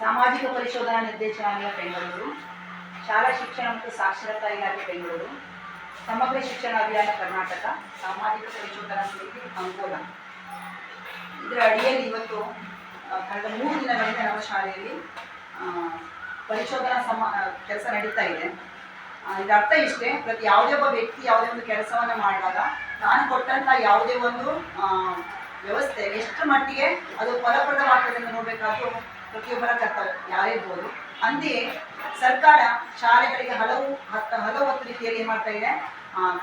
ಸಾಮಾಜಿಕ ಪರಿಶೋಧನಾ ನಿರ್ದೇಶನಾಲಯ ಬೆಂಗಳೂರು, ಶಾಲಾ ಶಿಕ್ಷಣ ಮತ್ತು ಸಾಕ್ಷರತಾ ಇಲಾಖೆ ಬೆಂಗಳೂರು, ಸಮಗ್ರ ಶಿಕ್ಷಣ ಅಭಿಯಾನ ಕರ್ನಾಟಕ, ಸಾಮಾಜಿಕ ಪರಿಶೋಧನಾ ಸಮಿತಿ ಅಂಕೋಲ ಇದರ ಅಡಿಯಲ್ಲಿ ಇವತ್ತು ಕಳೆದ 3 ದಿನಗಳಿಂದ ನಮ್ಮ ಶಾಲೆಯಲ್ಲಿ ಪರಿಶೋಧನಾ ಕೆಲಸ ನಡೀತಾ ಇದೆ. ಇದರ ಅರ್ಥ ಇಷ್ಟೇ, ಪ್ರತಿ ಯಾವುದೇ ಒಬ್ಬ ವ್ಯಕ್ತಿ ಯಾವುದೇ ಒಂದು ಕೆಲಸವನ್ನು ಮಾಡಿದಾಗ ನಾನು ಕೊಟ್ಟಂಥ ಯಾವುದೇ ಒಂದು ವ್ಯವಸ್ಥೆ ಎಷ್ಟು ಮಟ್ಟಿಗೆ ಅದು ಫಲಪ್ರದವಾಗ್ತದೆ ಎಂದು ನೋಡಬೇಕಾದ್ರೂ ಪ್ರತಿಯೊಬ್ಬರ ಕರ್ತವ್ಯ ಯಾರಿರ್ಬೋದು. ಅಂತೆಯೇ ಸರ್ಕಾರ ಶಾಲೆಗಳಿಗೆ ಹಲವು ರೀತಿಯಲ್ಲಿ ಏನು ಮಾಡ್ತಾ ಇದೆ,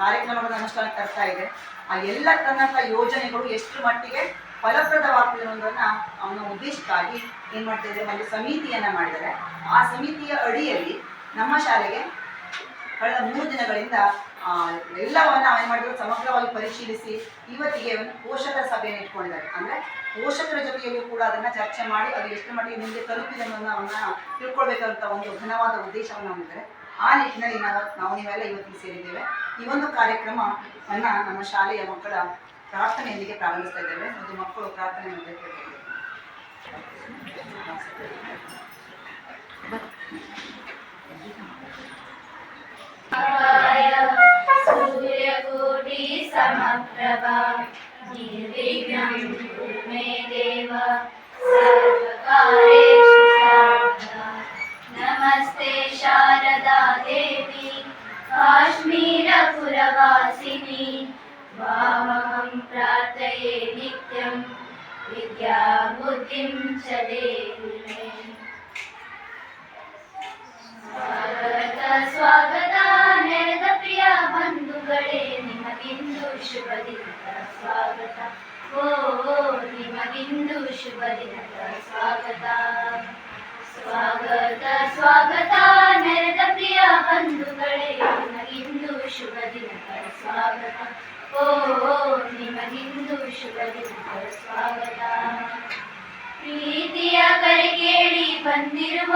ಕಾರ್ಯಕ್ರಮಗಳನ್ನು ಅನುಷ್ಠಾನಕ್ಕೆ ತರ್ತಾ ಇದೆ. ಆ ಎಲ್ಲ ತನ್ನಂಥ ಯೋಜನೆಗಳು ಎಷ್ಟು ಮಟ್ಟಿಗೆ ಫಲಪ್ರದವಾಗ್ತದೆ ಅನ್ನೋದನ್ನು ಅವನ ಉದ್ದೇಶಕ್ಕಾಗಿ ಏನು ಮಾಡ್ತಾ ಇದೆ, ಒಂದು ಸಮಿತಿಯನ್ನು ಮಾಡಿದ್ದಾರೆ. ಆ ಸಮಿತಿಯ ಅಡಿಯಲ್ಲಿ ನಮ್ಮ ಶಾಲೆಗೆ ಕಳೆದ 3 ದಿನಗಳಿಂದ ಎಲ್ಲವನ್ನ ಏನು ಮಾಡಿದ್ರು, ಸಮಗ್ರವಾಗಿ ಪರಿಶೀಲಿಸಿ ಇವತ್ತಿಗೆ ಒಂದು ಪೋಷಕರ ಸಭೆಯನ್ನು ಇಟ್ಕೊಂಡಿದ್ದಾರೆ. ಅಂದರೆ ಪೋಷಕರ ಜೊತೆಯಲ್ಲೂ ಕೂಡ ಅದನ್ನು ಚರ್ಚೆ ಮಾಡಿ ಅದು ಎಷ್ಟು ಮಟ್ಟಿಗೆ ಮುಂದೆ ತಲುಪಿದೆ ಅನ್ನೋದನ್ನ ತಿಳ್ಕೊಳ್ಬೇಕಂತ ಒಂದು ಘನವಾದ ಉದ್ದೇಶವನ್ನು ಹೊಂದಿದ್ದಾರೆ. ಆ ನಿಟ್ಟಿನಲ್ಲಿ ನಾವು ನೀವೆಲ್ಲ ಇವತ್ತಿಗೆ ಸೇರಿದ್ದೇವೆ. ಈ ಒಂದು ಕಾರ್ಯಕ್ರಮವನ್ನು ನಮ್ಮ ಶಾಲೆಯ ಮಕ್ಕಳ ಪ್ರಾರ್ಥನೆಯೊಂದಿಗೆ ಪ್ರಾರಂಭಿಸ್ತಾ ಇದ್ದೇವೆ. ಒಂದು ಮಕ್ಕಳು ಪ್ರಾರ್ಥನೆ ಮಾಡಬೇಕು. सूर्यकोटि समप्रभा निर्विघ्नं कुरु मे देव सर्वकार्येषु सर्वदा। नमस्ते शारदा देवी काश्मीरपुरवासिनी वामहं प्रार्थये नित्यं विद्याबुद्धिं च देहि मे। स्वागत ನೆರೆದ ಪ್ರಿಯ ಬಂಧುಗಳೇ, ನಿಮಗಿಂದು ಶುಭ ದಿನದ ಸ್ವಾಗತ. ಓ ನಿಮಗಿಂದು ಶುಭ ದಿನದ ಸ್ವಾಗತ. ಸ್ವಾಗತ ಸ್ವಾಗತ ನೆರೆದ ಪ್ರಿಯ ಬಂಧುಗಳೇ, ನಿಮಗಿಂದು ಶುಭ ದಿನದ ಸ್ವಾಗತ. ಓ ನಿಮಗಿಂದು ಶುಭ ದಿನದ ಸ್ವಾಗತ. ಪ್ರೀತಿಯ ಕರೆ ಕೇಳಿ ಬಂದಿರುವ,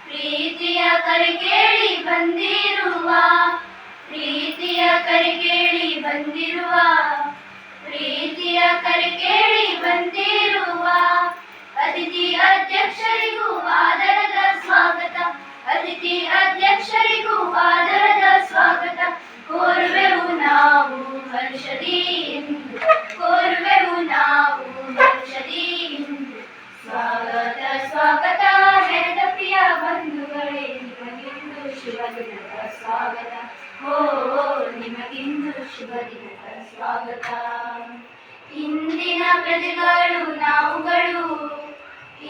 ಪ್ರೀತಿಯ ಕರೆ ಕೇಳಿ ಬಂದಿರುವ, ಪ್ರೀತಿಯ ಕರೆ ಕೇಳಿ ಬಂದಿರುವ, ಪ್ರೀತಿಯ ಕರೆ ಕೇಳಿ ಬಂದಿರುವ ಅತಿಥಿ ಅಧ್ಯಕ್ಷರಿಗೂ ಆದರದ ಸ್ವಾಗತ. ಅತಿಥಿ ಅಧ್ಯಕ್ಷರಿಗೂ ಆದರದ ಸ್ವಾಗತ ಕೋರುವೆವು ನಾವು ಹರ್ಷದಿ ಎಂದು, ಕೋರುವೆವು ನಾವು ಹರ್ಷದಿ ಎಂದು. ಸ್ವಾಗತ ಸ್ವಾಗತ ನೆರೆದ ಪ್ರಿಯ ಬಂಧುಗಳೇ, ನಿಮಗಿಂದು ಶುಭ ದಿನದ ಸ್ವಾಗತ. ಓ ನಿಮಗಿಂದು ಶುಭ ದಿನದ ಸ್ವಾಗತ. ಇಂದಿನ ಪ್ರಜೆಗಳು ನಾವುಗಳು,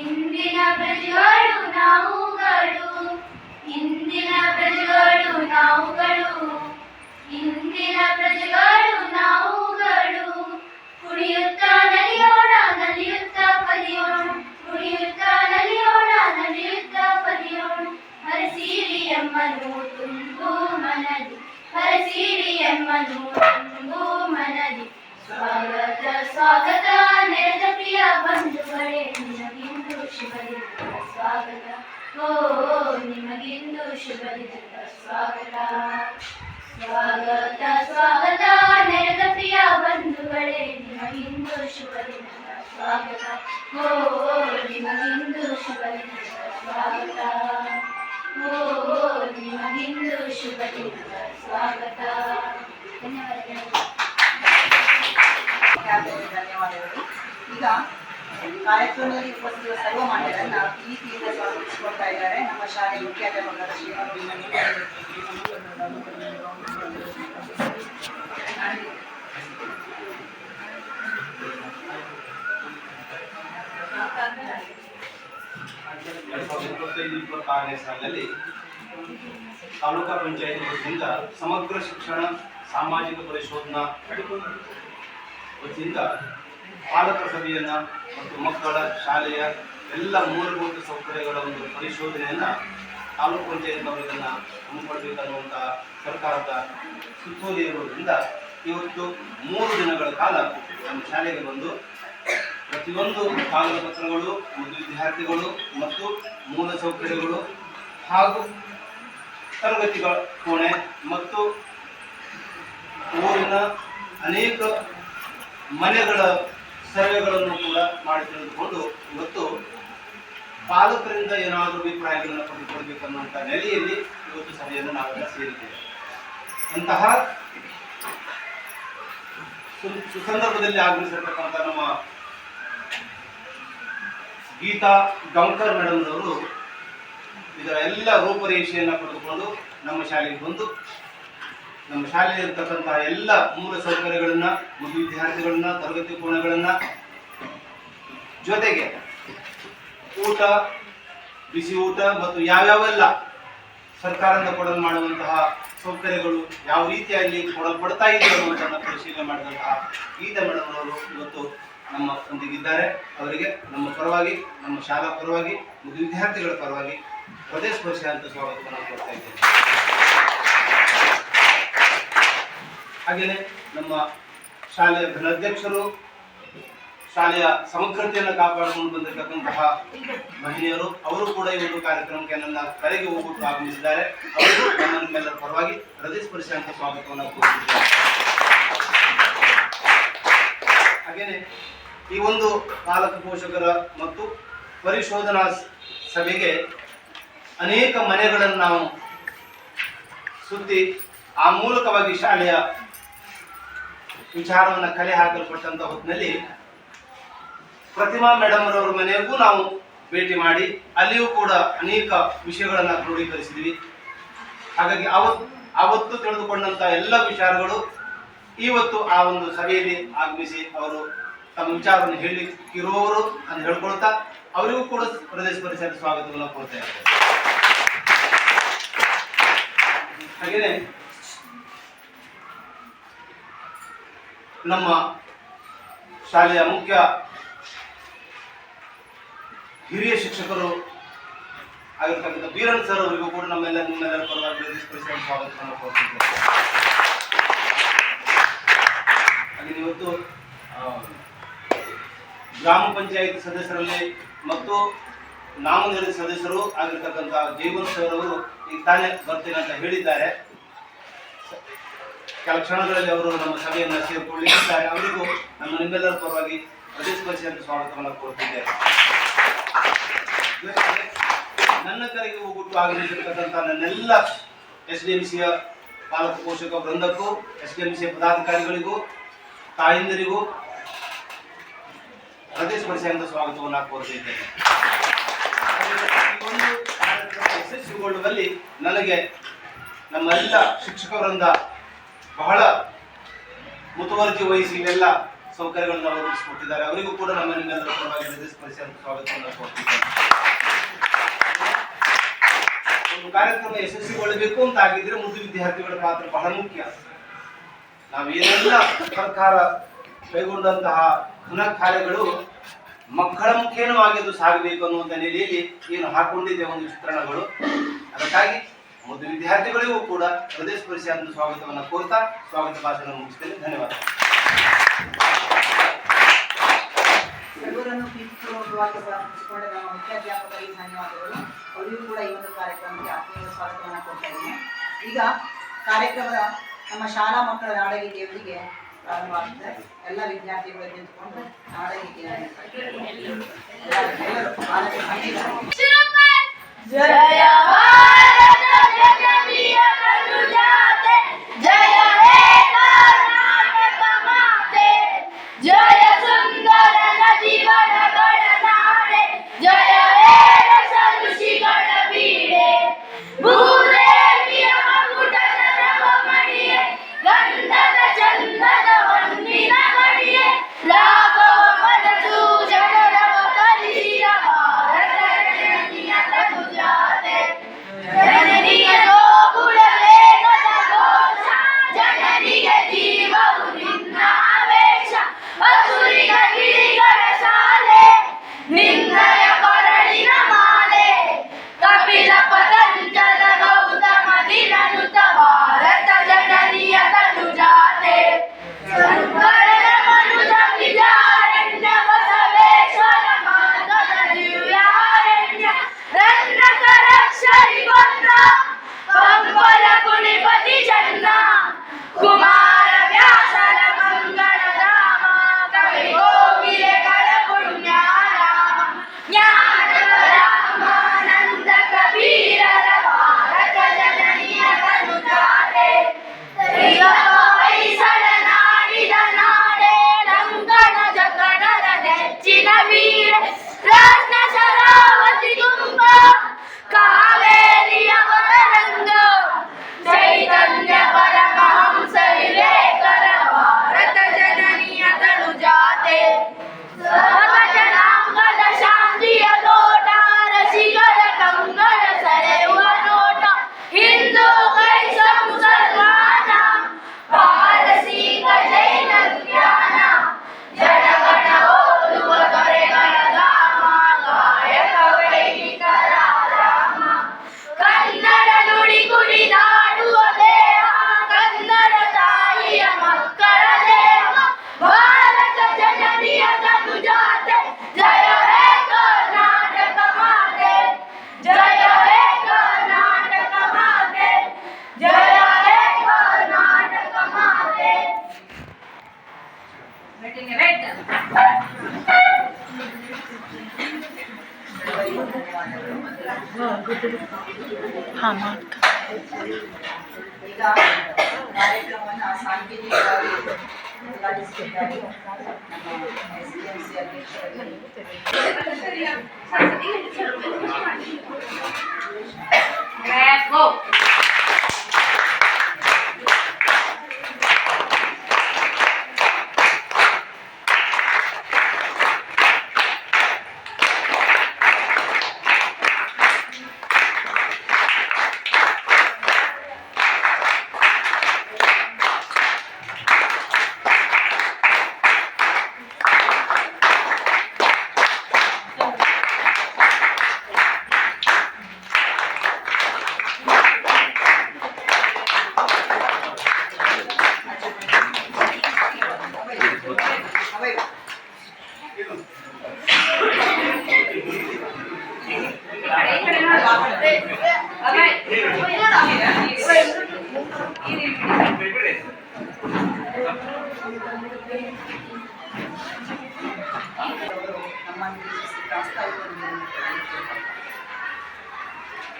ಇಂದಿನ ಪ್ರಜೆಗಳು ನಾವುಗಳು, ಇಂದಿನ ಪ್ರಜೆಗಳು ನಾವುಗಳು, ಇಂದಿನ ಪ್ರಜೆಗಳು ನಾವುಗಳು. ಕುಣಿಯುತ್ತಾ ನಲಿಯೋಣ ನಲಿಯುತ್ತಾ ಕಲಿಯೋಣ, ಕುಣಿಯುತ್ತಾ ನಲಿಯೋಣ ನಲಿಯುತ್ತಾ ಕಲಿಯೋಣ. ಹರಸಿರಿ ಎಮ್ಮನು ತುಂಬು ಮನದಿ, ಹರಸಿರಿ ಎಮ್ಮನು ತುಂಬು ಮನದಿ. ಸ್ವಾಗತ ಸ್ವಾಗತ ನೆರೆದ ಪ್ರಿಯ ಬಂಧುಗಳೇ, ನಿಮಗಿಂದು ಶುಭ ದಿನದ ಸ್ವಾಗತ. ಓ ನಿಮಗಿಂದು ಶುಭ ದಿನದ ಸ್ವಾಗತ. ಸ್ವಾಗತ ಸ್ವಾಗತ ನೆರೆದ ಪ್ರಿಯ ಬಂಧುಗಳೇ, ನಿಮಗಿಂದು ಶುಭ ದಿನದ ಸ್ವಾಗತ. ಓ ನಿಮಗಿಂದು ಶುಭ ದಿನದ ಸ್ವಾಗತ. ಓ ನಿಮಗಿಂದು ಶುಭ ದಿನದ ಸ್ವಾಗತ. ಧನ್ಯವಾದಗಳು. ಈಗ ಕಾರ್ಯಕ್ರಮದಲ್ಲಿ ಉಪಸ್ಥಿತ ಸರ್ವ ಮಾನ್ಯರನ್ನ ಪ್ರೀತಿಯಿಂದ ಸ್ವಾಗತಿಸಿಕೊಳ್ತಾ ಇದ್ದಾರೆ ನಮ್ಮ ಶಾಲೆಯ ಮುಖ್ಯಾಧ್ಯಾಪಕರಾದ ಶ್ರೀಮತಿ ಸಾಲಿನಲ್ಲಿ ತಾಲೂಕಾ ಪಂಚಾಯತ್ ವತಿಯಿಂದ ಸಮಗ್ರ ಶಿಕ್ಷಣ ಸಾಮಾಜಿಕ ಪರಿಶೋಧನಾ ವತಿಯಿಂದ ಪಾಲಕರ ಸಭೆಯನ್ನು ಮತ್ತು ಮಕ್ಕಳ ಶಾಲೆಯ ಎಲ್ಲ ಮೂಲಭೂತ ಸೌಕರ್ಯಗಳ ಒಂದು ಪರಿಶೋಧನೆಯನ್ನು ತಾಲೂಕು ಪಂಚಾಯತ್ನವರಿಗನ್ನು ಹಮ್ಮಿಕೊಳ್ಬೇಕನ್ನುವಂಥ ಸರ್ಕಾರದ ಸುತ್ತೋಲೆ ಇರುವುದರಿಂದ ಇವತ್ತು 3 ದಿನಗಳ ಕಾಲ ನಮ್ಮ ಶಾಲೆಗೆ ಬಂದು ಪ್ರತಿಯೊಂದು ಕಾಗದ ಪತ್ರಗಳು ಮತ್ತು ವಿದ್ಯಾರ್ಥಿಗಳು ಮತ್ತು ಮೂಲ ಸೌಕರ್ಯಗಳು ಹಾಗೂ ತರಗತಿಗಳ ಕೋಣೆ ಮತ್ತು ಊರಿನ ಅನೇಕ ಮನೆಗಳ ಸರ್ವೆಗಳನ್ನು ಕೂಡ ಮಾಡಿ ತಿಳಿದುಕೊಂಡು ಇವತ್ತು ಪಾಲಕರಿಂದ ಏನಾದರೂ ಅಭಿಪ್ರಾಯಗಳನ್ನು ಪಡೆದುಕೊಳ್ಬೇಕನ್ನುವಂಥ ನೆಲೆಯಲ್ಲಿ ಇವತ್ತು ಸಭೆಯನ್ನು ನಾವೆಲ್ಲ ಸೇರಿದ್ದೇವೆ. ಅಂತಹ ಸುಸಂದರ್ಭದಲ್ಲಿ ಆಗಮಿಸಿರ್ತಕ್ಕಂಥ ನಮ್ಮ ಗೀತಾ ಗಂಕರ್ ಮೇಡಮ್ನವರು ಇದರ ಎಲ್ಲ ರೂಪರೇಷೆಯನ್ನು ಪಡೆದುಕೊಂಡು ನಮ್ಮ ಶಾಲೆಗೆ ಬಂದು ನಮ್ಮ ಶಾಲೆಯಲ್ಲಿರ್ತಕ್ಕಂತಹ ಎಲ್ಲ ಮೂಲ ಸೌಕರ್ಯಗಳನ್ನು ಮತ್ತು ವಿದ್ಯಾರ್ಥಿಗಳನ್ನ ತರಗತಿ ಕೋಣೆಗಳನ್ನು ಜೊತೆಗೆ ಊಟ, ಬಿಸಿ ಊಟ ಮತ್ತು ಯಾವ್ಯಾವೆಲ್ಲ ಸರ್ಕಾರದಿಂದ ಕೊಡಲು ಮಾಡುವಂತಹ ಸೌಕರ್ಯಗಳು ಯಾವ ರೀತಿಯಾಗಿ ಕೊಡಲ್ಪಡ್ತಾ ಇದೆ ಅನ್ನುವುದನ್ನು ಪರಿಶೀಲನೆ ಮಾಡಿದಂತಹ ಗೀತಾ ಮೇಡಮ್ ಅವರು ಇವತ್ತು ನಮ್ಮ ಒಂದಿಗಿದ್ದಾರೆ. ಅವರಿಗೆ ನಮ್ಮ ಪರವಾಗಿ, ನಮ್ಮ ಶಾಲಾ ಪರವಾಗಿ ಮತ್ತು ವಿದ್ಯಾರ್ಥಿಗಳ ಪರವಾಗಿ ಹೃದಯ ಸ್ಪರ್ಶ ಅಂತ ಸ್ವಾಗತವನ್ನು ಕೊಡ್ತಾ ಇದ್ದೇನೆ. ಹಾಗೆಯೇ ನಮ್ಮ ಶಾಲೆಯ ಘನಾಧ್ಯಕ್ಷರು, ಶಾಲೆಯ ಸಮಗ್ರತೆಯನ್ನು ಕಾಪಾಡಿಕೊಂಡು ಬಂದಿರತಕ್ಕಂತಹ ಮಹಿಳೆಯರು, ಅವರು ಕೂಡ ಈ ಒಂದು ಕಾರ್ಯಕ್ರಮಕ್ಕೆ ನನ್ನ ಕರೆಗೆ ಹೋಗ್ಬಿಟ್ಟು ಆಗಮಿಸಿದ್ದಾರೆ. ಅವರು ನಮ್ಮೆಲ್ಲರ ಪರವಾಗಿ ಹೃದಯ ಸ್ಪರ್ಶ ಅಂತ ಸ್ವಾಗತವನ್ನು ಕೋರುತ್ತಿದ್ದಾರೆ. ಹಾಗೆಯೇ ಈ ಒಂದು ಪಾಲಕ ಪೋಷಕರ ಮತ್ತು ಪರಿಶೋಧನಾ ಸಭೆಗೆ ಅನೇಕ ಮನೆಗಳನ್ನು ನಾವು ಸುತ್ತಿ ಆ ಮೂಲಕವಾಗಿ ಶಾಲೆಯ ವಿಚಾರವನ್ನು ಕಲೆ ಹಾಕಲ್ಪಟ್ಟಂತ ಹೊತ್ತಿನಲ್ಲಿ ಪ್ರತಿಮಾ ಮೇಡಮ್ ಅವರ ಮನೆಗೂ ನಾವು ಭೇಟಿ ಮಾಡಿ ಅಲ್ಲಿಯೂ ಕೂಡ ಅನೇಕ ವಿಷಯಗಳನ್ನು ಕ್ರೋಢೀಕರಿಸಿದ್ವಿ. ಹಾಗಾಗಿ ಅವತ್ತು ತಿಳಿದುಕೊಂಡಂತ ಎಲ್ಲ ವಿಚಾರಗಳು ಇವತ್ತು ಆ ಒಂದು ಸಭೆಯಲ್ಲಿ ಆಗಮಿಸಿ ಅವರು ತಮ್ಮ ವಿಚಾರವನ್ನು ಹೇಳಿರುವವರು ಅಂತ ಹೇಳ್ಕೊಳ್ತಾ ಅವರಿಗೂ ಕೂಡ ಪ್ರದೇಶ ಪರಿಸರ ಸ್ವಾಗತವನ್ನು ಕೊಡ್ತಾ ಇದ್ದಾರೆ. ಹಾಗೆಯೇ ನಮ್ಮ ಶಾಲೆಯ ಮುಖ್ಯ ಹಿರಿಯ ಶಿಕ್ಷಕರು ಆಗಿರ್ತಕ್ಕಂಥ ಬೀರನ್ ಸರ್ ಅವರಿಗೂ ಕೂಡ ನಿಮ್ಮೆಲ್ಲರ ಪರವಾಗಿ ಪ್ರದೇಶ ಪರಿಸರ ಸ್ವಾಗತವನ್ನು ಕೊಡ್ತಿದ್ದೇವೆ. ಹಾಗೆ ಇವತ್ತು ಗ್ರಾಮ ಪಂಚಾಯತ್ ಸದಸ್ಯರಲ್ಲಿ ಮತ್ತು ನಾಮನಿರ್ದೇಶಿತ ಸದಸ್ಯರು ಆಗಿರ್ತಕ್ಕಂಥ ಜೀವನ್ ಸರ್ ಅವರು ಈಗ ತಾನೇ ಬರ್ತೇನೆ ಅಂತ ಹೇಳಿದ್ದಾರೆ. ಕೆಲ ಕ್ಷಣಗಳಲ್ಲಿ ಅವರು ನಮ್ಮ ಸಭೆಯನ್ನು ಸೇರಿಕೊಳ್ಳಿದ್ದಾರೆ. ಅವರಿಗೂ ನಿಮ್ಮೆಲ್ಲರ ಪರವಾಗಿ ಪ್ರದೇಶ ಪರಿಷತ್ ಸ್ವಾಗತವನ್ನು ಕೋರುತ್ತಿದ್ದೇವೆ. ನನ್ನ ಕರೆಗೆ ಹೋಗ್ಬಿಟ್ಟು ಆಗಮಿಸಿರ್ತಕ್ಕಂಥ ನನ್ನೆಲ್ಲ SDMCಯ ಪಾಲಕ ಪೋಷಕ ವೃಂದಕ್ಕೂ, SDMCಯ ಪದಾಧಿಕಾರಿಗಳಿಗೂ, ತಾಯಂದಿರಿಗೂ ಪ್ರದೇಶ ಪರಿಷತ್ ಸ್ವಾಗತವನ್ನು ಕೋರುತ್ತಿದ್ದೇನೆ. ಈ ಒಂದು ಕಾರ್ಯಕ್ರಮ ಯಶಸ್ವಿಗೊಳ್ಳುವಲ್ಲಿ ನನಗೆ ನಮ್ಮೆಲ್ಲ ಶಿಕ್ಷಕ ವೃಂದ ಬಹಳ ಮುತುವರ್ಜಿ ವಹಿಸಿ ಇವೆಲ್ಲ ಸೌಕರ್ಯಗಳನ್ನು ಒದಗಿಸಿಕೊಟ್ಟಿದ್ದಾರೆ. ಅವರಿಗೂ ಕೂಡ ನಿಮ್ಮೆಲ್ಲರ ಪರವಾಗಿ ಪ್ರದೇಶ ಪರಿಷತ್ ಸ್ವಾಗತವನ್ನು ಕೋರುತ್ತಿದ್ದೇನೆ. ಒಂದು ಕಾರ್ಯಕ್ರಮ ಯಶಸ್ವಿಗೊಳ್ಳಬೇಕು ಅಂತ ಆಗಿದ್ರೆ ಮುದ್ದು ವಿದ್ಯಾರ್ಥಿಗಳ ಪಾತ್ರ ಬಹಳ ಮುಖ್ಯ. ನಾವು ಏನೆಲ್ಲ ಸರ್ಕಾರ ಕೈಗೊಂಡಂತಹ ಘನ ಕಾರ್ಯಗಳು ಮಕ್ಕಳ ಮುಖೇನವಾಗಿ ಅದು ಸಾಗಬೇಕು ಅನ್ನುವಂಥ ನೆಲೆಯಲ್ಲಿ ಏನು ಹಾಕೊಂಡಿದೆ ಒಂದು ಚಿತ್ರಣಗಳು. ಅದಕ್ಕಾಗಿ ಮುದ್ದು ವಿದ್ಯಾರ್ಥಿಗಳಿಗೂ ಕೂಡ ಪ್ರದೇಶ ಪರಿಷತ್ ಸ್ವಾಗತವನ್ನು ಕೋರ್ತಾ ಸ್ವಾಗತ ಭಾಷಣ ಮುಗಿಸ್ತೇನೆ. ಧನ್ಯವಾದ. ಸರ್ವರನ್ನು ಪ್ರೀತಿಪೂರ್ವಕವಾಗಿ ಸ್ವಾಗತಿಸಿಕೊಂಡ ನಮ್ಮ ಮುಖ್ಯಾಧ್ಯಾಪಕರಿಗೆ ಧನ್ಯವಾದಗಳು. ಅವರಿಗೂ ಕೂಡ ಈ ಒಂದು ಕಾರ್ಯಕ್ರಮಕ್ಕೆ ಆತ್ಮೀಯ ಸ್ವಾಗತವನ್ನು ಕೊಡ್ತಾ ಇದ್ದೇನೆ. ಈಗ ಕಾರ್ಯಕ್ರಮದ ನಮ್ಮ ಶಾಲಾ ಮಕ್ಕಳ ನಾಡಗೀತೆಯೊಂದಿಗೆ ಪ್ರಾರಂಭವಾಗಿದೆ. ಎಲ್ಲ ವಿದ್ಯಾರ್ಥಿಗಳು ನಿಂತುಕೊಂಡು ನಾಡಗೀತೆಯನ್ನು ಜಯ ಭಾರತ ಜನನಿಯ ಕರುಜಾತೆ, ಜಯ ಹೇ ಕರ್ನಾಟಕ ಮಾತೆ, ಜಯ ಸುಂದರ ನದಿಗಳ ಗಡನಾಡೆ, ಜಯ ಹೇ ರಸ ಋಷಿಗಳ ಬೀಡೆ, ಭೂದೇವಿಯ ಮಗುಟದ ನವಮಣಿಯೇ, ಗಂಧದ ಚಂದದ ಹೊನ್ನಿನ ಮಣಿಯೇ, ರಾಘವ ಮನಸು ಜನರವ ಕಲಿಸಿದ ಭಾರತ ಜನನಿಯ ಕರುಜಾತೆ, ಜನನಿಯ ಜೋಗುಳ ವೇಗದ ಘೋಷ, ಜನನಿಯ ಜೀವವು ನಿನ್ನಾವೇಶ, ಹಸುರಿನ ಗಿರಿಗಳ ಶಾಲೆ, ನಿನ್ನಯ ಕೊರಳಿನ ಮಾಲೆ, ಕಪಿಲ ಪತಂಜಲ ಗೌತಮ ದಿನನುತ ಭಾರತ ಜನನಿಯ ಕರುಜಾತೆ, ಶಂಕರನ ಮನುಜ ವಿಜಾರಣ್ಯ ಬಸವೇಶ್ವರ ಮಾತದ ದಿವ್ಯಾರಣ್ಯ, ರನ್ನಕ ರಕ್ಷರಿ ಗೊಂದ ಕಂಬಲ ಕುಣಿಪತಿ ಜನ್ನ, ಕುಮಾರ ವ್ಯಾಸರ ಮಂಗಳ ಧಾಮ, ಕವಿ ಕೋಗಿಲೆಗಳ ಪುಣ್ಯಾರಾಮ, ಜ್ಞಾನದ ರಾಮ ಈಗ ಕಾರ್ಯಕ್ರಮವನ್ನು ಸಾಂಕೇತಿಕವಾಗಿ ಉದ್ಘಾಟಿಸಿದ್ದಾರೆ ನಮ್ಮ SDMC ಅಧ್ಯಕ್ಷರಲ್ಲಿ.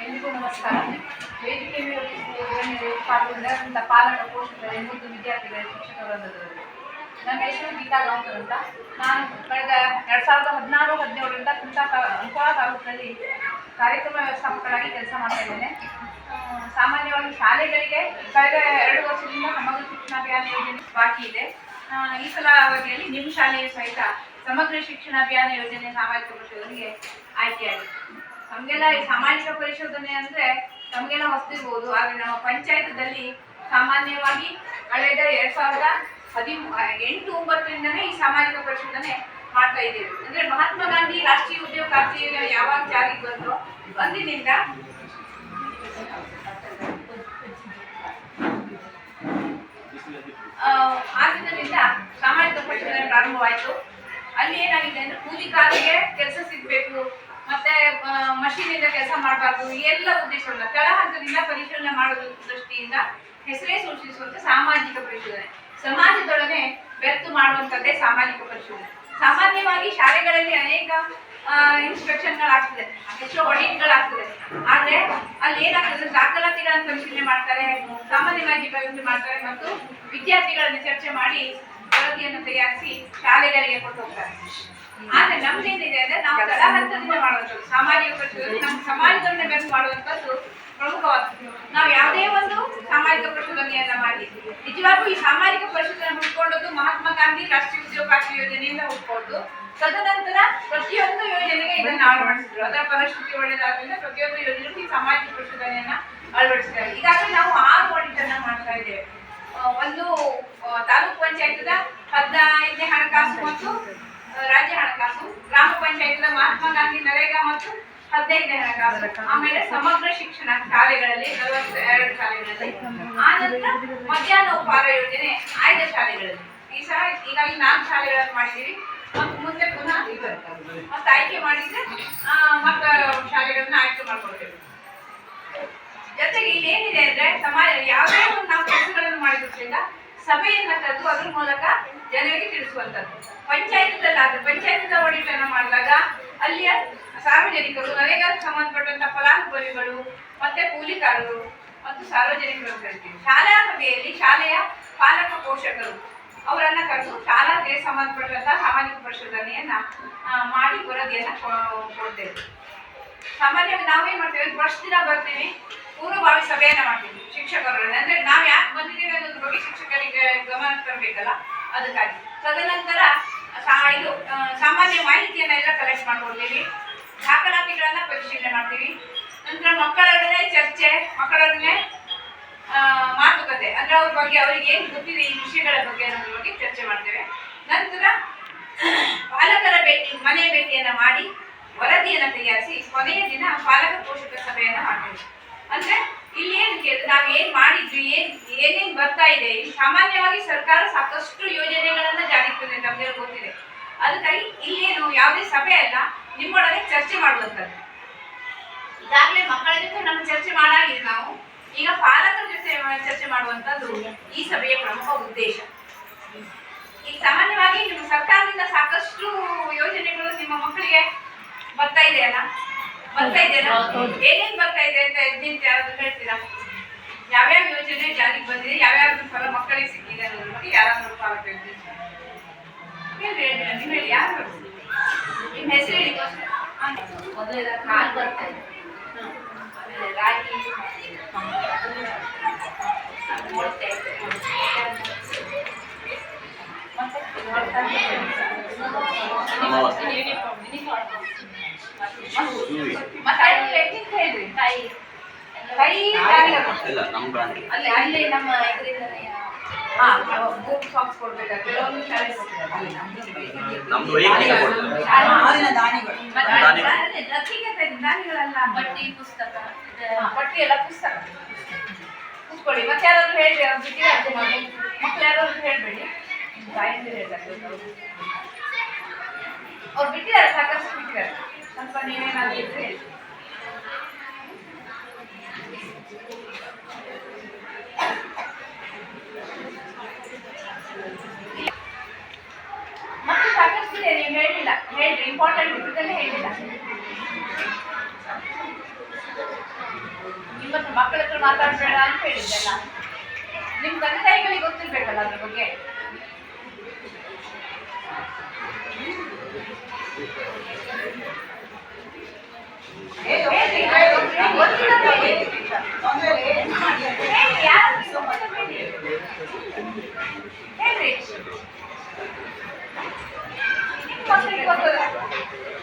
ಎಲ್ರಿಗೂ ನಮಸ್ಕಾರ. ವೇದಿಕೆ ಮೇಲೆ ಪಾಲ್ಗೊಂಡ ಪಾಲಕ ಪೋಷಕರು ಮುದ್ದು ವಿದ್ಯಾರ್ಥಿಗಳು ಶಿಕ್ಷಕ ವೃಂದದವರು. ನನ್ನ ಹೆಸರು ಗೀತಾ ಗಾಂವ್ಕರ್ ಅಂತ. ನಾನು ಕಳೆದ 2016-17ರಿಂದ ಅಂಕೋಲಾ ತಾಲೂಕಿನಲ್ಲಿ ಕಾರ್ಯಕ್ರಮ ವ್ಯವಸ್ಥಾಪಕರಾಗಿ ಕೆಲಸ ಮಾಡ್ತಾ ಇದ್ದೇನೆ. ಸಾಮಾನ್ಯವಾಗಿ ಶಾಲೆಗಳಿಗೆ ಕಳೆದ 2 ವರ್ಷದಿಂದ ಸಮಗ್ರ ಶಿಕ್ಷಣಾಭಿಯಾನ ಯೋಜನೆ ಬಾಕಿ ಇದೆ. ಈ ಸಲ ಅವಧಿಯಲ್ಲಿ ನಿಮ್ಮ ಶಾಲೆಯ ಸಹಿತ ಸಮಗ್ರ ಶಿಕ್ಷಣಾಭಿಯಾನ ಯೋಜನೆ ಸಾಮಾಜಿಕ ಪರಿಶೋಧನೆಗೆ ಆಯ್ಕೆಯಾಗಿದೆ. ನಮಗೆಲ್ಲ ಈ ಸಾಮಾಜಿಕ ಪರಿಶೋಧನೆ ಅಂದರೆ ನಮಗೆಲ್ಲ ಹೊಸದಿರ್ಬೋದು, ಆದರೆ ನಮ್ಮ ಪಂಚಾಯತದಲ್ಲಿ ಸಾಮಾನ್ಯವಾಗಿ ಕಳೆದ 2018-19ರಿಂದನೇ ಈ ಸಾಮಾಜಿಕ ಪರಿಶೋಧನೆ ಮಾಡ್ತಾ ಇದ್ದೇವೆ. ಅಂದರೆ ಮಹಾತ್ಮ ಗಾಂಧಿ ರಾಷ್ಟ್ರೀಯ ಉದ್ಯೋಗ ಖಾತ್ರಿ ಯಾವಾಗ ಜಾರಿಗೆ ಬಂದೋ ಅಂದಿನಿಂದ ಆ ದಿನದಿಂದ ಸಾಮಾಜಿಕ ಪರಿಶೋಧನೆ ಪ್ರಾರಂಭವಾಯಿತು. ಅಲ್ಲಿ ಏನಾಗಿದೆ ಅಂದರೆ ಕೂಲಿಕಾರರಿಗೆ ಕೆಲಸ ಸಿಗಬೇಕು, ಮತ್ತೆ ಮಷೀನಿಂದ ಕೆಲಸ ಮಾಡಬಾರ್ದು, ಎಲ್ಲ ಉದ್ದೇಶವಲ್ಲ, ಕೆಳ ಹಂತದಿಂದ ಪರಿಶೀಲನೆ ಮಾಡುವ ದೃಷ್ಟಿಯಿಂದ ಹೆಸರೇ ಸೂಚಿಸುವಂತೆ ಸಾಮಾಜಿಕ ಪರಿಶೋಧನೆ, ಸಮಾಜದೊಡನೆ ಬೆರೆತು ಮಾಡುವಂಥದ್ದೇ ಸಾಮಾಜಿಕ ಪರಿಶೋಧನೆ. ಸಾಮಾನ್ಯವಾಗಿ ಶಾಲೆಗಳಲ್ಲಿ ಅನೇಕ ಇನ್ಸ್ಪೆಕ್ಷನ್ಗಳಾಗ್ತದೆ, ಎಷ್ಟೋ ಆಡಿಟ್ಗಳಾಗ್ತದೆ. ಆದರೆ ಅಲ್ಲಿ ಏನಾಗ್ತದೆ, ದಾಖಲಾತಿಗಳನ್ನು ಪರಿಶೀಲನೆ ಮಾಡ್ತಾರೆ, ಸಾಮಾನ್ಯವಾಗಿ ಪರಿಶೀಲನೆ ಮಾಡ್ತಾರೆ ಮತ್ತು ವಿದ್ಯಾರ್ಥಿಗಳನ್ನು ಚರ್ಚೆ ಮಾಡಿ ವರದಿಯನ್ನು ತಯಾರಿಸಿ ಶಾಲೆಗಳಿಗೆ ಕೊಟ್ಟು ಹೋಗ್ತಾರೆ. ಆದರೆ ನಮ್ದೇನಿದೆ ಅಂದರೆ ನಾವು ತಳ ಹಂತದಿಂದ ಮಾಡುವಂಥದ್ದು ಸಾಮಾಜಿಕ ಪರಿಶೋಧನೆ, ನಮ್ಮ ಸಮಾಜದೊಡನೆ ಬೆರೆತು ಮಾಡುವಂಥದ್ದು ಪ್ರಮುಖವಾದದ್ದು. ನಾವು ಯಾವುದೇ ಒಂದು ಸಾಮಾಜಿಕ ಪರಿಶೋಧನೆಯನ್ನ ಮಾಡಿ ನಿಜವಾಗ್ಲೂ ಈ ಸಾಮಾಜಿಕ ಪರಿಶೋಧನೆ ಹುಡ್ಕೊಂಡದ್ದು ಮಹಾತ್ಮ ಗಾಂಧಿ ರಾಷ್ಟ್ರೀಯ ಉದ್ಯೋಗ ಖಾತ್ರಿ ಯೋಜನೆಯಿಂದ ಹುಡ್ಕೊಂಡು ತದನಂತರ ಪ್ರತಿಯೊಂದು ಯೋಜನೆಗೆ ಇದನ್ನು ಅಳವಡಿಸಿದ್ರು. ಅದರ ಪರಿಸ್ಥಿತಿ ಒಳ್ಳೆಯದಾದ್ರಿಂದ ಪ್ರತಿಯೊಂದು ಯೋಜನೆಗೂ ಈ ಸಾಮಾಜಿಕ ಪರಿಶೋಧನೆಯನ್ನ ಅಳವಡಿಸಿದ್ದಾರೆ. ಈಗಾಗಲೇ ನಾವು 6 ಆಡಿಟ್ ಅನ್ನ ಮಾಡ್ತಾ ಇದ್ದೇವೆ. ಒಂದು ತಾಲೂಕು ಪಂಚಾಯತದ 15ನೇ ಹಣಕಾಸು ಮತ್ತು ರಾಜ್ಯ ಹಣಕಾಸು, ಗ್ರಾಮ ಪಂಚಾಯತದ ಮಹಾತ್ಮ ಗಾಂಧಿ ನರೇಗಾ ಮತ್ತು 15ನೇ ಹಣಕಾಸು, ಆಮೇಲೆ ಸಮಗ್ರ ಶಿಕ್ಷಣ ಶಾಲೆಗಳಲ್ಲಿ 42 ಶಾಲೆಗಳಲ್ಲಿ, ಆನಂತರ ಮಧ್ಯಾಹ್ನ ಉಪಹಾರ ಯೋಜನೆ ಆಯ್ದ ಶಾಲೆಗಳಲ್ಲಿ. ಈ ಸಲ ಈಗಾಗಲೇ 4 ಶಾಲೆಗಳನ್ನು ಮಾಡಿದ್ದೀವಿ. ಮತ್ತು ಮುಂದೆ ಪುನಃ ಮತ್ತೆ ಆಯ್ಕೆ ಮಾಡಿದ್ರೆ ಮತ್ತೆ ಶಾಲೆಗಳನ್ನ ಆಯ್ಕೆ ಮಾಡ್ಕೊಳ್ತೇವೆ. ಜೊತೆಗೆ ಇಲ್ಲಿ ಏನಿದೆ ಅಂದ್ರೆ ಸಮಾಜ ಯಾವುದೇ ಒಂದು ನಾವು ಕೆಲಸಗಳನ್ನು ಮಾಡಿದ್ರಿಂದ ಸಭೆಯನ್ನ ಕರೆದು ಅದ್ರ ಮೂಲಕ ಜನರಿಗೆ ತಿಳಿಸುವಂಥದ್ದು. ಪಂಚಾಯತದ ಆಡಿಟನ್ನು ಮಾಡಿದಾಗ ಅಲ್ಲಿಯ ಸಾರ್ವಜನಿಕರು, ನರೇಗಾಕ್ಕೆ ಸಂಬಂಧಪಟ್ಟಂತ ಫಲಾನುಭವಿಗಳು, ಮತ್ತೆ ಕೂಲಿಕಾರರು ಮತ್ತು ಸಾರ್ವಜನಿಕರು ಕರಿತೀವಿ. ಶಾಲಾ ಸಭೆಯಲ್ಲಿ ಶಾಲೆಯ ಪಾಲಕ ಪೋಷಕರು ಅವರನ್ನ ಕರೆದು ಶಾಲೆಗೆ ಸಂಬಂಧಪಟ್ಟಂತಹ ಸಾಮಾಜಿಕ ಪರಿಶೋಧನೆಯನ್ನ ಮಾಡಿ ವರದಿಯನ್ನ ಕೊಡ್ತೇವೆ. ಸಾಮಾನ್ಯವಾಗಿ ನಾವೇನ್ ಮಾಡ್ತೇವೆ, ವರ್ಷ ದಿನ ಬರ್ತೀವಿ, ಪೂರ್ವಭಾವಿ ಸಭೆಯನ್ನ ಮಾಡ್ತೀವಿ ಶಿಕ್ಷಕರನ್ನ. ಅಂದ್ರೆ ನಾವು ಯಾಕೆ ಬಂದಿದ್ದೀವಿ ಅನ್ನೋದ್ರ ಬಗ್ಗೆ ಶಿಕ್ಷಕರಿಗೆ ಗಮನ ತರಬೇಕಲ್ಲ, ಅದಕ್ಕಾಗಿ. ತದನಂತರ ಇದು ಸಾಮಾನ್ಯ ಮಾಹಿತಿಯನ್ನ ಎಲ್ಲ ಕಲೆಕ್ಟ್ ಮಾಡ್ಕೊಳ್ತೀವಿ, ದಾಖಲಾತಿಗಳನ್ನ ಪರಿಶೀಲನೆ ಮಾಡ್ತೀವಿ. ನಂತರ ಮಕ್ಕಳೊಡನೆ ಚರ್ಚೆ, ಮಕ್ಕಳೊಡನೆ ಮಾತುಕತೆ, ಅಂದ್ರೆ ಅವ್ರ ಬಗ್ಗೆ ಅವರಿಗೆ ಏನು ಗೊತ್ತಿದೆ ಈ ವಿಷಯಗಳ ಬಗ್ಗೆ ಅನ್ನೋದ್ರ ಬಗ್ಗೆ ಚರ್ಚೆ ಮಾಡ್ತೇವೆ. ನಂತರ ಪಾಲಕರ ಭೇಟಿ, ಮನೆ ಭೇಟಿಯನ್ನ ಮಾಡಿ ವರದಿಯನ್ನ ತಯಾರಿಸಿ ಕೊನೆಯ ದಿನ ಪಾಲಕ ಪೋಷಕ ಸಭೆಯನ್ನ ಮಾಡ್ತೇವೆ. ಅಂದ್ರೆ ಇಲ್ಲಿ ಏನು ಕೇಳಿದ್ರೆ ನಾವು ಏನ್ ಮಾಡಿದ್ವಿ, ಏನೇನ್ ಬರ್ತಾ ಇದೆ. ಇಲ್ಲಿ ಸಾಮಾನ್ಯವಾಗಿ ಸರ್ಕಾರ ಸಾಕಷ್ಟು ಯೋಜನೆಗಳನ್ನ ಜಾರಿಗೆ ತಂದಿದೆ, ನಮ್ಗೆಲ್ಲ ಗೊತ್ತಿದೆ. ಅದಕ್ಕಾಗಿ ಇಲ್ಲೇನು ಯಾವುದೇ ಸಭೆ ಅಲ್ಲ, ನಿಮ್ಮೊಳಗೆ ಚರ್ಚೆ ಮಾಡುವಂಥದ್ದು. ಈಗಾಗಲೇ ಮಕ್ಕಳ ಜೊತೆ ನಮ್ಮ ಚರ್ಚೆ ಮಾಡಾಗಿದೆ ನಾವು, ಈಗ ಪಾಲಕರ ಜೊತೆ ಚರ್ಚೆ ಮಾಡುವಂಥದ್ದು ಈ ಸಭೆಯ ಪ್ರಮುಖ ಉದ್ದೇಶ. ಈಗ ಸಾಮಾನ್ಯವಾಗಿ ನಿಮ್ಮ ಸರ್ಕಾರದಿಂದ ಸಾಕಷ್ಟು ಯೋಜನೆಗಳು ನಿಮ್ಮ ಮಕ್ಕಳಿಗೆ ಬರ್ತಾ ಇದೆಯಲ್ಲ ಏನೇನ್ ಬರ್ತಾ ಇದೆ ಅಂತ ಎದ್ದಿಂತ ಯಾರಾದ್ರೂ ಹೇಳ್ತೀರಾ? ಯಾವ್ಯಾವ ಯೋಜನೆ ಜಾರಿಗೆ ಬಂದಿದೆ, ಯಾವ್ಯಾವ ಫಲ ಮಕ್ಕಳಿಗೆ ಸಿಕ್ಕಿದೆ ಅನ್ನೋದ್ರ ಬಗ್ಗೆ ಯಾರಾದ್ರೂ ಪಾಲಕ ನೀವು ಹೇಳಿ, ಯಾರು ನಿಮ್ಮ ಹೆಸರು ಹೇಳಿ. ಮೊದಲೆಲ್ಲ ಕಾಲ್ ಬರ್ತಾ ಇದೆ, ಆಮೇಲೆ ರಾಗಿ ಮೊಟ್ಟೆ, ಮತ್ತೆ ಹೇಳ್ರಿ ಕೈ ಅಲ್ಲಿ ನಮ್ಮ ಇದರಿಂದ ಬೂಟ್ ಸಾಕ್ಸ್ ಕೊಡ್ಬೇಕಾದ್ರೆ ಕೆಲವೊಂದು ಶಾಲೆ ದಾನಿಗಳಲ್ಲ, ಬಟ್ಟಿ ಪುಸ್ತಕ, ಬಟ್ಟಿ ಎಲ್ಲ ಪುಸ್ತಕ ಕೂತ್ಕೊಳ್ಳಿ. ಮತ್ತೆ ಯಾರಾದ್ರೂ ಹೇಳ್ರಿ, ಅವ್ರು ಬಿಟ್ಟಿದ್ದಾರೆ ಮಕ್ಕಳು ಯಾರಾದ್ರೂ ಹೇಳ್ಬೇಡಿ, ತಾಯಿಂದ ಹೇಳ್ತಾರೆ ಅವ್ರು ಬಿಟ್ಟಿದ್ದಾರೆ, ಸಾಕಷ್ಟು ಬಿಟ್ಟಿದ್ದಾರೆ. ಸ್ವಲ್ಪ ನೀವೇನಾದ್ರೂ ಇದ್ರೆ ಹೇಳಿ. ಮತ್ತೆ ಸಾಕಷ್ಟು ಇದೆ, ನೀವು ಹೇಳಿಲ್ಲ, ಹೇಳ್ರಿ, ಇಂಪಾರ್ಟೆಂಟ್ ಇದ್ದದನ್ನೇ ಹೇಳಿಲ್ಲ. ನಿಮ್ಮತ್ರ ಮಕ್ಕಳ ಹತ್ರ ಮಾತಾಡಬೇಡ ಅಂತ ಹೇಳಿದ್ದೆಲ್ಲ ನಿಮ್ಮ ತಂದೆ ತಾಯಿಗಳಿಗೆ ಗೊತ್ತಿರ್ಬೇಕಲ್ಲ ಅದ್ರ ಬಗ್ಗೆ.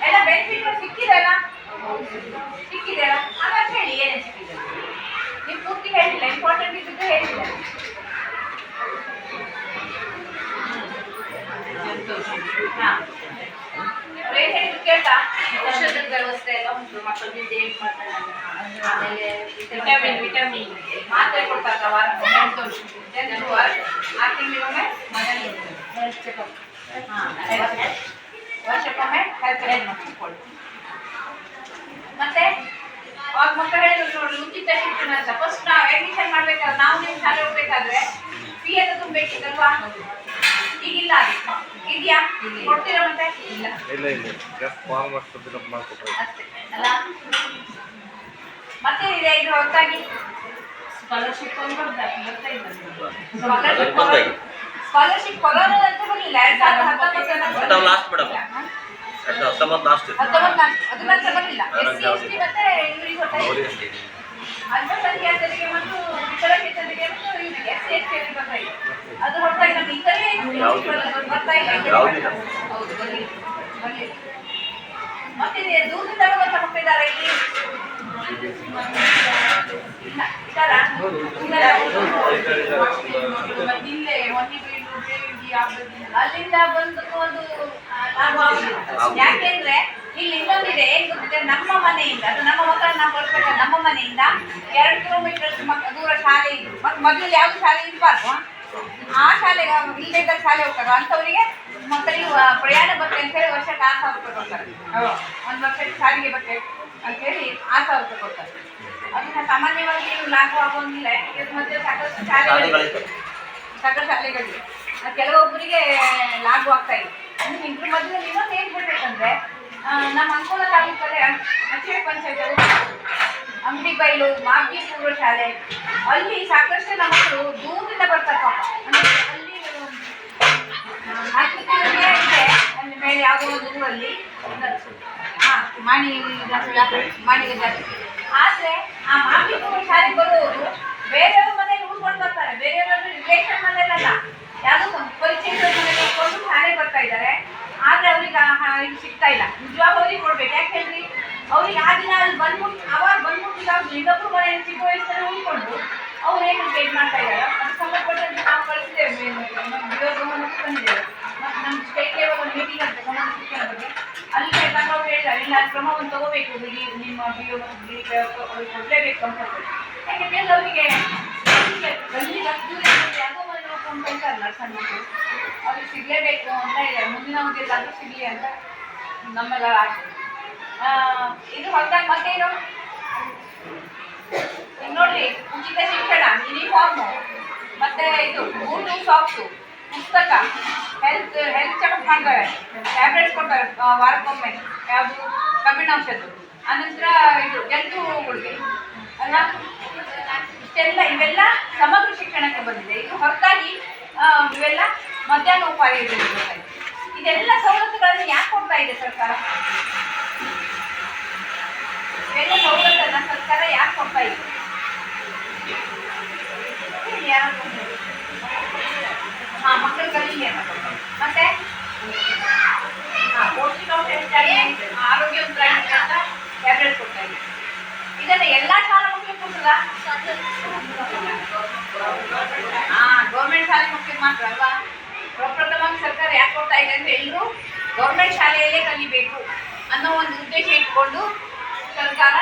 ಎಲ್ಲ ಬೆನಿಫಿಟ್ ಸಿಕ್ಕಿದೆಲ್ಲ ಹಾಗಾಗಿ ಹೇಳಿ ಏನೇನು ಸಿಕ್ಕಿದೆ. ನೀವು ಪೂರ್ತಿ ಹೇಳಿಲ್ಲ, ಇಂಪಾರ್ಟೆಂಟ್ ಇದ್ದಿದ್ದು ಹೇಳಿಲ್ಲ. ಏನ್ ಹೇಳಿದ್ರು ಕೇಳ್ತಾ? ಔಷಧದ ವ್ಯವಸ್ಥೆ ಎಲ್ಲ ಉಂಟು, ಮಕ್ಕಳಿಗೆ ಡೇಟ್ ಮಾಡ್ತಾರೆ, ಆಮೇಲೆ ವಿಟಮಿನ್ ಮಾತ್ರೆ ಕೊಡ್ತಾರೆ ವಾರಕ್ಕೊಮ್ಮೆ, 6 ತಿಂಗಳಿಗೊಮ್ಮೆ ಹೆಲ್ತ್ ಚೆಕಪ್, ವರ್ಷಕ್ಕೊಮ್ಮೆ ಹೆಲ್ತ್ ಮಾಡ್ಕೊಳ್ಳಿ. ಮತ್ತೆ ಅವಾಗ ಮಕ್ಕಳು ಹೇಳಿದ್ರು ನೋಡಿ, ಉಚಿತ ಶಿಕ್ಷಣ ಅಂತ. ಫಸ್ಟ್ ನಾವು ಅಡ್ಮಿಷನ್ ಮಾಡ್ಬೇಕಾದ್ರೆ, ನಾವು ನೀವು ಶಾಲೆ ಹೋಗ್ಬೇಕಾದ್ರೆ ಫೀ ಎಲ್ಲ ತುಂಬಬೇಕಿತ್ತಲ್ವಾ? ಈಗಿಲ್ಲ, ಅದು ಇದೆಯಾ? ಕೊಡ್ತೀರಾ? ಮತ್ತೆ ಇಲ್ಲ ಅಷ್ಟೇ ಅಲ್ಲ. ಮತ್ತೆ ಇದೆ ಇದ್ರ ಹೊರತಾಗಿ ಸ್ಕಾಲರ್ಶಿಪ್ ಕೊರೋನಾ ಅಂತ ಬರಲಿಲ್ಲ, 2019 ಅದು ಮಾತ್ರ ಬರಲಿಲ್ಲ. SC ಮತ್ತೆ ಇವರಿಗೆ ಅಲ್ಪಸಂಖ್ಯಾತರಿಗೆ ಮತ್ತು ವಿಕಲಚೇತನರಿಗೆ ಮತ್ತು ಇವರಿಗೆ SC ಬರ್ತಾ ಇದೆ. ಅದು ಹೊರತಾಗಿ ನಮ್ಮ ಇತರೆ ಬರ್ತಾ ಇಲ್ಲ. ಹೌದು, ಬರಲಿಲ್ಲ. ಮತ್ತೆ ದೂರದಿಂದ ಬರುವಂತ ಮಕ್ಕಳಿದ್ದಾರೆ ಇಲ್ಲಿ ಅಲ್ಲಿಂದ ಬಂದು ಯಾಕೆಂದ್ರೆ ಇಲ್ಲಿ ಇನ್ನೊಂದಿದೆ, ಏನ್ ಗೊತ್ತಿದೆ, ನಮ್ಮ ಮನೆಯಿಂದ, ಅದು ನಮ್ಮ ಮಕ್ಕಳನ್ನ ನಾವು ಕೊಡ್ಬೇಕಾದ್ರೆ ನಮ್ಮ ಮನೆಯಿಂದ 2 ಕಿಲೋಮೀಟರ್ ದೂರ ಶಾಲೆ ಇದ್ದು, ಮತ್ತೆ ಮೊದಲು ಯಾವ್ದು ಶಾಲೆ ಇರಬಾರ್ದು, ಆ ಶಾಲೆಗೆ ಇಲ್ಲದ ಶಾಲೆ ಹೋಗ್ತಾರೆ ಅಂಥವರಿಗೆ ಮಕ್ಕಳಿಗೆ ಪ್ರಯಾಣ ಬರ್ತದೆ ಅಂತ ಹೇಳಿ ವರ್ಷಕ್ಕೆ 6,000 ರೂಪಾಯಿ ಕೊಡ್ತಾರೆ. 1 ವರ್ಷಕ್ಕೆ ಸಾರಿಗೆ ಬರ್ತದೆ ಅಂತ ಹೇಳಿ 6,000 ರೂಪಾಯಿ ಕೊಡ್ತಾರೆ. ಅದನ್ನ ಸಾಮಾನ್ಯವಾಗಿ ಲಾಭ ಆಗೋಂಗಿಲ್ಲ. ಇದ್ರ ಮಧ್ಯೆ ಸಾಕಷ್ಟು ಶಾಲೆಗಳಿವೆ, ಕೆಲವೊಬ್ಬರಿಗೆ ಲಾಭ ಆಗ್ತಾ ಇದೆ. ಇದ್ರ ಮಧ್ಯೆ ಇನ್ನೊಂದು ಏನ್ ಹೇಳ್ಬೇಕಂದ್ರೆ, ನಮ್ಮ ಅಂಕೋಲ ತಾಲೂಕಲ್ಲಿ ಅಚ್ಚೆ ಪಂಚಾಯತ್, ಅಂಗಡಿಬೈಲು, ಮಾರ್ಗಿ ಪೂರ್ವ ಶಾಲೆ, ಅಲ್ಲಿ ಸಾಕಷ್ಟು ನಮ್ಮ ಮಕ್ಕಳು ದೂರದಿಂದ ಬರ್ತಾರೆ ಪಾಪ. ಅಂದ್ರೆ ಅಲ್ಲಿ 10 ಕಿಲೋಮೀಟರ್ ಇದೆ, ಅಲ್ಲಿ ಮೇಲೆ ಯಾವುದೋ ಒಂದು ಊರಲ್ಲಿ ಮಾಣಿಗೆ ಜಾಸ್ತಿ. ಆದ್ರೆ ಆ ಮಾರ್ಗಿ ಪೂರ್ವ ಶಾಲೆಗೆ ಬರುವವರು ಬೇರೆಯವ್ರ ಮನೇಲಿ ಉಳ್ಕೊಂಡು ಬರ್ತಾರೆ, ಬೇರೆಯವ್ರ ರಿಲೇಷನ್ ಮನೇಲಲ್ಲ, ಯಾವುದೋ ಪರಿಚಯದ ಮನೇಲಿ ಉಳ್ಕೊಂಡು ಶಾಲೆಗೆ ಬರ್ತಾ ಇದ್ದಾರೆ. ಆದ್ರೆ ಅವ್ರಿಗೆ ಇದು ಸಿಗ್ತಾ ಇಲ್ಲ. ನಿಜವಾಗ ಅವ್ರಿಗೆ ಕೊಡ್ಬೇಕು, ಯಾಕೆ ಹೇಳ್ರಿ, ಅವ್ರಿಗೆ ಆ ದಿನ ಅಲ್ಲಿ ಅವಾಗ ಬಂದ್ಬಿಟ್ಟು ಇನ್ನೊಬ್ರು ಮನೆಯಲ್ಲಿ ಚಿಕ್ಕ ವಯಸ್ಸಲ್ಲಿ ಉಳ್ಕೊಂಡು ಅವ್ರು ಏನು ಪೇಜ್ ಮಾಡ್ತಾ ಇದ್ದಾರೆ. ಅದು ಸಂಬಂಧಪಟ್ಟಂತೆ ನಾವು ಕಳಿಸಿದ್ದೇವೆ, ಗೃಹಗಮನಕ್ಕೆ ಬಂದಿದ್ದೇವೆ. ಮತ್ತು ನಮ್ಮ ಸ್ಟೇಟ್ ಲೆವೆಲ್ ಒಂದು ಮೀಟಿಂಗ್ ಅಂತ ಸಮಾಜ ಶಿಕ್ಷಣ ಬಗ್ಗೆ, ಅಲ್ಲಿ ಅವ್ರು ಹೇಳಿದ್ದಾರೆ, ಇಲ್ಲ ಕ್ರಮವನ್ನು ತಗೋಬೇಕು, ನಿಮ್ಮ BO ಅವ್ರಿಗೆ ಕೊಡಲೇಬೇಕು ಕಂಪಲ್ಸರಿ. ಯಾಕೆಂದ್ರೆ ಅವರಿಗೆ ಗಲ್ಲಿ ಯಾವುದೋ ಮನೆ ನೋಡ್ಕೊಂಡು ಕಳ್ತಾರಲ್ಲ ಸಣ್ಣ ಮಕ್ಕಳು, ಅವ್ರಿಗೆ ಸಿಗಲೇಬೇಕು ಅಂತ ಇದ್ದಾರೆ. ಮುಂದಿನ ಅವಧಿಯಲ್ಲಾದರೂ ಸಿಗಲಿ ಅಂತ ನಮ್ಮೆಲ್ಲರ ಆಸೆ. ಇದು ಹೊರತಾಗಿ ಮತ್ತೇನು ನೋಡ್ರಿ, ಉಚಿತ ಶಿಕ್ಷಣ, ಯೂನಿಫಾರ್ಮು, ಮತ್ತೆ ಇದು ಬೂಟು ಸಾಕ್ಸು, ಪುಸ್ತಕ, ಹೆಲ್ತ್ ಚೆಕಪ್ ಮಾಡ್ತಾರೆ, ಟ್ಯಾಬ್ಲೆಟ್ಸ್ ಕೊಡ್ತಾರೆ ವಾರಕ್ಕೊಮ್ಮೆ, ಯಾವುದು ಕಬ್ಬಿಣಾಂಶದ್ದು, ಆನಂತರ ಇದು ಜಂತುಗಳಿಗೆ ಅಲ್ವಾ. ಇವೆಲ್ಲ ಸಮಗ್ರ ಶಿಕ್ಷಣಕ್ಕೆ ಬಂದಿದೆ. ಇದು ಹೊರತಾಗಿ ಇವೆಲ್ಲ ಮಧ್ಯಾಹ್ನೋಪಾಯ ಇದೆಲ್ಲ ಸವಲತ್ತುಗಳನ್ನು ಯಾಕೆ ಕೊಡ್ತಾ ಇದೆ ಸರ್ಕಾರ? ಇವೆಲ್ಲ ಸವಲತ್ತನ್ನು ಸರ್ಕಾರ ಯಾಕೆ ಕೊಡ್ತಾ ಇದೆ? ಮಕ್ಕಳ ಕಲಿಕೆ ಅಂತ ಕೊಡ್ತಾರೆ. ಮತ್ತೆ ಪೌಷ್ಟಿಕಾಂಶ ಹೆಚ್ಚಾಗಿ ಆರೋಗ್ಯವಂತರಾಗಿ ಅಂತ ಟ್ಯಾಬ್ಲೆಟ್ ಕೊಡ್ತಾ ಇದೆ. ಇದನ್ನ ಎಲ್ಲಾ ಶಾಲಾ ಮಕ್ಕಳಿಗೆ ಕೊಡ್ತದ? ಗೌರ್ಮೆಂಟ್ ಶಾಲೆ ಮಕ್ಕಳಿಗೆ ಮಾತ್ರ ಅಲ್ವಾ? ಪ್ರಪ್ರಥಮವಾಗಿ ಸರ್ಕಾರ ಯಾಕೆ ಕೊಡ್ತಾ ಇದೆ ಅಂದ್ರೆ ಎಲ್ಲರೂ ಗೌರ್ಮೆಂಟ್ ಶಾಲೆಯಲ್ಲೇ ಕಲಿಬೇಕು ಅನ್ನೋ ಒಂದು ಉದ್ದೇಶ ಇಟ್ಕೊಂಡು ಸರ್ಕಾರ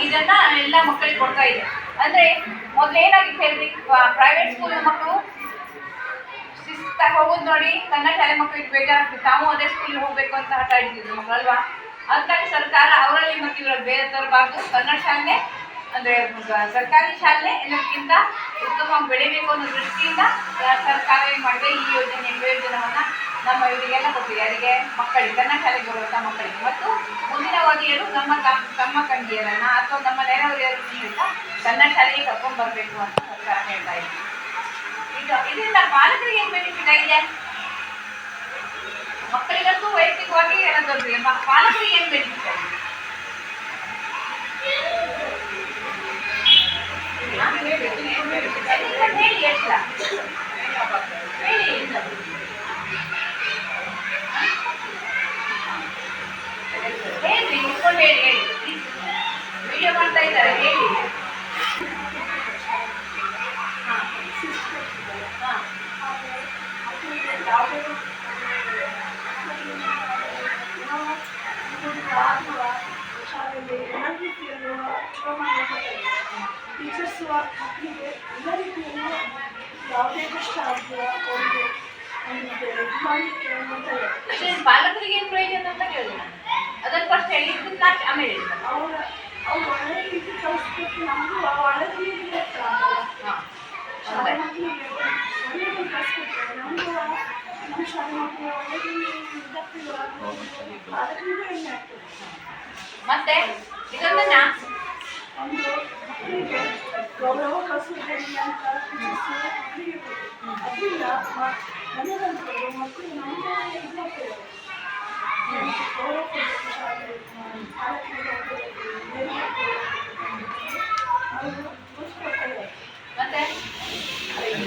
ಇದನ್ನ ಎಲ್ಲ ಮಕ್ಕಳಿಗೆ ಕೊಡ್ತಾ ಇದೆ. ಅಂದ್ರೆ ಮೊದಲೇನಾಗಿತ್ತು ಹೇಳ್ರಿ, ಪ್ರೈವೇಟ್ ಸ್ಕೂಲ್ ಮಕ್ಕಳು ಶಿಸ್ತಾಗಿ ಹೋಗೋದು ನೋಡಿ ಕನ್ನಡ ಶಾಲೆ ಮಕ್ಕಳಿಗೆ ಬೇಜಾರಾಗ್ತದೆ, ತಾವು ಅದೇ ಸ್ಕೂಲಿಗೆ ಹೋಗ್ಬೇಕು ಅಂತ ಹಠ ಹಿಡಿತಿದ್ರು ಮಕ್ಕಳು ಅಲ್ವಾ. ಅದಕ್ಕಾಗಿ ಸರ್ಕಾರ ಅವರಲ್ಲಿ ಮತ್ತು ಇವರಲ್ಲಿ ಬೇರೆ ತರಬಾರ್ದು, ಕನ್ನಡ ಶಾಲೆ ಅಂದರೆ ಸರ್ಕಾರಿ ಶಾಲೆ ಎಲ್ಲಕ್ಕಿಂತ ಉತ್ತಮವಾಗಿ ಬೆಳಿಬೇಕು ಅನ್ನೋ ದೃಷ್ಟಿಯಿಂದ ಸರ್ಕಾರ ಏನು ಮಾಡಿದೆ, ಈ ಯೋಜನೆಯನ್ನು ನಮ್ಮ ಇವರಿಗೆಲ್ಲ ಕೊಟ್ಟಿದೆ. ಯಾರಿಗೆ? ಮಕ್ಕಳಿಗೆ, ಕನ್ನಡ ಶಾಲೆಗೆ ಬರುವಂಥ ಮಕ್ಕಳಿಗೆ ಮತ್ತು ಮುಂದಿನ ಅವಧಿಯರು ತಮ್ಮ ತಂಗಿಯರನ್ನ ಅಥವಾ ನಮ್ಮ ನೆರೆಹೊರೆಯರು ಸಹಿತ ಕನ್ನಡ ಶಾಲೆಗೆ ಕರ್ಕೊಂಡು ಬರಬೇಕು ಅಂತ ಸರ್ಕಾರ ಹೇಳ್ತಾ ಇದೆ. ಇದರಿಂದ ಪಾಲಕರಿಗೆ ಏನು ಬೆನಿಫಿಟ್ ಆಗಿದೆ? ಮಕ್ಕಳಿಗಂತೂ ವೈಯಕ್ತಿಕವಾಗಿ ಏನಂತಂದ್ರೆ ಪಾಲಕರಿಗೆ ಏನು ಬೆನಿಫಿಟ್ ಆಗಿದೆ? ಹೇಳಿ ಎಷ್ಟು ಹೇಳಿ ಹೇಳ್ರಿ, ಇಟ್ಕೊಂಡು ಹೇಳಿ ವಿಡಿಯೋ ಮಾಡ್ತಾ ಇದ್ದಾರೆ, ಹೇಳಿ. ಟೀಚರ್ಸ್ ಮಕ್ಕಳಿಗೆ ಎಲ್ಲ ರೀತಿಯಲ್ಲೂ ಯಾವುದೇ ಕಷ್ಟ ಆಗಲ್ಲ, ಅವರಿಗೆ ಮಾಡಲಿಕ್ಕೆ ಪಾಲಕರಿಗೆ ಏನು ಪ್ರಯೋಜನ ಅಂತ ಕೇಳಿಲ್ಲ, ಅದನ್ನು ಫಸ್ಟ್ ಹೇಳಿ, ಆಮೇಲೆ ಅವ್ರು ಒಳ್ಳೆ ರೀತಿ ಕಲಿಸ್ಬೇಕು, ನಮಗೂ ಒಳ್ಳೆ ರೀತಿ ಶಾಲೆ ಮಕ್ಕಳಿಗೆ ಒಳ್ಳೆಯದು ಕಲಿಸ್ಬೇಕು, ನಮಗೂ ನಮ್ಮ ಶಾಲೆ ಮಕ್ಕಳು ಒಳ್ಳೆಯದು ಪಾಲಕರಿಗೂ ಎಣ್ಣೆ ಆಗ್ತದೆ. ಮತ್ತೆ ಇದೊಂದನ್ನ ಒಂದು ಮಕ್ಕಳಿಗೆ ಗೌರವ ಕಲಿಸೋದ್ರಿಂದ ಅಂತ ಟೀಚರ್ಸ್ ಮಕ್ಕಳಿಗೆ ಅದರಿಂದ ಮನೆಯಂತರು ಮಕ್ಕಳು ನಮಗೆ ಇದು ಮಾಡ್ತಾರೆ, ಗೌರವ ಕೊಡಬೇಕು, ಶಾಲೆ ಪಾಲಕರಿಗೆ ಅವರು ತೋರಿಸ್ಕೊಡ್ತಾ ಇದ್ದಾರೆ. ಮತ್ತೆ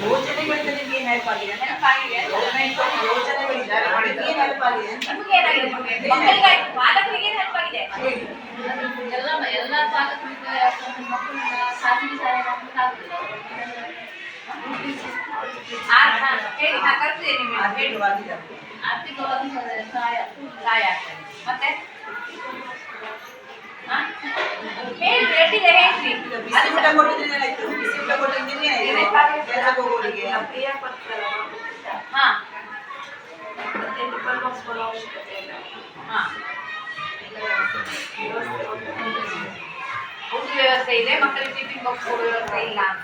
ಯೋಜನೆಗಳಿಂದ ನಿಮ್ಗೆ ಏನು ಹೆಲ್ಪ್ ಆಗಿದೆ? ನೆನಪಾಗಿದೆ, ಯೋಜನೆಗಳು ಜಾರಿ ಮಾಡಿದ್ರೆ ಏನು ಹೆಲ್ಪ್ ಆಗಿದೆ ಅಂತ ನಿಮಗೆ ಏನಾಗಿದೆ? ಮಕ್ಕಳಿಗೆ ಪಾಲಕರಿಗೆ ಏನು ಹೆಲ್ಪ್ ಆಗಿದೆ? ಎಲ್ಲ ಪಾಲಕರಿಗೆ ಮಕ್ಕಳನ್ನ ಖಾಸಗಿ ಶಾಲೆಗೆ ಹಾಕಬೇಕಾಗುದಿಲ್ಲ. ಹೇಳಿ, ನಾ ಕಲ್ತಿದ್ದೇನೆ ಹೇಳಿ. ಆರ್ಥಿಕವಾಗಿ ಸಹಾಯ ಆಗ್ತದೆ. ಮತ್ತೆ ಹೇಳಿ, ಎಷ್ಟಿದೆ ಹೇಳ್ರಿ. ಬಿಸಿ ಊಟ ಕೊಟ್ಟಿದ್ರೆ ಏನಾಯ್ತು? ಬಿಸಿ ಊಟ ಕೊಟ್ಟಿದ್ರೆ ಏನಾಯ್ತು? ಕೆಲ್ಸಕ್ಕೆ ಹೋಗೋರಿಗೆ ಹಾಂ ಊಟ ವ್ಯವಸ್ಥೆ ಇದೆ, ಮಕ್ಕಳಿಗೆ ಟಿಫಿನ್ ಬಾಕ್ಸ್ ಕೊಡೋ ವ್ಯವಸ್ಥೆ ಇಲ್ಲ ಅಂತ.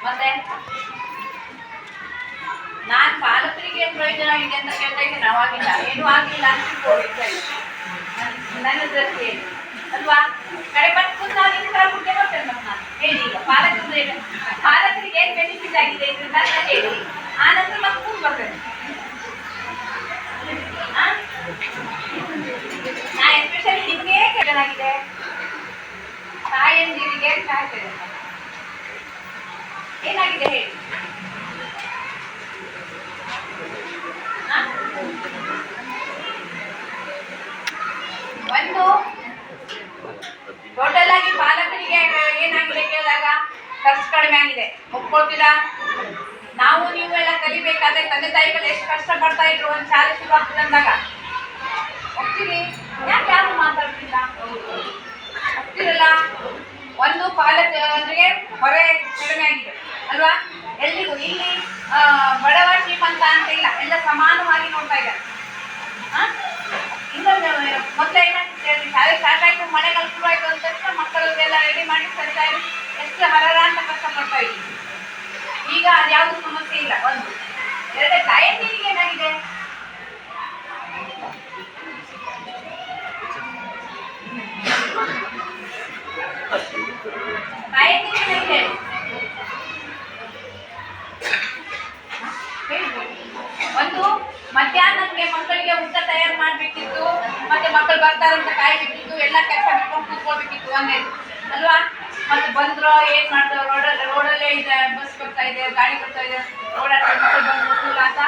ಮತ್ತೆ ನಾನು ಪಾಲಕರಿಗೆ ಏನು ಪ್ರಯೋಜನ ಆಗಿದೆ ಅಂತ ಕೇಳ್ತಾ ಇದ್ದೇನೆ. ಅವಾಗಿಲ್ಲ ಏನೂ ಆಗಿಲ್ಲ ಅಂತ ನನ್ನ ದೃಷ್ಟಿಯಲ್ಲಿ ಅಲ್ವಾ? ಕಡೆ ಬಂದು ನಾನು ಈ ಥರ ಹುಡ್ಕೆ ಬರ್ತೇನೆ ಮತ್ತೆ ನಾನು ಹೇಳಿ. ಈಗ ಪಾಲಕರಿಗೆ ಏನು ಬೆನಿಫಿಟ್ ಆಗಿದೆ ಇದರಿಂದ ಅಂತ ಹೇಳಿ, ಆನಂತರ ಮತ್ತೆ ಕೂತು ಬರ್ತೇನೆ. ನಾ ಎಸ್ಪೆಷಲಿ ನಿಮಗೆ ಕೇಳಲಾಗಿದೆ, ತಾಯಂದಿರಿಗೆ ಸಾಯ್ತೇನೆ ಏನಾಗಿದೆ ಹೇಳಿ. ಒಂದು ಟೋಟಲ್ ಆಗಿ ಪಾಲಕರಿಗೆ ಏನಾಗಿದೆ ಕೇಳಿದಾಗ ಖರ್ಚು ಕಡಿಮೆ ಆಗಿದೆ, ಒಪ್ಕೊಳ್ತೀರಾ? ನಾವು ನೀವು ಎಲ್ಲ ಕಲಿಬೇಕಾದ್ರೆ ತಂದೆ ತಾಯಿಗಳು ಎಷ್ಟು ಕಷ್ಟಪಡ್ತಾ ಇದ್ರು ಒಂದು ಶಾಲೆ ಶುರು ಆಗ್ತದೆ ಅಂದಾಗ ಹೋಗ್ತೀರಿ? ಯಾಕೆ ಯಾರು ಮಾತಾಡ್ತಿಲ್ಲ? ಹೋಗ್ತಿರಲ್ಲ. ಒಂದು ಪಾಲಕರಿಗೆ ಹೊರೆ ಕಡಿಮೆ ಆಗಿದೆ ಅಲ್ವಾ? ಎಲ್ರಿಗೂ ಇಲ್ಲಿ ಬಡವ ಶ್ರೀಮಂತ ಅಂತ ಇಲ್ಲ, ಎಲ್ಲ ಸಮಾನವಾಗಿ ನೋಡ್ತಾ ಇದ್ದಾರೆ. ಇನ್ನೊಂದು ಮೊದಲು ಏನಾಗ್ತದೆ ಹೇಳಿ, ಶಾಲೆ ಸ್ಟಾರ್ಟ್ ಆಯಿತು, ಮಳೆಗಾಲ ಶುರು ಆಯಿತು ಅಂತ ತಕ್ಷಣ ಮಕ್ಕಳು ಇವ್ರಿಗೆಲ್ಲ ರೆಡಿ ಮಾಡಿ ಸರ್ಕಾರ ಎಷ್ಟು ಹರರ ಅಂತ ಕಷ್ಟಪಡ್ತಾ ಇದ್ದೀವಿ. ಈಗ ಅದ್ಯಾವುದು ಸಮಸ್ಯೆ ಇಲ್ಲ. ಒಂದು ಎರಡೇ ತಾಯಂದಿರಿಗೆ ಏನಾಗಿದೆ, ತಾಯಂದಿರಿಗೆ ಒಂದು ಮಧ್ಯಾಹ್ನಕ್ಕೆ ಮಕ್ಕಳಿಗೆ ಊಟ ತಯಾರು ಮಾಡ್ಬೇಕಿತ್ತು, ಮತ್ತೆ ಮಕ್ಕಳು ಬರ್ತಾರಂತ ಕಾಯ್ಬೇಕಿತ್ತು, ಎಲ್ಲ ಕೆಲಸ ಬಿಟ್ಕೊಂಡು ಕೂತ್ಕೊಳ್ಬೇಕಿತ್ತು ಒಂದೇ ಅಲ್ವಾ. ಮತ್ತೆ ಬಂದ್ರು ಏನ್ ಮಾಡ್ತಾರೆ, ರೋಡಲ್ಲೇ ಇದೆ, ಬಸ್ ಬರ್ತಾ ಇದೆ, ಗಾಡಿ ಬರ್ತಾ ಇದೆ, ಓಡಾಡ್ತಾರೆ, ಮಕ್ಕಳು ಬಂದು ಕೂಲ ಅಂತ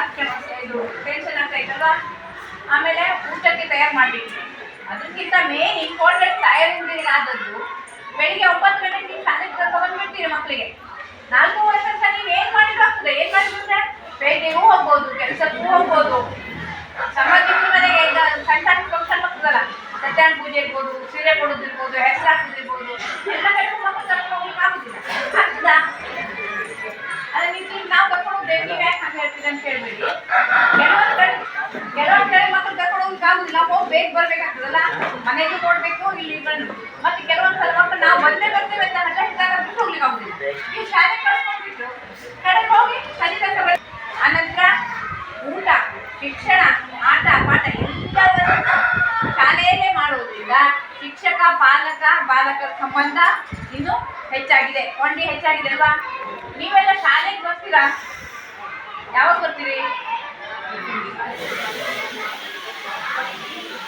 ಇದು ಟೆನ್ಷನ್ ಆಗ್ತಾ ಇತ್ತಲ್ವಾ. ಆಮೇಲೆ ಊಟಕ್ಕೆ ತಯಾರು ಮಾಡ್ಬೇಕಿತ್ತು. ಅದಕ್ಕಿಂತ ಮೇನ್ ಇಂಪಾರ್ಟೆಂಟ್ ಆದದ್ದು ಬೆಳಿಗ್ಗೆ 9 ಗಂಟೆಗೆ ನೀವು ಶಾಲೆಗೆ ಕರ್ಕೊಂಡ್ಬಂದ್ಬಿಡ್ತೀರಿ ಮಕ್ಕಳಿಗೆ. 4:30 ತನಕ ನೀವು ಏನ್ ಮಾಡಿದ್ರು ಆಗ್ತದೆ. ಏನ್ ಮಾಡಿದ್ರು ಅಂದ್ರೆ ಪೇಟೆಗೂ ಹೋಗ್ಬೋದು, ಕೆಲಸಕ್ಕೂ ಹೋಗ್ಬೋದು. ಸಮಾಜದ ಮನೆಗೆ ಈಗ ಸಣ್ಣ ಸಣ್ಣ ಫಂಕ್ಷನ್ ಆಗ್ತದಲ್ಲ, ಸತ್ಯನಾರಾಯಣ ಪೂಜೆ ಇರ್ಬೋದು, ಸೀರೆ ಕೊಡೋದಿರ್ಬೋದು, ಹೆಸರು ಹಾಕೋದಿರ್ಬೋದು, ಎಲ್ಲ ಕಡೆ ಮಕ್ಕಳು ಕರ್ಕೊಂಡು ಹೋಗ್ಲಿಕ್ಕೆ ಆಗುದಿಲ್ಲ. ಆಗ್ತದಾ? ಅಲ್ಲ ನೀವು ನಾವು ಕರ್ಕೊಂಡು ಹೋಗ್ಬೇಕು, ನೀವು ಯಾಕೆ ಹಾಗೆ ಹೇಳ್ತೀರಿ ಅಂತ ಹೇಳ್ಬೇಡಿ. ಕೆಲವೊಂದು ಕಡೆ ಮಕ್ಕಳು ಕರ್ಕೊಂಡು ಹೋಗ್ಲಿಕ್ಕೆ ಆಗುದಿಲ್ಲ, ನಾವು ಹೋಗಿ ಬೇಗ ಬರ್ಬೇಕಾಗ್ತದಲ್ಲ, ಮನೆಗೂ ನೋಡ್ಬೇಕು, ಇಲ್ಲಿ ಬಂದು ಮತ್ತೆ ಕೆಲವೊಂದು ಸಲ ಮಕ್ಕಳು ನಾವು ಬಂದೇ ಬರ್ತೇವೆ ಅಂತ ಹಠ ಹಿಡಿದಾಗ ಬಿಟ್ಟು ಹೋಗ್ಲಿಕ್ಕೆ ಆಗುದಿಲ್ಲ. ನೀವು ಶಾಲೆ ಕಳ್ಸ್ಕೊಂಡ್ಬಿಟ್ಟು ಕಡೆಗೆ ಹೋಗಿ ಸಂಜೆ ತನಕ ಬರ್. ಆನಂತರ ಊಟ, ಶಿಕ್ಷಣ, ಆಟ ಪಾಠ ಎಲ್ಲವನ್ನೂ ಶಾಲೆಯಲ್ಲೇ ಮಾಡುವುದರಿಂದ ಶಿಕ್ಷಕ ಬಾಲಕರ ಸಂಬಂಧ ಇನ್ನೂ ಹೆಚ್ಚಾಗಿದೆ, ಕೊಂಡಿ ಹೆಚ್ಚಾಗಿದೆ ಅಲ್ವಾ. ನೀವೆಲ್ಲ ಶಾಲೆಗೆ ಬರ್ತೀರಾ? ಯಾವಾಗ ಬರ್ತೀರಿ?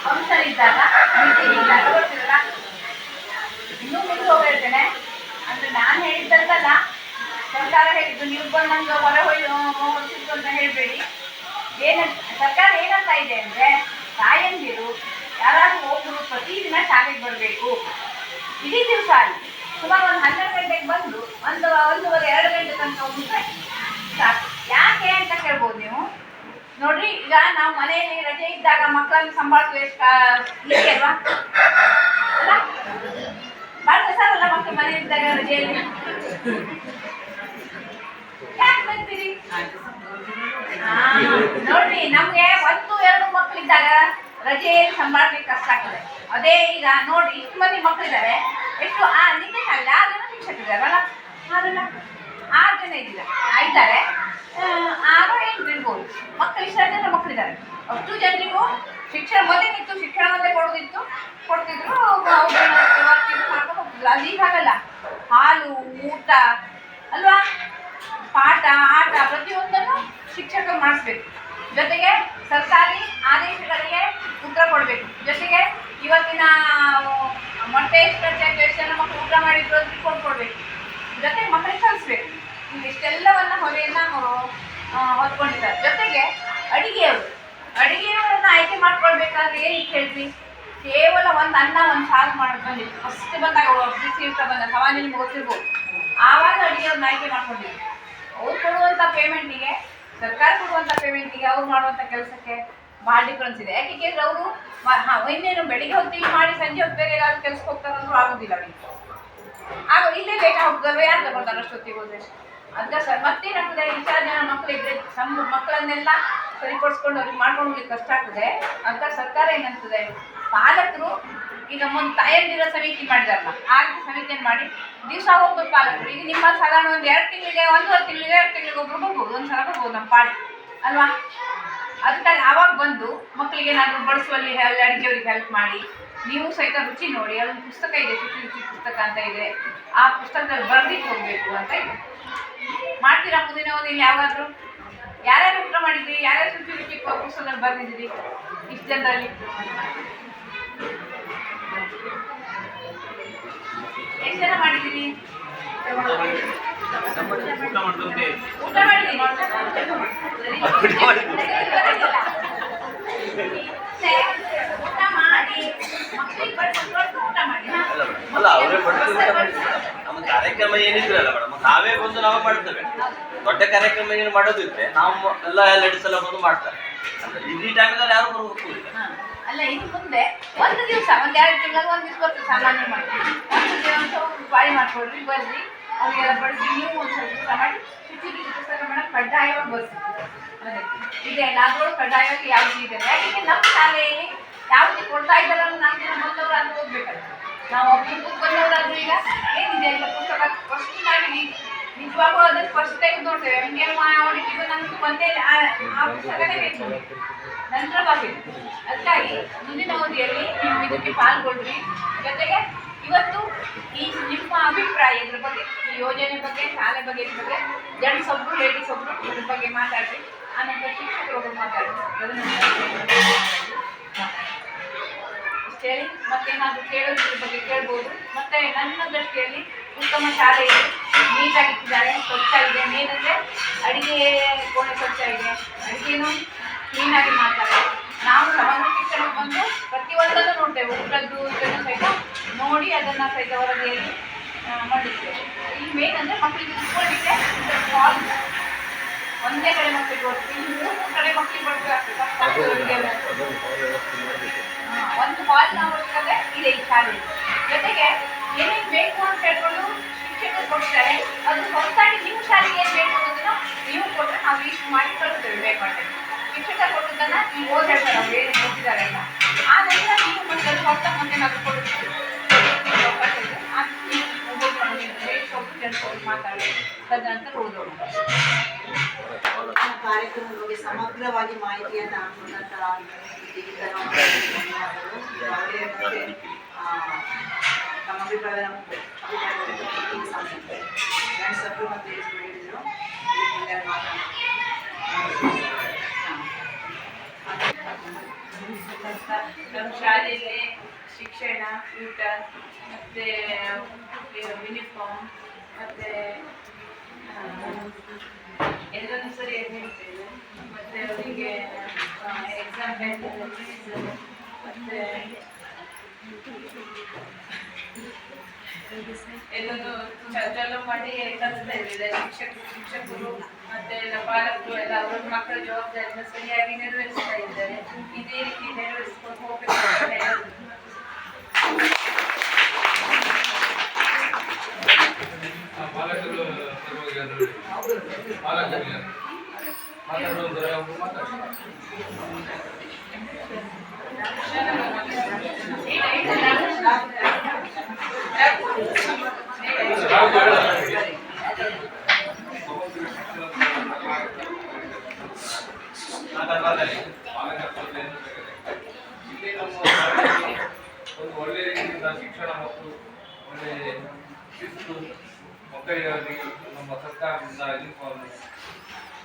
ಫಂಕ್ಷನ್ ಇದ್ದಾಗ, ಮೀಟಿಂಗ್ ಇದ್ದಾಗ ಬರ್ತೀರಲ್ಲ. ಇನ್ನೂ ಮುಂದೆ ಹೋಗಿ ಹೇಳ್ತೇನೆ, ಅಂದ್ರೆ ನಾನು ಹೇಳಿದ್ದಲ್ಲ, ಸರ್ಕಾರ ಹೇಳಿದ್ದು. ನೀವು ಬಂದು ನಂಗೆ ಹೊರ ಹೊರಸಿದ್ದು ಅಂತ ಹೇಳಬೇಡಿ. ಸರ್ಕಾರ ಏನಂತ ಇದೆ ಅಂದರೆ, ತಾಯಂದಿರು ಯಾರಾದರೂ ಒಬ್ಬರು ಪ್ರತಿದಿನ ಶಾಲೆಗೆ ಬರಬೇಕು. ಇಡೀ ದಿವಸ ಅಲ್ಲಿ ಸುಮಾರು ಒಂದು 12 ಗಂಟೆಗೆ ಬಂದು 1:30-2 ಗಂಟೆ ತನಕ ಹೋಗಿದ್ರೆ ಸಾಕು. ಯಾಕೆ ಅಂತ ಕೇಳ್ಬೋದು ನೀವು. ನೋಡ್ರಿ, ಈಗ ನಾವು ಮನೆಯಲ್ಲಿ ರಜೆ ಇದ್ದಾಗ ಮಕ್ಕಳನ್ನು ಸಂಭಾಳಿಸುವ ಈಸಿ ಅಲ್ವಾ? ಅಲ್ಲ, ಭಾಳ ಕಷ್ಟಲ್ಲ ಮಕ್ಕಳು ಮನೆಯಲ್ಲಿದ್ದಾಗ ರಜೆಯಲ್ಲಿ. ಯಾಕೆ ಬರ್ತೀರಿ? ನೋಡ್ರಿ, ನಮ್ಗೆ 1-2 ಮಕ್ಕಳಿದ್ದಾಗ ರಜೆಯಲ್ಲಿ ಸಂಭಾಳಿಸ್ಲಿಕ್ಕೆ ಕಷ್ಟ ಆಗ್ತದೆ. ಅದೇ ಈಗ ನೋಡಿ, ಇಷ್ಟು ಮಂದಿ ಮಕ್ಕಳಿದ್ದಾರೆ, ಎಷ್ಟು ನಿನ್ನೆ ಶಾಲೆ 6 ಜನ ಶಿಕ್ಷಕರಿದ್ದಾರಲ್ಲ, 6 ಜನ ಇದ್ದಾರೆ, 6-8 ಇರ್ಬೋದು ಮಕ್ಕಳು. ಇಷ್ಟು ಜನ ಮಕ್ಕಳಿದ್ದಾರೆ. ಅಷ್ಟು ಜನರಿಗೂ ಶಿಕ್ಷಣ ಮೊದಲಿತ್ತು, ಶಿಕ್ಷಣ ಮೊದಲೇ ಕೊಡ್ತಿದ್ರು, ಮಾಡ್ಕೊಂಡು ಹೋಗ್ತಿದ್ರು. ಅದು ಈಗ ಹಾಗಲ್ಲ. ಹಾಲು, ಊಟ ಅಲ್ವಾ, ಪಾಠ, ಆಟ ಪ್ರತಿಯೊಂದನ್ನು ಶಿಕ್ಷಕರು ಮಾಡಿಸ್ಬೇಕು. ಜೊತೆಗೆ ಸರ್ಕಾರಿ ಆದೇಶಗಳಿಗೆ ಉತ್ತರ ಕೊಡಬೇಕು. ಜೊತೆಗೆ ಇವತ್ತಿನ ಮೊಟ್ಟೆ ಎಷ್ಟು ಜನ ಮಕ್ಕಳು ಊಟ ಮಾಡಿದ್ರು ಅಂತ ರಿಪೋರ್ಟ್ ಕೊಡಬೇಕು. ಜೊತೆಗೆ ಮಕ್ಕಳಿಗೆ ಕಲಿಸ್ಬೇಕು. ಇಷ್ಟೆಲ್ಲವನ್ನ ಹೊರೆಯನ್ನು ಹೊತ್ಕೊಂಡಿದ್ದಾರೆ. ಜೊತೆಗೆ ಅಡಿಗೆಯವರನ್ನ ಆಯ್ಕೆ ಮಾಡ್ಕೊಳ್ಬೇಕಾದ್ರೆ ಏನು ಹೇಳ್ತೀವಿ, ಕೇವಲ ಒಂದು ಅನ್ನ ಒಂದು ಸಾರು ಮಾಡಿ ಬಂದಿತ್ತು. ಫಸ್ಟ್ ಬಂದಾಗ ಬಿಸಿ ಊಟ ಬಂದ ಸವಾಲು ನಿಮ್ಗೆ ಗೊತ್ತಿರ್ಬೋದು. ಆವಾಗ ಅಡಿಗೆಯವ್ರನ್ನ ಆಯ್ಕೆ ಮಾಡ್ಕೊಂಡಿದ್ವಿ. ಅವ್ರು ಕೊಡುವಂಥ ಪೇಮೆಂಟಿಗೆ, ಸರ್ಕಾರ ಕೊಡುವಂಥ ಪೇಮೆಂಟಿಗೆ, ಅವ್ರು ಮಾಡುವಂಥ ಕೆಲಸಕ್ಕೆ ಭಾಳ ಡಿಫ್ರೆನ್ಸ್ ಇದೆ. ಯಾಕೆ ಕೇಳಿದ್ರೆ ಅವರು ಇನ್ನೇನು ಬೆಳಿಗ್ಗೆ ಹೊತ್ತಿಗೆ ಮಾಡಿ ಸಂಜೆ ಹೊತ್ತು ಬೇರೆ ಏನಾದ್ರು ಕೆಲ್ಸಕ್ಕೆ ಹೋಗ್ತಾರಂದ್ರೂ ಆಗೋದಿಲ್ಲ ಅವರಿಗೆ. ಇಲ್ಲೇ ಲೇಟ್ ಹೋಗ್ತಾರೋ ಯಾರು ತಗೊಳ್ತಾರೆ ಅಷ್ಟೊತ್ತಿಗೆ ಹೋದ್ರೆ. ಅದಕ್ಕೆ ಮತ್ತೇನಾಗ್ತದೆ, ಇಷ್ಟ ಜನ ಮಕ್ಕಳಿದ್ರೆ ಮಕ್ಕಳನ್ನೆಲ್ಲ ಸರಿಪಡಿಸ್ಕೊಂಡು ಅವ್ರಿಗೆ ಮಾಡ್ಕೊಂಡು ಹೋಗ್ಲಿಕ್ಕೆ ಕಷ್ಟ ಆಗ್ತದೆ. ಅಂತ ಸರ್ಕಾರ ಏನಂತದೆ, ಪಾಲಕರು ಈಗ ಮುಂದೆ ತಾಯಂದಿರ ಸಮಿತಿ ಮಾಡಿದಾರಲ್ಲ, ಆ ರೀತಿ ಸಮಿತಿಯನ್ನು ಮಾಡಿ ದಿವಸ ಹೋಗ್ಬೇಕು ಪಾಲಕರು. ಈಗ ನಿಮ್ಮ ಸಾಧಾರಣ ಒಂದು 2 ತಿಂಗಳಿಗೆ, 1.5 ತಿಂಗಳಿಗೆ, 2 ತಿಂಗಳಿಗೆ ಒಬ್ರು ಬರ್ಬೋದು, ಒಂದು ಸಲ ಬರ್ಬೋದು ನಮ್ಮ ಪಾಡಿ ಅಲ್ವಾ. ಅದಕ್ಕಾಗಿ ಆವಾಗ ಬಂದು ಮಕ್ಕಳಿಗೆ ಏನಾದರೂ ಬಳಸುವಲ್ಲಿ ಅಡುಗೆಯವ್ರಿಗೆ ಹೆಲ್ಪ್ ಮಾಡಿ, ನೀವು ಸಹಿತ ರುಚಿ ನೋಡಿ. ಅದೊಂದು ಪುಸ್ತಕ ಇದೆ, ರುಚಿ ಪುಸ್ತಕ ಅಂತ ಇದೆ, ಆ ಪುಸ್ತಕದಲ್ಲಿ ಬರ್ದಿಟ್ಟು ಹೋಗಬೇಕು ಅಂತ ಇದೆ. ಮಾಡ್ತೀರಾ ಮುಂದಿನ ಓದಿಲ್ಲಿ ಯಾವಾಗಾದರೂ? ಯಾರ್ಯಾರು ಊಟ ಮಾಡಿದ್ರಿ? ಯಾರ್ಯಾರು ರುಚಿ ಪುಸ್ತಕದಲ್ಲಿ ಬರ್ದಿದ್ದೀರಿ ಇಷ್ಟು ಜನರಲ್ಲಿ? ಎಷ್ಟು ಜನ ಮಾಡಿದ್ದೀರಿ? ಊಟ ಮಾಡಿದ್ದೀರಿ? ಊಟ ಮಾಡಿ ಮಕ್ಕಳಿಗೆ ಬಡಿಸ್ಕೊಂಡು ಊಟ ಮಾಡಿ. ಅಲ್ಲ, ಅವರೇ ಬಡಿಸಿ ಊಟ ಮಾಡಿದ್ದಾರೆ. ನಮ್ಮ ಕಾರ್ಯಕ್ರಮ ಏನಿದ್ರಲ್ಲ ಮೇಡಮ್, ನಾವೇ ಬಂದು ನಾವು ಮಾಡ್ತೇವೆ. ದೊಡ್ಡ ಕಾರ್ಯಕ್ರಮ ಏನು ಮಾಡೋದಿದ್ರೆ ನಾವು ಎಲ್ಲ ಲೇಡೀಸ್ ಎಲ್ಲ ಬಂದು ಮಾಡ್ತಾರೆ. ಈ ಟೈಮಲ್ಲಿ ಯಾರು ಬರ್ಬೇಕು? ಅಲ್ಲ, ಇದು ಮುಂದೆ ಒಂದು ದಿವಸ, ಒಂದು 2 ತಿಂಗಳಿಗೆ ಒಂದು ದಿವಸ ಬರ್ತದೆ ಸಾಮಾನ್ಯ ಮಾಡಿ. ಒಂದು ದಿವಸ ಬಾಯಿ ಮಾಡ್ಕೊಡ್ರಿ, ಬರ್ರಿ, ಅವರಿಗೆಲ್ಲ ಬಡಿಸಿ ನೀವು ಒಂದು ಸ್ವಲ್ಪ ಊಟ ಮಾಡಿ ರುಚಿ ಪುಸ್ತಕ ಮಾಡಕ್ಕೆ ಕಡ್ಡಾಯವಾಗಿ ಬರ್ತೀವಿ. ಅದೇ ಇದೆ, ಅದ್ರೊಳಗೆ ಕಡ್ಡಾಯವಾಗಿ ಯಾವುದು ಇದೆ. ಯಾಕೆ ನಮ್ಮ ಶಾಲೆಯಲ್ಲಿ ಯಾವುದು ಕೊಡ್ತಾ ಇದ್ದಾರಲ್ಲ, 4 ಜನ ಬಂದವರು ಅದು ಓದ್ಬೇಕಲ್ಲ. ನಾವು ಒಬ್ಬರು ಬಂದವರಾದ್ರೂ ಈಗ ಏನಿದೆ ಅಂತ ಪುಸ್ತಕ ಫಸ್ಟ್ ನಾವಿಗೆ ನಿಜವಾಗೂ ಅದನ್ನು ಫಸ್ಟ್ ತೆಗೆದು ನೋಡ್ತೇವೆ ಹಂಗೆ ಅವಳಿಗೆ ನಮ್ಗೆ ಒಂದೇ ಆ ಪುಸ್ತಕನೇ ಬೇಕು ನಂತರ ಬರಬೇಕು. ಅದಕ್ಕಾಗಿ ಮುಂದಿನ ಅವಧಿಯಲ್ಲಿ ನೀವು ಇದಕ್ಕೆ ಪಾಲ್ಗೊಳ್ರಿ. ಜೊತೆಗೆ ಇವತ್ತು ಈ ನಿಮ್ಮ ಅಭಿಪ್ರಾಯ ಇದ್ರ ಬಗ್ಗೆ, ಈ ಯೋಜನೆ ಬಗ್ಗೆ, ಶಾಲೆ ಬಗ್ಗೆ, ಇದ್ರ ಬಗ್ಗೆ ಜೆಂಟ್ಸ್ ಒಬ್ರು ಲೇಡೀಸ್ ಒಬ್ರು ಇದ್ರ ಬಗ್ಗೆ ಮಾತಾಡ್ರಿ. ಆನಂತರ ಶಿಕ್ಷಕರೊಬ್ಬರು ಮಾತಾಡ್ರಿ. ಇಷ್ಟು ಹೇಳಿ ಮತ್ತೇನಾದರೂ ಕೇಳೋದ್ರ ಬಗ್ಗೆ ಕೇಳ್ಬೋದು. ಮತ್ತೆ ನನ್ನ ದೃಷ್ಟಿಯಲ್ಲಿ ಉತ್ತಮ ಶಾಲೆ ಇದೆ, ನೀಟಾಗಿ ಇಟ್ಟಿದ್ದಾರೆ, ಸ್ವಚ್ಛ ಇದೆ. ಏನಂದರೆ ಅಡುಗೆ ಕೋಣೆ ಸ್ವಚ್ಛ ಇದೆ, ಅಡುಗೆನೂ ಕ್ಲೀನಾಗಿ ಮಾಡ್ತಾರೆ. ನಾವು ಸಮಗ್ರ ಶಿಕ್ಷಣಕ್ಕೆ ಬಂದು ಪ್ರತಿಯೊಂದನ್ನು ನೋಡ್ತೇವೆ, ಊಟದ್ದು ಇದನ್ನು ಸಹಿತ ನೋಡಿ ಅದನ್ನು ಸಹಿತ ಹೊರಗೆ ಮಾಡಿರ್ತೇವೆ. ಇಲ್ಲಿ ಮೇನ್ ಅಂದರೆ ಮಕ್ಕಳಿಗೆ ಕುತ್ಕೊಳ್ಳಿಕ್ಕೆ ಹಾಲ್ ಒಂದೇ ಕಡೆ ಮಕ್ಕಳಿಗೆ ಕೊಡ್ತೀವಿ, 3 ಕಡೆ ಮಕ್ಕಳಿಗೆ ಕೊಡಬೇಕಾಗ್ತದೆ. ಒಂದು ಹಾಲ್ ನಾವು ಇರ್ತದೆ ಇದೆ ಈ ಶಾಲೆ. ಜೊತೆಗೆ ಏನೇನು ಬೇಕು ಅಂತ ಹೇಳ್ಕೊಂಡು ಶಿಕ್ಷಕರು ಕೊಡ್ತಾರೆ, ಅದು ಹೊಸದಾಗಿ ನಿಮ್ಮ ಶಾಲೆಗೆ ಏನು ಬೇಕು ಅನ್ನೋದನ್ನು ನೀವು ಕೊಟ್ಟರೆ ನಾವು ಇಷ್ಟು ಮಾಡಿ ಕಳಿಸ್ತೇವೆ ಬೇಕಾದ್ರೆ. ಶಿಕ್ಷಕ ಕೊಟ್ಟದನ್ನು ನೀವು ಓದಿ ಹೇಳ್ತಾರೆ ಅವ್ರು ಏನು ಕೊಟ್ಟಿದ್ದಾರೆ ಅಂತ. ಆ ನಂತರ ನೀವು ಮತ್ತೆ ಹೊಸ ಮುಂದೆ ನಾವು ಕೊಡುತ್ತೇವೆ ಅವಕಾಶ ಇದೆ. ಒಬ್ಬರು ಮಾತಾಡಿ ತದನಂತರ ಓದೋಣ. ಕಾರ್ಯಕ್ರಮದ ಬಗ್ಗೆ ಸಮಗ್ರವಾಗಿ ಮಾಹಿತಿಯನ್ನು ಕೊಟ್ಟಂತಹ ತಮ್ಮ ಅಭಿಪ್ರಾಯ ಸಭ್ರು ಮತ್ತು ಹೇಳಿದ್ರು. ನಮ್ಮ ಶಾಲೆಯಲ್ಲಿ ಶಿಕ್ಷಣ, ಊಟ ಮತ್ತು ಯೂನಿಫಾರ್ಮ್ ಮತ್ತು ಎಲ್ಲನೂ ಸರಿಯಾಗಿ ಹೇಳ್ತೇವೆ. ಮತ್ತು ಅವರಿಗೆ ಎಕ್ಸಾಮ್ ಟೈಮಲ್ಲಿ ಫೀಸ್ ಮತ್ತು ಎಲ್ಲನೂ ಚಲೋ ಮಾಡಿ ಕಲಿಸ್ತಾ ಇದ್ದಾರೆ. ಶಿಕ್ಷಕರು ಮತ್ತು ಎಲ್ಲ ಪಾಲಕರು ಎಲ್ಲ ಅವರ ಮಕ್ಕಳ ಜವಾಬ್ದಾರಿಯನ್ನು ಸರಿಯಾಗಿ ನಿರ್ವಹಿಸ್ತಾ ಇದ್ದಾರೆ. ಇದೇ ರೀತಿ ನೆರವೇರಿಸ್ಕೊಂಡು ಹೋಗಬೇಕು ಅಂತ ಹೇಳೋದು. ಒಂದು ಒಳ್ಳೆಯ ರೀತಿಯಿಂದ ಶಿಕ್ಷಣ ಮತ್ತು ಒಳ್ಳೆಯ ಶಿಸ್ತು ಮಕ್ಕಳಿಗಾಗಿ ನಮ್ಮ ಸರ್ಕಾರದಿಂದ ಯೂನಿಫಾರ್ಮ್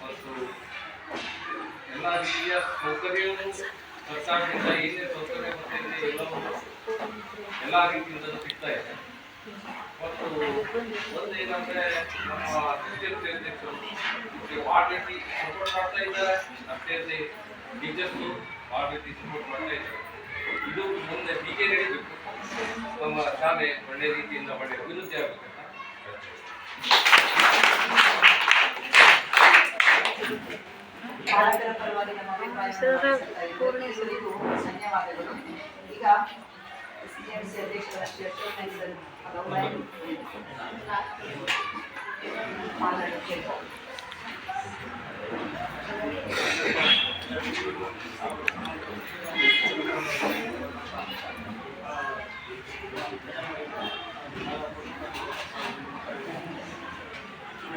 ಮತ್ತು ಎಲ್ಲ ರೀತಿಯ ಸೌಕರ್ಯವನ್ನು ಸರ್ಕಾರದಿಂದ ಏನೇ ಸೌಕರ್ಯ ಬರ್ತೈತೆ ಎಲ್ಲವೂ ಎಲ್ಲ ರೀತಿಯಿಂದ ಸಿಗ್ತಾ ಇದೆ. ಮತ್ತು ಒಂದೇನಂದರೆ ನಮ್ಮ ಅಸಿಸ್ಟೆಂಟ್ ಅಧ್ಯಕ್ಷರು ಭಾಳ ರೀತಿ ಸಪೋರ್ಟ್ ಮಾಡ್ತಾ ಇದ್ದಾರೆ. ಅಷ್ಟೇ ಟೀಚರ್ಸು ಭಾಳ ರೀತಿ ಸಪೋರ್ಟ್ ಮಾಡ್ತಾ ಇದ್ದಾರೆ. ಇದು ಮುಂದೆ ಹೀಗೆ ನಡೀಬೇಕು. ನಮ್ಮ ಶಾಲೆ ಒಳ್ಳೆ ರೀತಿಯಿಂದ ಒಳ್ಳೆ ಅಭಿವೃದ್ಧಿ ಆಗಬೇಕಂತ ಪಾಲಕರ ಪರವಾಗಿ ನಮ್ಮ ಅಭಿಪ್ರಾಯ ಧನ್ಯವಾದಗಳು. ಈಗ SDMC ಅಧ್ಯಕ್ಷರ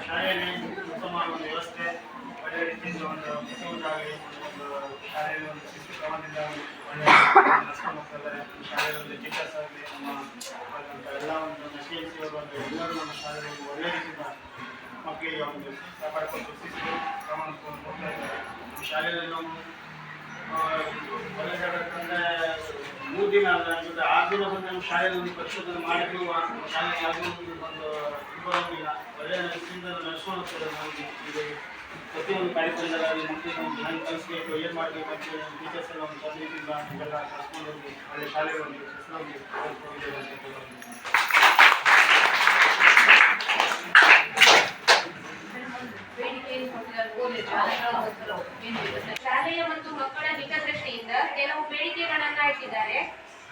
ಶಾಲೆಯಲ್ಲಿ ಉತ್ತಮ ಒಂದು ವ್ಯವಸ್ಥೆ, ಒಳ್ಳೆಯ ರೀತಿಯಿಂದ ಒಂದು ಪುಸ್ತಕಕ್ಕಾಗಲಿ ಒಂದು ಶಾಲೆಯಲ್ಲಿ ಒಂದು ಶಿಸ್ತು ಕ್ರಮದಿಂದ ಒಳ್ಳೆಯ ನಡ್ಸ್ಕೊಂಡು ಹೋಗ್ತಾ ಇದ್ದಾರೆ. ಶಾಲೆಯಲ್ಲಿ ಒಂದು ಟೀಚರ್ಸ್ ಆಗಲಿ ನಮ್ಮ ಎಲ್ಲ ಒಂದು SDMC ಅವರು ಎಲ್ಲರೂ ನಮ್ಮ ಶಾಲೆಯಲ್ಲಿ ಒಳ್ಳೆಯ ರೀತಿಯಿಂದ ಮಕ್ಕಳಿಗೆ ಒಂದು ಕಾಪಾಡಿಕೊಂಡು ಶಿಸ್ತು ಕ್ರಮ ಹೋಗ್ತಾ ಇದ್ದಾರೆ. ನಮ್ಮ ಶಾಲೆಯಲ್ಲಿ ನಾವು ಒಳ್ಳೆ ಹೇಳಬೇಕಂದ್ರೆ 3 ದಿನ ಅಲ್ಲ, 6 ದಿನ ಬಂದು ನಮ್ಮ ಶಾಲೆಯಲ್ಲಿ ಒಂದು ಪರಿಶೋಧನೆ ಮಾಡಿದ್ರು. ಶಾಲೆ ಯಾವುದೂ ಒಂದು ಬರೋದಿಲ್ಲ, ಒಳ್ಳೆಯ ರೀತಿಯಿಂದ ನಡೆಸ್ಕೊಂಡು ಹೋಗ್ತಾರೆ. ನಮಗೆ ಇದು ಪ್ರತಿಯೊಂದು ಕಾರ್ಯಕ್ರಮದಲ್ಲಿ ಮಕ್ಕಳಿಗೆ ಒಂದು ಹೆಂಗೆ ಕಲಿಸ್ಬೇಕು, ಏನು ಮಾಡಬೇಕು ಅಂತ ಟೀಚರ್ಸ್ ಎಲ್ಲ ಒಂದು ರೀತಿಯಿಂದ ಎಲ್ಲ ಕಲಿಸ್ಕೊಂಡು ಹೋಗಿ ಒಳ್ಳೆ ಶಾಲೆಗೆ ಒಂದು ಹೆಸರಲ್ಲಿ ಶಾಲೆಯ ಮತ್ತು ಮಕ್ಕಳ ಹಿತದೃಷ್ಟಿಯಿಂದ ಕೆಲವು ಬೇಡಿಕೆಗಳನ್ನ ಇಟ್ಟಿದ್ದಾರೆ.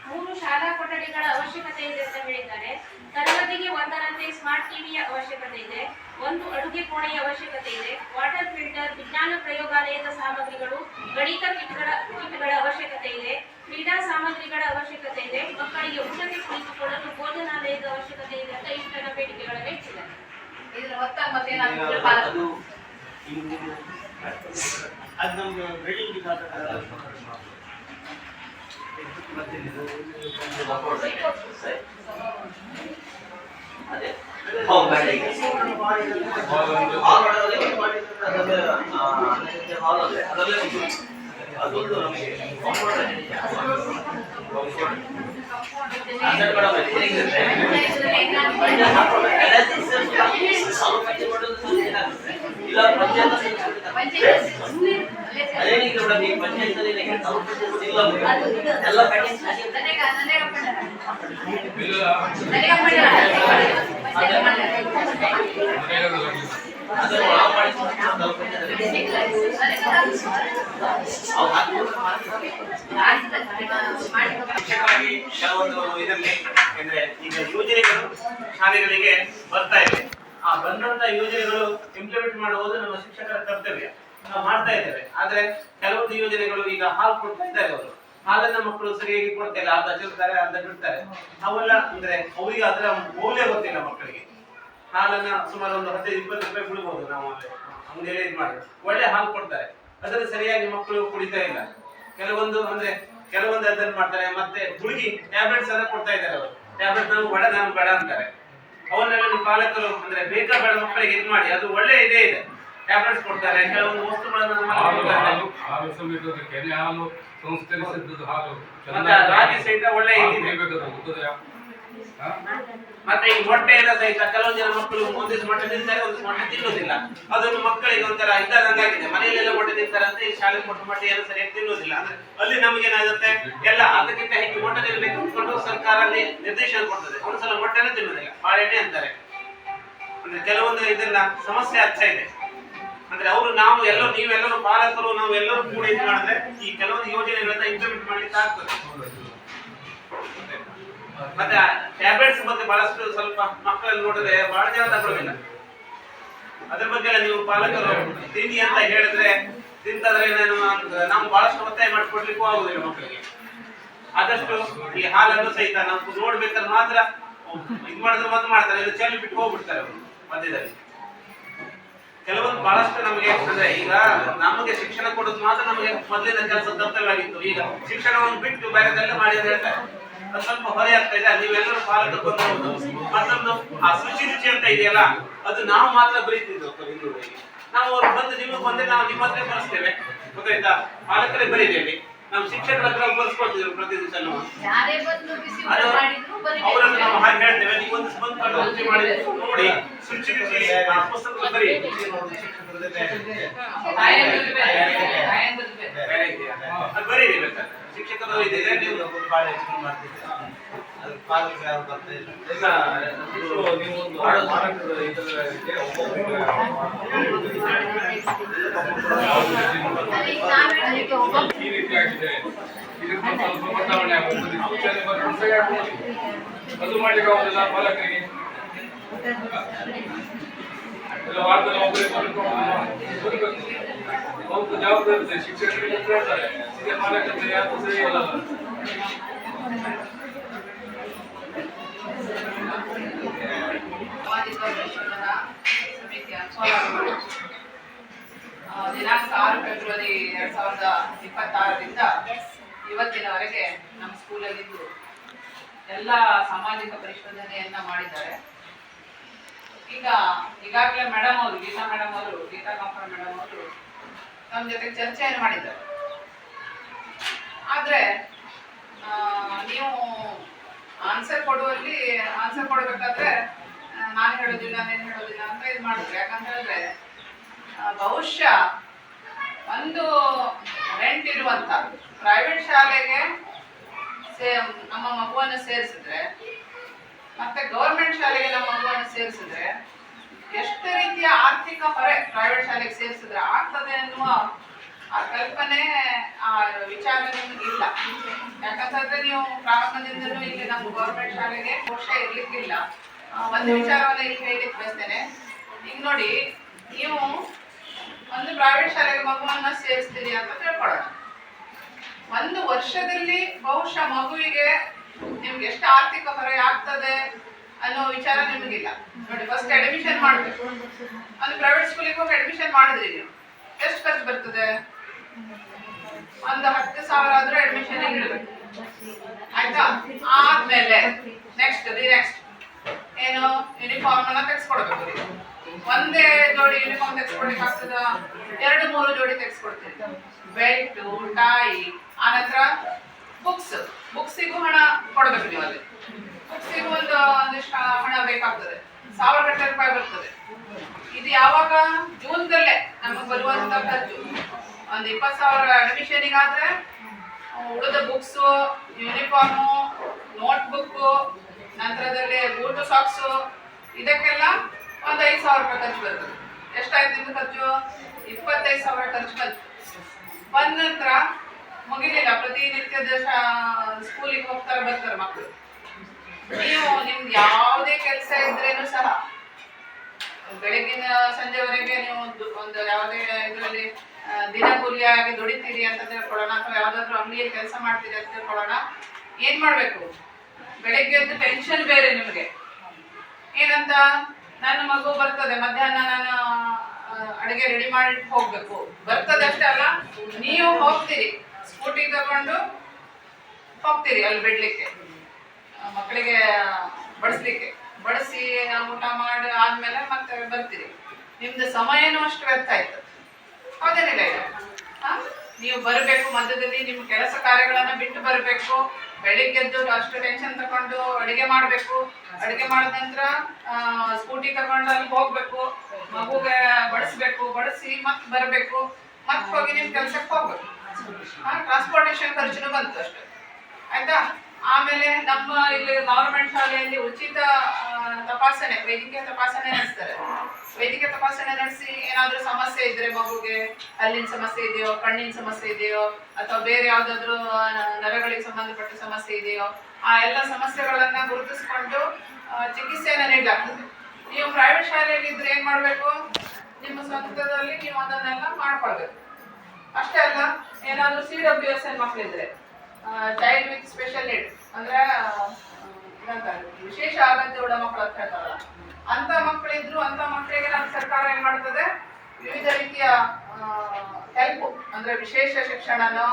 3 ಶಾಲಾ ಕೊಠಡಿಗಳ ಅವಶ್ಯಕತೆ ಇದೆ ಅಂತ ಹೇಳಿದ್ದಾರೆ. ತರಗತಿಗೆ ಒಂದರಂತೆ ಸ್ಮಾರ್ಟ್ ಟಿವಿಯ ಅವಶ್ಯಕತೆ ಇದೆ. 1 ಅಡುಗೆ ಕೋಣೆಯ ಅವಶ್ಯಕತೆ ಇದೆ. ವಾಟರ್ ಫಿಲ್ಟರ್, ವಿಜ್ಞಾನ ಪ್ರಯೋಗಾಲಯದ ಸಾಮಗ್ರಿಗಳು, ಗಣಿತ ಕಿಟ್ಗಳ ಅವಶ್ಯಕತೆ ಇದೆ. ಕ್ರೀಡಾ ಸಾಮಗ್ರಿಗಳ ಅವಶ್ಯಕತೆ ಇದೆ. ಮಕ್ಕಳಿಗೆ ಊಟಕ್ಕೆ ಕುಳಿತುಕೊಳ್ಳಲು ಅದು ನಮ್ದು ಬಿಲ್ಡಿಂಗ್ ಅದೇ ಹಾಲ್ ಮಾಡಿದ್ರೆ ಹಾಲ್ ಅದೇ ಅದರಲ್ಲೇ ಅದೊಂದು ನಮಗೆ ಇಲ್ಲ ಅದೇನಿಗೆ ಕೂಡ ನೀವು ಪಂಚಾಯತ್ನಲ್ಲಿ ಎಲ್ಲ ಶಿಕ್ಷಕರಾಗಿ ಕೆಲವೊಂದು ಇದರಲ್ಲಿ ಅಂದ್ರೆ ಈಗ ಯೋಜನೆಗಳು ಶಾಲೆಗಳಿಗೆ ಬರ್ತಾ ಇದೆ. ಆ ಬಂದಂತ ಯೋಜನೆಗಳು ಇಂಪ್ಲಿಮೆಂಟ್ ಮಾಡುವುದು ನಮ್ಮ ಶಿಕ್ಷಕರ ಕರ್ತವ್ಯ. ನಾವು ಮಾಡ್ತಾ ಇದ್ದೇವೆ. ಆದ್ರೆ ಕೆಲವೊಂದು ಯೋಜನೆಗಳು ಈಗ ಹಾಲು ಕೊಡ್ತಾ ಇದ್ದಾರೆ. ಅವರು ಹಾಲನ್ನ ಮಕ್ಕಳು ಸರಿಯಾಗಿ ಕೊಡ್ತಾ ಇಲ್ಲ, ಅರ್ಧ ಚೆಲ್ತಾರೆ, ಅರ್ಧ ಬಿಡ್ತಾರೆ. ಅವೆಲ್ಲ ಅಂದ್ರೆ ಅವರಿಗೆ ಅದರ ಮೌಲ್ಯ ಗೊತ್ತಿಲ್ಲ ಮಕ್ಕಳಿಗೆ. ಹಾಲನ್ನ ಸುಮಾರು ಒಂದು 15-20 ರೂಪಾಯಿ ಬಿಡ್ಬೋದು ನಾವು ಅಂಗಡಿಯಲ್ಲಿ ಇದು ಮಾಡಿ ಒಳ್ಳೆ ಹಾಲು ಕೊಡ್ತಾರೆ, ಅದನ್ನು ಸರಿಯಾಗಿ ಮಕ್ಕಳು ಕುಡಿತಾ ಇಲ್ಲ. ಕೆಲವೊಂದು ಅದನ್ನು ಮಾಡ್ತಾರೆ. ಮತ್ತೆ ಹುಡುಗಿ ಟ್ಯಾಬ್ಲೆಟ್ಸ್ ಅನ್ನ ಕೊಡ್ತಾ ಇದ್ದಾರೆ. ಅವರು ಟ್ಯಾಬ್ಲೆಟ್ ನಾವು ಬೇಡ ಅಂತಾರೆ. ಅವನ್ನೆಲ್ಲ ನೀವು ಪಾಲಕರು ಅಂದ್ರೆ ಬೇಕಾ ಬೇಡ ಮಕ್ಕಳಿಗೆ ಇದು ಮಾಡಿ, ಅದು ಒಳ್ಳೆ ಇದೇ ಇದೆ. ಟ್ಯಾಬ್ಲೆಟ್ಸ್ ಕೊಡ್ತಾರೆ, ಕೆಲವೊಂದು ವಸ್ತುಗಳನ್ನು ರಾಗಿ ಸಹಿತ ಒಳ್ಳೆ ಮತ್ತೆ ಈ ಮೊಟ್ಟೆಯಿಂದ ಸಹಿತ ಕೆಲವೊಂದು ಜನ ಮಕ್ಕಳು ಒಂದಿವ್ಸ ಮೊಟ್ಟೆ ತಿಂತಾರೆ, ಒಂದು ಮೊಟ್ಟೆ ತಿನ್ನೋದಿಲ್ಲ. ಅದನ್ನು ಮಕ್ಕಳಿಗೆ ಒಂಥರ ಇದ್ದಾದಂಗಾಗಿದೆ. ಮನೆಯಲ್ಲೆಲ್ಲ ಮೊಟ್ಟೆ ತಿಂತಾರೆ ಅಂತ ಈ ಶಾಲೆ ಮೊಟ್ಟೆಯನ್ನು ಸರಿಯಾಗಿ ತಿನ್ನೋದಿಲ್ಲ. ಅಂದ್ರೆ ಅಲ್ಲಿ ನಮಗೇನಾಗುತ್ತೆ, ಎಲ್ಲ ಅದಕ್ಕಿಂತ ಹೆಚ್ಚು ಮೊಟ್ಟೆ ತಿನ್ನಬೇಕು ಅಂದ್ಕೊಂಡು ಸರ್ಕಾರ ಅಲ್ಲಿ ನಿರ್ದೇಶನ ಕೊಡ್ತದೆ. ಒಂದ್ಸಲ ಮೊಟ್ಟೆನೇ ತಿನ್ನೋದಿಲ್ಲ, ಬಾಳೆಣ್ಣೆ ಅಂತಾರೆ. ಅಂದ್ರೆ ಕೆಲವೊಂದು ಇದನ್ನ ಸಮಸ್ಯೆ ಆಗ್ತಾ ಇದೆ. ಅಂದ್ರೆ ನೀವೆಲ್ಲರೂ ಪಾಲಕರು ನಾವೆಲ್ಲರೂ ಕೂಡ ಇದು ಮಾಡಿದ್ರೆ ಈ ಕೆಲವೊಂದು ಯೋಜನೆಗಳನ್ನ ಇಂಪ್ಲಿಮೆಂಟ್ ಮಾಡ್ಲಿಕ್ಕೆ ಆಗ್ತದೆ. ಮತ್ತೆ ಟ್ಯಾಬ್ಲೆಟ್ಸ್ ಬಗ್ಗೆ ಬಹಳಷ್ಟು ಸ್ವಲ್ಪ ಮಕ್ಕಳಲ್ಲಿ ನೋಡಿದ್ರೆ ಬಹಳ ಜನ ತಗೊಳ್ಳೋದಿಲ್ಲ. ಅದ್ರ ಬಗ್ಗೆ ನೀವು ಪಾಲಕರು ತಿಂಡಿ ಅಂತ ಹೇಳಿದ್ರೆ ತಿಂತಾದ್ರೆ ನಾವು ಬಹಳಷ್ಟು ಒತ್ತಾಯ ಮಾಡಿಕೊಡ್ಲಿಕ್ಕೂ ಆಗುದಿಲ್ಲ ಮಕ್ಕಳಿಗೆ. ಆದಷ್ಟು ಈ ಹಾಲನ್ನು ಸಹಿತ ನಾವು ನೋಡ್ಬೇಕಾದ್ರೆ ಮಾತ್ರ ಇದು ಮಾಡಿದ್ರೆ ಮಾತ್ರ ಮಾಡ್ತಾರೆ, ಇದು ಚೆಲ್ಲಿ ಬಿಟ್ಟು ಹೋಗ್ಬಿಡ್ತಾರೆ ಅವರು ಮಧ್ಯದಲ್ಲಿ. ಕೆಲವೊಂದು ಬಹಳಷ್ಟು ನಮಗೆ ಅಂದ್ರೆ ಈಗ ನಮಗೆ ಶಿಕ್ಷಣ ಕೊಡೋದು ಮಾತ್ರ ನಮಗೆ ಮೊದಲಿನ ಕೆಲಸ ಕರ್ತವ್ಯವಾಗಿತ್ತು. ಈಗ ಶಿಕ್ಷಣವನ್ನು ಬಿಟ್ಟು ಬೇರೆದೆಲ್ಲ ಮಾಡಿ ಅಂತ ಹೇಳ್ತಾರೆ. ಅದು ಸ್ವಲ್ಪ ಹೊರೆ ಆಗ್ತಾ ಇದೆ. ನೀವೆಲ್ಲರೂ ಪಾಲಕರು ಬಂದು ಮತ್ತೊಂದು ಆ ಶುಚಿ ರುಚಿ ಅಂತ ಇದೆಯಲ್ಲ, ಅದು ನಾವು ಮಾತ್ರ ಬರೀತಿದ್ದು ಹಿಂದೂರಿಗೆ. ನಾವು ಅವ್ರು ಬಂದು ನಿಮಗೆ ಬಂದ್ರೆ ನಾವು ನಿಮ್ಮ ಹತ್ರ ಬರೆಸ್ತೇವೆ, ಗೊತ್ತಾಯ್ತಾ? ಪಾಲಕರೇ ಬರೀದೇವೆ, ನಾವು ಶಿಕ್ಷಕರ ಹತ್ರ ಬರ್ಸ್ಕೊಳ್ತಿದ್ರು ಪ್ರತಿ ದಿವಸ. ಅವರನ್ನು ನಾವು ಹಾಗೆ ಹೇಳ್ತೇವೆ, ನೀವು ಒಂದು ಬಂದು ರುಚಿ ಮಾಡಿ ನೋಡಿ, ಶುಚಿ ರುಚಿ ಪುಸ್ತಕ ಬರೀ ಬರೀರಿ ಬೇಕಾದ್ರೆ. ಶಿಕ್ಷಕರು ಇದ್ರೆ ನೀವು ಬಹಳ ಹೆಚ್ಚು ಮಾಡ್ತಿದ್ದೀರಾ, ಅದು ಪಾಲಕರು ಯಾರು ಬರ್ತಾ ಇಲ್ಲ. ಈ ರೀತಿ ಆಗಿದೆ. ಇದಕ್ಕೆ ಸ್ವಲ್ಪ ಬದಲಾವಣೆ ಆಗುತ್ತದೆ. ಸೂಚನೆ ಅದು ಮಾಡ್ಲಿಕ್ಕೆ ಆಗುದಿಲ್ಲ ಪಾಲಕರಿಗೆ. ಎಲ್ಲ ವಾರದಲ್ಲಿ ಒಬ್ಬರೇ ಸ್ವಲ್ಪ ಜವಾಬ್ದಾರಿ ಇದೆ. ಶಿಕ್ಷಕರಿಗೆ ಹೇಳ್ತಾರೆ ಇದೇ ಪಾಲಕರಿಗೆ ಯಾರು ಸರಿ ಇಲ್ಲ. ಸಾಮಾಜಿಕ ಪರಿಶೋಧನಾ ಸಮಿತಿಯ ದಿನಾಂಕ 6 ಫೆಬ್ರವರಿ 2026ರಿಂದ ಇವತ್ತಿನವರೆಗೆ ನಮ್ಮ ಸ್ಕೂಲಲ್ಲಿದ್ದು ಎಲ್ಲ ಸಾಮಾಜಿಕ ಪರಿಶೋಧನೆಯನ್ನ ಮಾಡಿದ್ದಾರೆ. ಈಗಾಗಲೇ ಮೇಡಮ್ ಅವರು ಗೀತಾ ಕಾಂಪರ ಮೇಡಮ್ ಅವರು ನಮ್ಮ ಜೊತೆ ಚರ್ಚೆಯನ್ನು ಮಾಡಿದ್ದಾರೆ. ಆದ್ರೆ ನೀವು ಆನ್ಸರ್ ಕೊಡಬೇಕಾದ್ರೆ ನಾನು ಹೇಳೋದಿಲ್ಲ ಅಂತ ಇದು ಮಾಡಿದ್ರು. ಯಾಕಂತ ಹೇಳಿದ್ರೆ ಬಹುಶಃ ಒಂದು ರೆಂಟ್ ಇರುವಂತ ಪ್ರೈವೇಟ್ ಶಾಲೆಗೆ ನಮ್ಮ ಮಗುವನ್ನು ಸೇರಿಸಿದ್ರೆ ಮತ್ತೆ ಗೌರ್ಮೆಂಟ್ ಶಾಲೆಗೆ ನಮ್ಮ ಮಗುವನ್ನು ಸೇರಿಸಿದ್ರೆ ಎಷ್ಟು ರೀತಿಯ ಆರ್ಥಿಕ ಹೊರೆ ಪ್ರೈವೇಟ್ ಶಾಲೆಗೆ ಸೇರಿಸಿದ್ರೆ ಆಗ್ತದೆ ಅನ್ನುವ ಆ ಕಲ್ಪನೆ, ಆ ವಿಚಾರ ನಿಮ್ಗೆ ಇಲ್ಲ. ಯಾಕಂತಂದ್ರೆ ನೀವು ಪ್ರಾರಂಭದಿಂದಲೂ ಇಲ್ಲಿ ನಮ್ಮ ಗೌರ್ಮೆಂಟ್ ಶಾಲೆಗೆ ಕೋಶ ಇರ್ಲಿಕ್ಕಿಲ್ಲ. ಒಂದು ವಿಚಾರವನ್ನ ಇಲ್ಲಿ ಹೇಳಲಿಕ್ಕೆ ಬಯಸ್ತೇನೆ. ಈಗ ನೋಡಿ, ನೀವು ಒಂದು ಪ್ರೈವೇಟ್ ಶಾಲೆಗೆ ಮಗುವನ್ನ ಸೇರಿಸ್ತೀರಿ ಅಂತ ತಿಳ್ಕೊಳ್ಳೋಣ. ಒಂದು ವರ್ಷದಲ್ಲಿ ಬಹುಶಃ ಮಗುವಿಗೆ ನಿಮ್ಗೆ ಎಷ್ಟು ಆರ್ಥಿಕ ಹೊರೆ ಆಗ್ತದೆ ಅನ್ನೋ ವಿಚಾರ ನಿಮಗಿಲ್ಲ. ನೋಡಿ, ಫಸ್ಟ್ ಅಡ್ಮಿಷನ್ ಮಾಡಬೇಕು. ಅಂದ್ರೆ ಪ್ರೈವೇಟ್ ಸ್ಕೂಲಿಗೆ ಹೋಗಿ ಅಡ್ಮಿಷನ್ ಮಾಡಿದ್ರಿ ನೀವು, ಎಷ್ಟು ಖರ್ಚು ಬರ್ತದೆ? ಒಂದು 10,000 ಆದ್ರೂ ಅಡ್ಮಿಷನ್ ಇರಬೇಕು, ಆಯ್ತಾ? ಆದ್ಮೇಲೆ ನೆಕ್ಸ್ಟ್ ಏನು, ಯೂನಿಫಾರ್ಮ್ ಅನ್ನ ತೆಗೆಸ್ಕೊಡ್ಬೇಕು. ಒಂದೇ ಜೋಡಿ ಯೂನಿಫಾರ್ಮ್ ತೆಗೆಸ್ಕೊಡ್ಲಿಕ್ಕೆ ಆಗ್ತದ? 2-3 ಜೋಡಿ ತೆಗೆಸ್ಕೊಡ್ತೀವಿ. ಬೆಲ್ಟ್, ಟೈ, ಆನಂತರ ಬುಕ್ಸಿಗೂ ಹಣ ಕೊಡ್ಬೇಕು ನೀವು. ಅಲ್ಲಿ ಬುಕ್ಸಿಗೂ ಒಂದಿಷ್ಟು ಹಣ ಬೇಕಾಗ್ತದೆ, 1,000 ರೂಪಾಯಿ ಬರ್ತದೆ. ಇದು ಯಾವಾಗ? ಜೂನ್ದಲ್ಲೇ ನಮಗೆ ಬರುವಂತ ಖರ್ಚು. ಒಂದು 20,000 ಅಡ್ಮಿಷನಿಗಾದ್ರೆ ಉಳಿದ ಬುಕ್ಸು, ಯೂನಿಫಾರ್ಮು, ನೋಟ್ಬುಕ್ಕು, ನಂತರದಲ್ಲಿ ಬೂಟು, ಸಾಕ್ಸು, ಇದಕ್ಕೆಲ್ಲ ಒಂದು 5,000 ರೂಪಾಯಿ ಖರ್ಚು ಬರ್ತದೆ. ಎಷ್ಟಾಯ್ತು ನಿಮ್ದು ಖರ್ಚು? 25,000 ಖರ್ಚು ಬಂತು. ಬಂದ ನಂತರ ಮುಗಿಲಿಲ್ಲ, ಪ್ರತಿನಿತ್ಯದ ಸ್ಕೂಲಿಗೆ ಹೋಗ್ತಾರೆ ಬರ್ತಾರೆ ಮಕ್ಕಳು. ನೀವು ನಿಮ್ದು ಯಾವುದೇ ಕೆಲಸ ಇದ್ರೇನು ಸಹ ಬೆಳಗಿನ ಸಂಜೆವರೆಗೆ ನೀವು ಒಂದು ಯಾವುದೇ ಇದರಲ್ಲಿ ದಿನ ಕೂಲಿಯಾಗಿ ದುಡಿತೀರಿ ಅಂತ ತಿಳ್ಕೊಳ್ಳೋಣ, ಅಥವಾ ಯಾವ್ದಾದ್ರು ಅಂಗಡಿಯಲ್ಲಿ ಕೆಲಸ ಮಾಡ್ತೀರಿ ಅಂತ ತಿಳ್ಕೊಳ್ಳೋಣ. ಏನ್ ಮಾಡ್ಬೇಕು? ಬೆಳಗ್ಗೆ ಎದ್ದು ಟೆನ್ಷನ್ ಬೇರೆ ನಿಮಗೆ. ಏನಂತ, ನನ್ನ ಮಗು ಬರ್ತದೆ ಮಧ್ಯಾಹ್ನ, ನಾನು ಅಡುಗೆ ರೆಡಿ ಮಾಡಿ ಹೋಗ್ಬೇಕು. ಬರ್ತದೆ ಅಷ್ಟೇ ಅಲ್ಲ, ನೀವು ಹೋಗ್ತೀರಿ, ಸ್ಕೂಟಿ ತಗೊಂಡು ಹೋಗ್ತೀರಿ ಅಲ್ಲಿ ಬಿಡ್ಲಿಕ್ಕೆ, ಮಕ್ಕಳಿಗೆ ಬಡಿಸ್ಲಿಕ್ಕೆ. ಬಡಿಸಿ ಊಟ ಮಾಡಿ ಆದ್ಮೇಲೆ ಮತ್ತೆ ಬರ್ತೀರಿ. ನಿಮ್ದು ಸಮಯನೂ ಅಷ್ಟು ವ್ಯರ್ಥ ಆಯ್ತು, ಹೌದೇನಿಲ್ಲ? ನೀವು ಬರಬೇಕು, ಮಧ್ಯದಲ್ಲಿ ನಿಮ್ಮ ಕೆಲಸ ಕಾರ್ಯಗಳನ್ನ ಬಿಟ್ಟು ಬರಬೇಕು. ಬೆಳಿಗ್ಗೆದ್ದು ಅಷ್ಟು ಟೆನ್ಷನ್ ತಗೊಂಡು ಅಡಿಗೆ ಮಾಡಬೇಕು. ಅಡಿಗೆ ಮಾಡಿದ ನಂತರ ಸ್ಕೂಟಿ ತಗೊಂಡು ಅಲ್ಲಿ ಹೋಗ್ಬೇಕು, ಮಗುಗೆ ಬಡಿಸ್ಬೇಕು, ಬಡಿಸಿ ಮತ್ತೆ ಬರಬೇಕು, ಮತ್ತೆ ಹೋಗಿ ನಿಮ್ಮ ಕೆಲಸಕ್ಕೆ ಹೋಗ್ಬೇಕು. ಟ್ರಾನ್ಸ್ಪೋರ್ಟೇಷನ್ ಖರ್ಚುನು ಬಂತು ಅಷ್ಟೇ, ಆಯ್ತಾ? ಆಮೇಲೆ ನಮ್ಮ ಇಲ್ಲಿ ಗವರ್ಮೆಂಟ್ ಶಾಲೆಯಲ್ಲಿ ಉಚಿತ ತಪಾಸಣೆ, ವೈದ್ಯಕೀಯ ತಪಾಸಣೆ ನಡೆಸ್ತಾರೆ. ವೈದ್ಯಕೀಯ ತಪಾಸಣೆ ನಡೆಸಿ ಏನಾದ್ರೂ ಸಮಸ್ಯೆ ಇದ್ರೆ, ಮಗುಗೆ ಹಲ್ಲಿನ ಸಮಸ್ಯೆ ಇದೆಯೋ, ಕಣ್ಣಿನ ಸಮಸ್ಯೆ ಇದೆಯೋ, ಅಥವಾ ಬೇರೆ ಯಾವ್ದಾದ್ರು ನರಗಳಿಗೆ ಸಂಬಂಧಪಟ್ಟ ಸಮಸ್ಯೆ ಇದೆಯೋ, ಆ ಎಲ್ಲ ಸಮಸ್ಯೆಗಳನ್ನ ಗುರುತಿಸ್ಕೊಂಡು ಚಿಕಿತ್ಸೆಯನ್ನ ನೀಡಲಾಗ್ತದೆ. ನೀವು ಪ್ರೈವೇಟ್ ಶಾಲೆಯಲ್ಲಿ ಇದ್ರೆ ಏನ್ ಮಾಡ್ಬೇಕು? ನಿಮ್ಮ ಸ್ವಂತದಲ್ಲಿ ನೀವು ಅದನ್ನೆಲ್ಲ ಮಾಡ್ಕೊಳ್ಬೇಕು. ಅಷ್ಟೇ ಅಲ್ಲ, ಏನಾದ್ರೂ CWSN ಮಕ್ಕಳಿದ್ರೆ, ಚೈಲ್ಡ್ ವಿತ್ ಸ್ಪೆಷಲ್ ನೀಡ್ ಅಂದ್ರೆ ವಿಶೇಷ ಅಗತ್ಯವುಳ್ಳ ಮಕ್ಕಳು ಅಂತ ಹೇಳ್ತಾರಲ್ಲ, ಅಂತ ಮಕ್ಕಳಿದ್ರು ಅಂತ ಮಕ್ಕಳಿಗೆ ನಮ್ಮ ಸರ್ಕಾರ ಏನ್ ಮಾಡ್ತದೆ? ವಿವಿಧ ರೀತಿಯ ಹೆಲ್ಪ್ ಅಂದ್ರೆ ವಿಶೇಷ ಶಿಕ್ಷಣನೋ,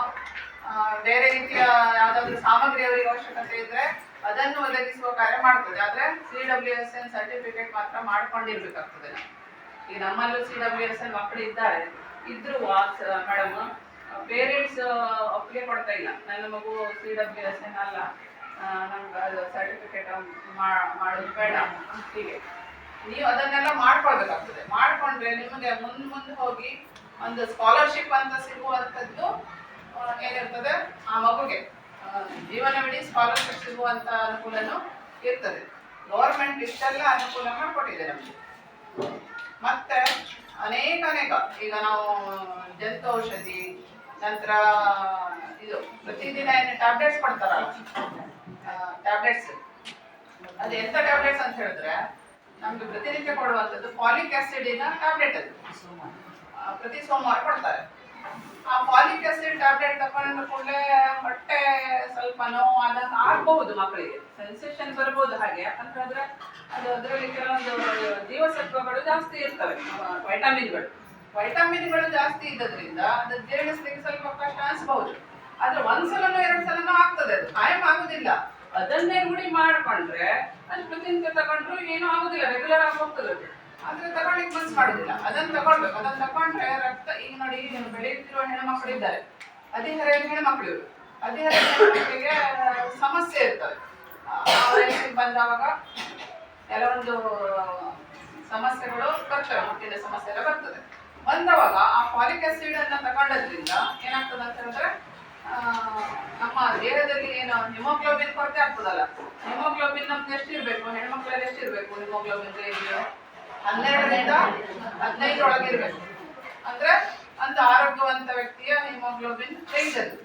ಬೇರೆ ರೀತಿಯ ಯಾವ್ದಾದ್ರು ಸಾಮಗ್ರಿ ಅವರಿಗೆ ಅವಶ್ಯಕತೆ ಇದ್ರೆ ಅದನ್ನು ಒದಗಿಸುವ ಕಾರ್ಯ ಮಾಡ್ತದೆ. ಆದ್ರೆ CWSN ಸರ್ಟಿಫಿಕೇಟ್ ಮಾತ್ರ ಮಾಡ್ಕೊಂಡಿರ್ಬೇಕಾಗ್ತದೆ. ಈಗ ನಮ್ಮಲ್ಲೂ CWSN ಮಕ್ಕಳು ಇದ್ರು ಮೇಡಮ್, ಪೇರೆಂಟ್ಸ್ ಒಪ್ಪಿಗೆ ಕೊಡ್ತಾ ಇಲ್ಲ, ನನ್ನ ಮಗು CWSN ಅಲ್ಲ, ನಮ್ಗೆ ಅದು ಸರ್ಟಿಫಿಕೇಟ್ ಮಾಡೋದು ಬೇಡ. ಹೀಗೆ ನೀವು ಅದನ್ನೆಲ್ಲ ಮಾಡ್ಕೊಳ್ಬೇಕಾಗ್ತದೆ. ಮಾಡ್ಕೊಂಡ್ರೆ ನಿಮಗೆ ಮುಂದೆ ಹೋಗಿ ಒಂದು ಸ್ಕಾಲರ್ಶಿಪ್ ಅಂತ ಸಿಗುವಂಥದ್ದು ಏನಿರ್ತದೆ, ಆ ಮಗುಗೆ ಜೀವನವಿಡೀ ಸ್ಕಾಲರ್ಶಿಪ್ ಸಿಗುವಂತ ಅನುಕೂಲನೂ ಇರ್ತದೆ. ಗೌರ್ಮೆಂಟ್ ಇಷ್ಟೆಲ್ಲ ಅನುಕೂಲ ಮಾಡಿಕೊಟ್ಟಿದೆ ನಮಗೆ. ಮತ್ತೆ ಅನೇಕ ಈಗ ನಾವು ಜಂತು ಔಷಧಿ, ನಂತರ ಇದು ಪ್ರತಿದಿನ ಏನು ಟ್ಯಾಬ್ಲೆಟ್ಸ್ ಕೊಡ್ತಾರಲ್ಲ, ಟ್ಯಾಬ್ಲೆಟ್ಸ್, ಅದು ಎಂತ ಟ್ಯಾಬ್ಲೆಟ್ಸ್ ಅಂತ ಹೇಳಿದ್ರೆ, ನಮ್ಗೆ ಪ್ರತಿನಿತ್ಯ ಕೊಡುವಂಥದ್ದು ಫಾಲಿಕ್ ಆಸಿಡಿನ ಟ್ಯಾಬ್ಲೆಟ್. ಅದು ಪ್ರತಿ ಸೋಮವಾರ ಕೊಡ್ತಾರೆ. ಆ ಫಾಲಿಕ್ ಆಸಿಡ್ ಟ್ಯಾಬ್ಲೆಟ್ ತಗೊಂಡ ಕೂಡಲೇ ಹೊಟ್ಟೆ ಸ್ವಲ್ಪ ನೋವು ಆದಂಗೆ ಆಗ್ಬಹುದು, ಮಕ್ಕಳಿಗೆ ಸೆನ್ಸೇಷನ್ ಬರ್ಬೋದು. ಹಾಗೆ ಯಾಕಂತಂದ್ರೆ ಅದು ಅದರಲ್ಲಿ ಕೆಲವೊಂದು ಜೀವಸತ್ವಗಳು ಜಾಸ್ತಿ ಇರ್ತವೆ, ವೈಟಮಿನ್ಗಳು ಜಾಸ್ತಿ ಇದ್ದದ್ರಿಂದ ಅದು ಜೀರ್ಣಿಸ್ಲಿಕ್ಕೆ ಸ್ವಲ್ಪ ಕಷ್ಟ ಅನಿಸಬಹುದು. ಆದ್ರೆ 1 ಸಲನೋ 2 ಸಲನೋ ಆಗ್ತದೆ, ಅದು ಕಾಯಂ ಆಗುದಿಲ್ಲ. ಅದನ್ನೇ ರೂಢಿ ಮಾಡ್ಕೊಂಡ್ರೆ ಅದು ಪ್ರತಿನಿತ್ಯ ತಗೊಂಡ್ರು ಏನೂ ಆಗುದಿಲ್ಲ, ರೆಗ್ಯುಲರ್ ಆಗಿ ಹೋಗ್ತದೆ ಅದು. ಆದ್ರೆ ತಗೊಳ್ಳಿಕ್ಕೆ ಮನ್ಸು ಮಾಡುದಿಲ್ಲ. ಅದನ್ನ ತಗೊಳ್ಬೇಕು. ಅದನ್ನ ತಗೊಂಡ್ರೆ ರಕ್ತ, ಈಗ ನೋಡಿ ಬೆಳೆಯುತ್ತಿರುವ ಹೆಣ್ಮಕ್ಳಿದ್ದಾರೆ, ಹದಿಹರೆಯದ ಹೆಣ್ಮಕ್ಳು ಇವರು. ಹದಿಹರೆಯದ ಹೆಣ್ಮಕ್ಳಿಗೆ ಸಮಸ್ಯೆ ಇರ್ತದೆ. ವಯಸ್ಸಿಗೆ ಬಂದವಾಗ ಕೆಲವೊಂದು ಸಮಸ್ಯೆಗಳು ಬರ್ತವೆ, ಮುಟ್ಟಿನ ಸಮಸ್ಯೆ ಎಲ್ಲ ಬರ್ತದೆ. ಬಂದವಾಗ ಆ ಫಾಲಿಕ್ ಆಸಿಡ್ ಅನ್ನ ತಗೊಂಡದ್ರಿಂದ ಏನಾಗ್ತದೆ ಅಂತ ಹೇಳಿದ್ರೆ, ನಮ್ಮ ದೇಹದಲ್ಲಿ ಏನು ಹಿಮೋಗ್ಲೋಬಿನ್ ಕೊರತೆ ಆಗ್ತದಲ್ಲ, ಹಿಮೋಗ್ಲೋಬಿನ್ ನಮ್ಗೆ ಎಷ್ಟಿರ್ಬೇಕು, ಹೆಣ್ಮಕ್ಳಲ್ಲಿ ಎಷ್ಟಿರ್ಬೇಕು ಹಿಮೋಗ್ಲೋಬಿನ್ ರೇಂಜ್? 12ರಿಂದ 15 ಒಳಗಿರ್ಬೇಕು. ಅಂದ್ರೆ ಅಂತ ಆರೋಗ್ಯವಂತ ವ್ಯಕ್ತಿಯ ಹಿಮೋಗ್ಲೋಬಿನ್ ರೇಂಜ್ ಅದು.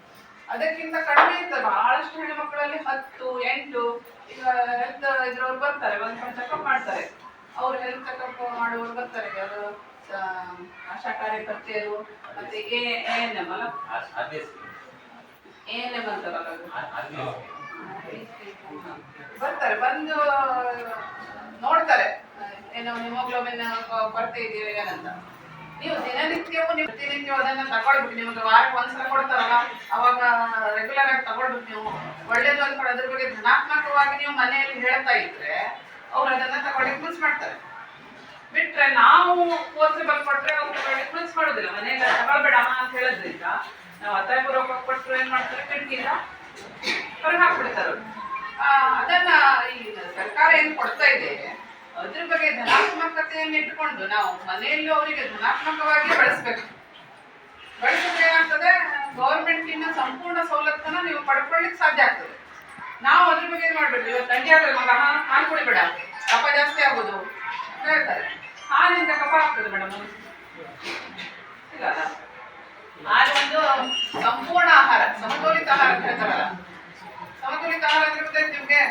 ಅದಕ್ಕಿಂತ ಕಡಿಮೆ ಇರ್ತದೆ. ಬಹಳಷ್ಟು ಹೆಣ್ಮಕ್ಳಲ್ಲಿ 10, 8. ಈಗ ಹೆಲ್ತ್ ಇದ್ರವ್ರು ಬರ್ತಾರೆ, ಒಂದು ಚೆಕಪ್ ಮಾಡ್ತಾರೆ, ಅವ್ರು ಹೆಲ್ತ್ ಚೆಕಪ್ ಮಾಡುವವರು ಬರ್ತಾರೆ, ಅದು ಆಶಾ ಕಾರ್ಯಕರ್ತೆಯರು, ಮತ್ತೆ ANM ಅಲ್ಲ, ANM ಅಂತಾರಲ್ಲ, ಬರ್ತಾರೆ, ಬಂದು ನೋಡ್ತಾರೆ ಏನು ಹಿಮೋಗ್ಲೋಬಿನ್ ಕೊರತೆ ಇದೆಯೋ ಏನಂತ. ನೀವು ದಿನನಿತ್ಯವೂ ನೀವು ಪ್ರತಿನಿತ್ಯ ಅದನ್ನ ತಗೊಳ್ಬೇಕು. ನಿಮ್ಗೆ ವಾರಕ್ಕೆ ಒಂದ್ಸಲ ಕೊಡ್ತಾರಲ್ಲ, ಅವಾಗ ರೆಗ್ಯುಲರ್ ಆಗಿ ತಗೊಳ್ಬೇಕು. ನೀವು ಒಳ್ಳೇದು ಅನ್ಕೊಂಡು ಅದ್ರ ಬಗ್ಗೆ ಧನಾತ್ಮಕವಾಗಿ ನೀವು ಮನೆಯಲ್ಲಿ ಹೇಳ್ತಾ ಇದ್ರೆ ಅವ್ರು ಅದನ್ನ ತಗೊಳ್ಳಿಕ್ಕೆ ಮಿಸ್ ಮಾಡ್ತಾರೆ. ಬಿಟ್ರೆ ನಾವು ಫೋರ್ಸಬಲ್ ಕೊಟ್ರೆ ಅವ್ರು ತಗೊಳ್ಳಿಕ್ಕೆ ಮಿಸ್ ಮಾಡೋದಿಲ್ಲ. ಮನೆಯಲ್ಲಿ ತಗೊಳ್ಬೇಡಮ್ಮ ಅಂತ ಹೇಳೋದ್ರಿಂದ ನಾವು ಒತ್ತಾಯಪೂರ್ವಕ ಕೊಟ್ಟರು ಏನ್ ಮಾಡ್ತಾರೆ, ಕಿಟಕಿಯಿಂದ ಹೊರಗೆ ಹಾಕ್ಬಿಡ್ತಾರೆ ಅವ್ರು. ಅದನ್ನ ಈ ಸರ್ಕಾರ ಏನ್ ಕೊಡ್ತಾ ಇದೆ ಅದ್ರ ಬಗ್ಗೆ ಧನಾತ್ಮಕತೆಯನ್ನು ಇಟ್ಕೊಂಡು ನಾವು ಮನೆಯಲ್ಲೂ ಅವರಿಗೆ ಧನಾತ್ಮಕವಾಗಿ ಬೆಳೆಸ್ಬೇಕು. ಬೆಳೆಸಿದ್ರೆ ಏನಾಗ್ತದೆ, ಗೌರ್ಮೆಂಟ್ ಇಂದ ಸಂಪೂರ್ಣ ಸವಲತ್ತನ್ನ ನೀವು ಪಡ್ಕೊಳ್ಳಿಕ್ಕೆ ಸಾಧ್ಯ ಆಗ್ತದೆ. ನಾವು ಅದ್ರ ಬಗ್ಗೆ ಏನ್ ಮಾಡ್ಬೇಕು, ಇವತ್ತು ಥಂಡಿ ಆಗ್ತದೆ ಮಗ ಹಾಲು ಕುಡಿಬೇಡ, ಕಫ ಜಾಸ್ತಿ ಆಗೋದು ಅಂತ ಹೇಳ್ತಾರೆ. ಹಾಲಿಂದ ಕಫ ಆಗ್ತದೆ ಮೇಡಮ್, ಇಲ್ಲ ಅಲ್ಲ? ಹಾಲು ಒಂದು ಸಂಪೂರ್ಣ ಆಹಾರ, ಸಮತೋಲಿತ ಆಹಾರ ಅಂತ ಹೇಳ್ತಾರಲ್ಲ. ಸಮತೋಲಿತ ಆಹಾರ ಅಂದ್ರೆ ಗೊತ್ತಾಯ್ತು ನಿಮ್ಗೆ?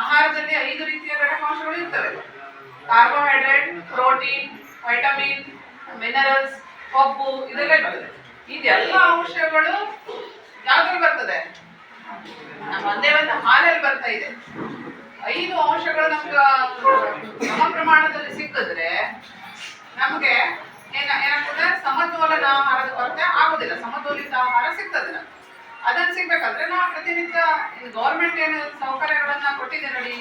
ಆಹಾರದಲ್ಲಿ 5 ರೀತಿಯ ಘಟಕಾಂಶಗಳು ಇರ್ತವೆ. ಕಾರ್ಬೋಹೈಡ್ರೇಟ್, ಪ್ರೋಟೀನ್, ವೈಟಮಿನ್, ಮಿನರಲ್ಸ್, ಕೊಬ್ಬು, ಇದೆಲ್ಲ ಇರ್ತದೆ. ಇದೆಲ್ಲ ಅಂಶಗಳು ಯಾವ್ದ್ರಲ್ಲಿ ಬರ್ತದೆ? ನಮ್ಮ ಒಂದೇ ಒಂದು ಹಾಲಲ್ಲಿ ಬರ್ತಾ ಇದೆ. 5 ಅಂಶಗಳು ನಮ್ಗೆ ಸಮ ಪ್ರಮಾಣದಲ್ಲಿ ಸಿಕ್ಕಿದ್ರೆ ನಮ್ಗೆ ಏನಾಗ್ತದೆ, ಸಮತೋಲನ ಆಹಾರದ ಕೊರತೆ ಆಗುದಿಲ್ಲ, ಸಮತೋಲಿತ ಆಹಾರ ಸಿಗ್ತದೆ ನಮ್ಗೆ. ಅದನ್ನ ಸಿಗ್ಬೇಕಂದ್ರೆ ನಾವು ಪ್ರತಿನಿತ್ಯ ಗೌರ್ಮೆಂಟ್ ಏನು ಸೌಕರ್ಯಗಳನ್ನ ಕೊಟ್ಟಿದೆ ನೋಡಿ,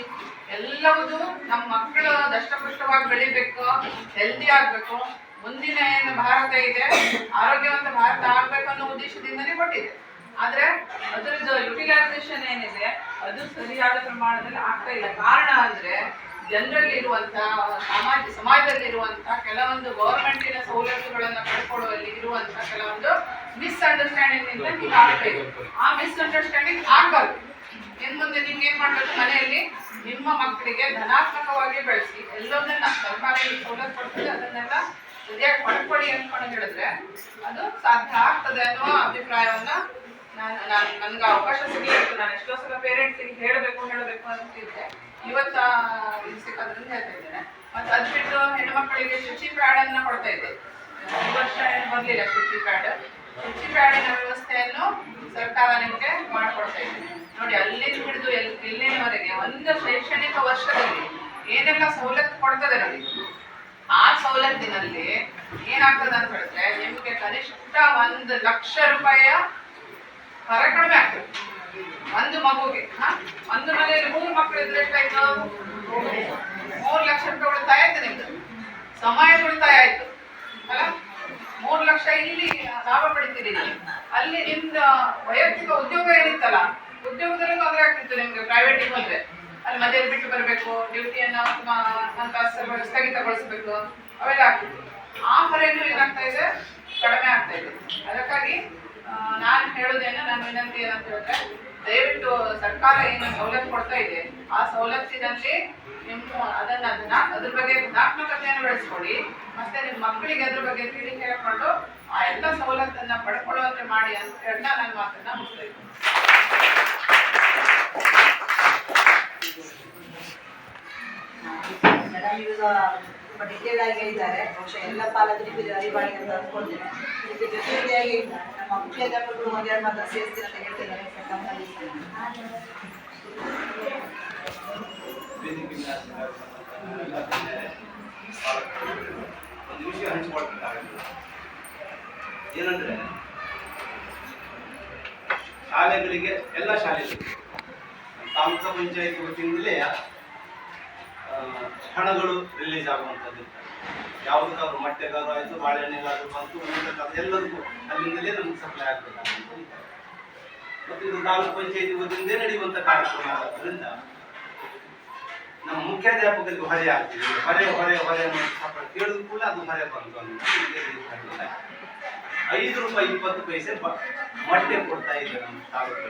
ಎಲ್ಲವುದು ನಮ್ಮ ಮಕ್ಕಳು ದಷ್ಟಪುಷ್ಟವಾಗಿ ಬೆಳಿಬೇಕು, ಹೆಲ್ದಿ ಆಗ್ಬೇಕು, ಮುಂದಿನ ಏನು ಭಾರತ ಇದೆ ಆರೋಗ್ಯವಂತ ಭಾರತ ಆಗ್ಬೇಕು ಅನ್ನೋ ಉದ್ದೇಶದಿಂದನೇ ಕೊಟ್ಟಿದೆ. ಆದ್ರೆ ಅದರದ್ದು ಯುಟಿಲೈಸೇಷನ್ ಏನಿದೆ ಅದು ಸರಿಯಾದ ಪ್ರಮಾಣದಲ್ಲಿ ಆಗ್ತಾ ಇಲ್ಲ. ಕಾರಣ ಅಂದ್ರೆ ಜನರಲ್ಲಿ ಇರುವಂತ ಸಮಾಜದಲ್ಲಿ ಇರುವಂತ ಕೆಲವೊಂದು ಗೌರ್ಮೆಂಟಿನ ಸವಲತ್ತುಗಳನ್ನ ಪಡ್ಕೊಳ್ಳುವಲ್ಲಿ ಇರುವಂತ ಕೆಲವೊಂದು ಮಿಸ್ಅಂಡರ್ಸ್ಟ್ಯಾಂಡಿಂಗ್ ಇಂದ ಹೀಗೆ ಆಗ್ತಾ ಇದೆ. ಆ ಮಿಸ್ಅಂಡರ್ಸ್ಟ್ಯಾಂಡಿಂಗ್ ಆಗ್ಬಾರ್ದು. ಇನ್ ಮುಂದೆ ನಿಮ್ಗೆ ಏನ್ ಮಾಡ್ಬೇಕು, ಮನೆಯಲ್ಲಿ ನಿಮ್ಮ ಮಕ್ಕಳಿಗೆ ಧನಾತ್ಮಕವಾಗಿ ಬೆಳೆಸಿ ಎಲ್ಲದನ್ನ ಸರ್ಕಾರ ಸವಲತ್ತು ಕೊಡ್ತದೆ ಅದನ್ನೆಲ್ಲ ಸರಿಯಾಗಿ ಪಡ್ಕೊಳ್ಳಿ ಅನ್ಕೊಂಡು ಹೇಳಿದ್ರೆ ಅದು ಸಾಧ್ಯ ಆಗ್ತದೆ ಅನ್ನುವ ಅಭಿಪ್ರಾಯವನ್ನ ನನ್ಗೆ ಅವಕಾಶ ಸಿಗಲಿಕ್ಕೆ ನಾನು ಎಷ್ಟೋ ಸಲ ಪೇರೆಂಟ್ಸಿಗೆ ಹೇಳಬೇಕು ಅಂತಿದ್ದೆ. ಇವತ್ತ ಸಿಕ್ಕೋದ್ರಿಂದ ಹೇಳ್ತಾ ಇದ್ದೇನೆ. ಮತ್ತೆ ಅದ್ ಬಿಟ್ಟು ಹೆಣ್ಮಕ್ಳಿಗೆ ಶುಚಿ ಪ್ಯಾಡ್ ಅನ್ನ ಕೊಡ್ತಾ ಇದ್ದೆ. ಈ ವರ್ಷ ಏನು ಬರ್ಲಿಲ್ಲ ಶುಚಿ ಪ್ಯಾಡಿನ ವ್ಯವಸ್ಥೆಯನ್ನು ಸರ್ಕಾರ ನಿಮಗೆ ಮಾಡಿಕೊಡ್ತಾ ಇದೆ ನೋಡಿ. ಅಲ್ಲಿಂದ ಹಿಡಿದು ಎಲ್ಲಿನವರೆಗೆ ಒಂದು ಶೈಕ್ಷಣಿಕ ವರ್ಷದಲ್ಲಿ ಏನೆಲ್ಲ ಸವಲತ್ತು ಕೊಡ್ತದೆ ನೋಡಿ, ಆ ಸವಲತ್ತಿನಲ್ಲಿ ಏನಾಗ್ತದೆ ಅಂತ ಹೇಳಿದ್ರೆ ನಿಮ್ಗೆ ಕನಿಷ್ಠ 1 ಲಕ್ಷ ರೂಪಾಯಿಯ ಹೊರ ಕಡಿಮೆ ಆಗ್ತದೆ ಒಂದು ಮಗುಗೆ. ಒಂದು ಮನೆಯಲ್ಲಿ 3 ಮಕ್ಕಳು ಇದ್ರೆ ಎಷ್ಟಾಯ್ತು? 3 ಲಕ್ಷ ರೂಪಾಯಿ ಉಳಿತಾಯ ಆಯ್ತು, ನಿಮ್ದು ಸಮಯ ಉಳಿತಾಯ ಆಯ್ತು ಅಲ್ಲ. 3 ಲಕ್ಷ ಇಲ್ಲಿ ಲಾಭ ಪಡಿತೀರಿ. ಅಲ್ಲಿ ನಿಮ್ದು ವೈಯಕ್ತಿಕ ಉದ್ಯೋಗ ಏನಿತ್ತಲ್ಲ, ಉದ್ಯೋಗದಲ್ಲೂ ತೊಂದರೆ ಆಗ್ತಿತ್ತು ನಿಮ್ಗೆ. ಪ್ರೈವೇಟ್ ಬಂದ್ರೆ ಅಲ್ಲಿ ಮಧ್ಯದಲ್ಲಿ ಬಿಟ್ಟು ಬರಬೇಕು, ಡ್ಯೂಟಿಯನ್ನು ಸ್ಥಗಿತಗೊಳಿಸಬೇಕು, ಅವೆಲ್ಲ ಆಗ್ತಿತ್ತು. ಆ ಹೊರೆಯನ್ನು ಏನಾಗ್ತಾ ಇದೆ, ಕಡಿಮೆ ಆಗ್ತಾ ಇದೆ. ಅದಕ್ಕಾಗಿ ನಾನು ಹೇಳೋದೇನು, ನನ್ನ ವಿನಂತಿ ಏನಂತ ಹೇಳಿದ್ರೆ, ದಯವಿಟ್ಟು ಸರ್ಕಾರ ಏನು ಸವಲತ್ತು ಕೊಡ್ತಾ ಇದೆ ಆ ಸವಲತ್ತಿನಲ್ಲಿ ನಿಮ್ಮ ಅದ್ರ ಬಗ್ಗೆ ಧನಾತ್ಮಕತೆಯನ್ನು ಬೆಳೆಸ್ಕೊಡಿ. ಮತ್ತೆ ನಿಮ್ಮ ಮಕ್ಕಳಿಗೆ ಅದ್ರ ಬಗ್ಗೆ ತಿಳಿ ಹೇಳ್ಕೊಂಡು ಆ ಎಲ್ಲ ಸವಲತ್ತನ್ನ ಪಡ್ಕೊಳ್ಳುವಂತೆ ಮಾಡಿ ಅಂತ ಹೇಳ್ತಾ ನನ್ನ ಮಾತನ್ನ ಮುಗಿಸ್ತಾ ಇದ್ದೀನಿ. ಮೇಡಮ್ ಇವಾಗ ತುಂಬ ಡಿಟೇಲ್ ಆಗಿ ಹೇಳಿದ್ದಾರೆ. ಬಹುಶಃ ಎಲ್ಲ ಪಾಲಕರಿಗೂ ಇದು ಅರಿವಾಣಿ ಅಂತ ಅಂದ್ಕೊಳ್ತೇನೆ. ಇದಕ್ಕೆ ಜೊತೆಯಾಗಿ ನಮ್ಮ ಮುಖ್ಯ ಅಧ್ಯಾಪಕರು ಒಂದೆರಡು ಮಾತ್ರ ಸೇರಿಸ್ತೀನಿ ಅಂತ ಹೇಳ್ತಿದ್ದಾರೆ. ಒಂದು ವಿಷಯ ಹಂಚಿಕೊಳ್ಬೇಕಾಗುತ್ತೆ. ಏನಂದ್ರೆ ಶಾಲೆಗಳಿಗೆ, ಎಲ್ಲ ಶಾಲೆಗಳಿಗೆ ತಾಲೂಕು ಪಂಚಾಯತ್ ವತಿಯಿಂದಲೇ ಹಣಗಳು ರಿಲೀಸ್ ಆಗುವಂಥದ್ದು. ಯಾವುದಕ್ಕಾದ್ರೂ ಮೊಟ್ಟೆಗಾದ್ರು ಆಯಿತು, ಬಾಳೆಹಣ್ಣಿಗಾದ್ರು ಬಂತು, ಊಟಕ್ಕಾದ್ರು ಎಲ್ಲರಿಗೂ ಅಲ್ಲಿಂದಲೇ ನಮ್ಗೆ ಸಪ್ಲೈ ಆಗಬೇಕಾಗುತ್ತೆ. ಮತ್ತು ಇದು ತಾಲೂಕು ಪಂಚಾಯತಿ ವತಿಯಿಂದ ನಡೆಯುವಂಥ ಕಾರ್ಯಕ್ರಮ ಆಗೋದ್ರಿಂದ ನಮ್ಮ ಮುಖ್ಯಾಧ್ಯಾಪಕರಿಗೆ ಹೊರೆ ಆಗ್ತಿದೆ. ಹೊರೆ ಕೇಳಿದ ಕೂಡ ಅದು ಹೊರೆ ಬಂತು ಅಂತ 5 ರೂಪಾಯಿ 20 ಪೈಸೆ ಮೊಟ್ಟೆ ಕೊಡ್ತಾ ಇದೆ ನಮ್ಮ ತಾಲೂಕು.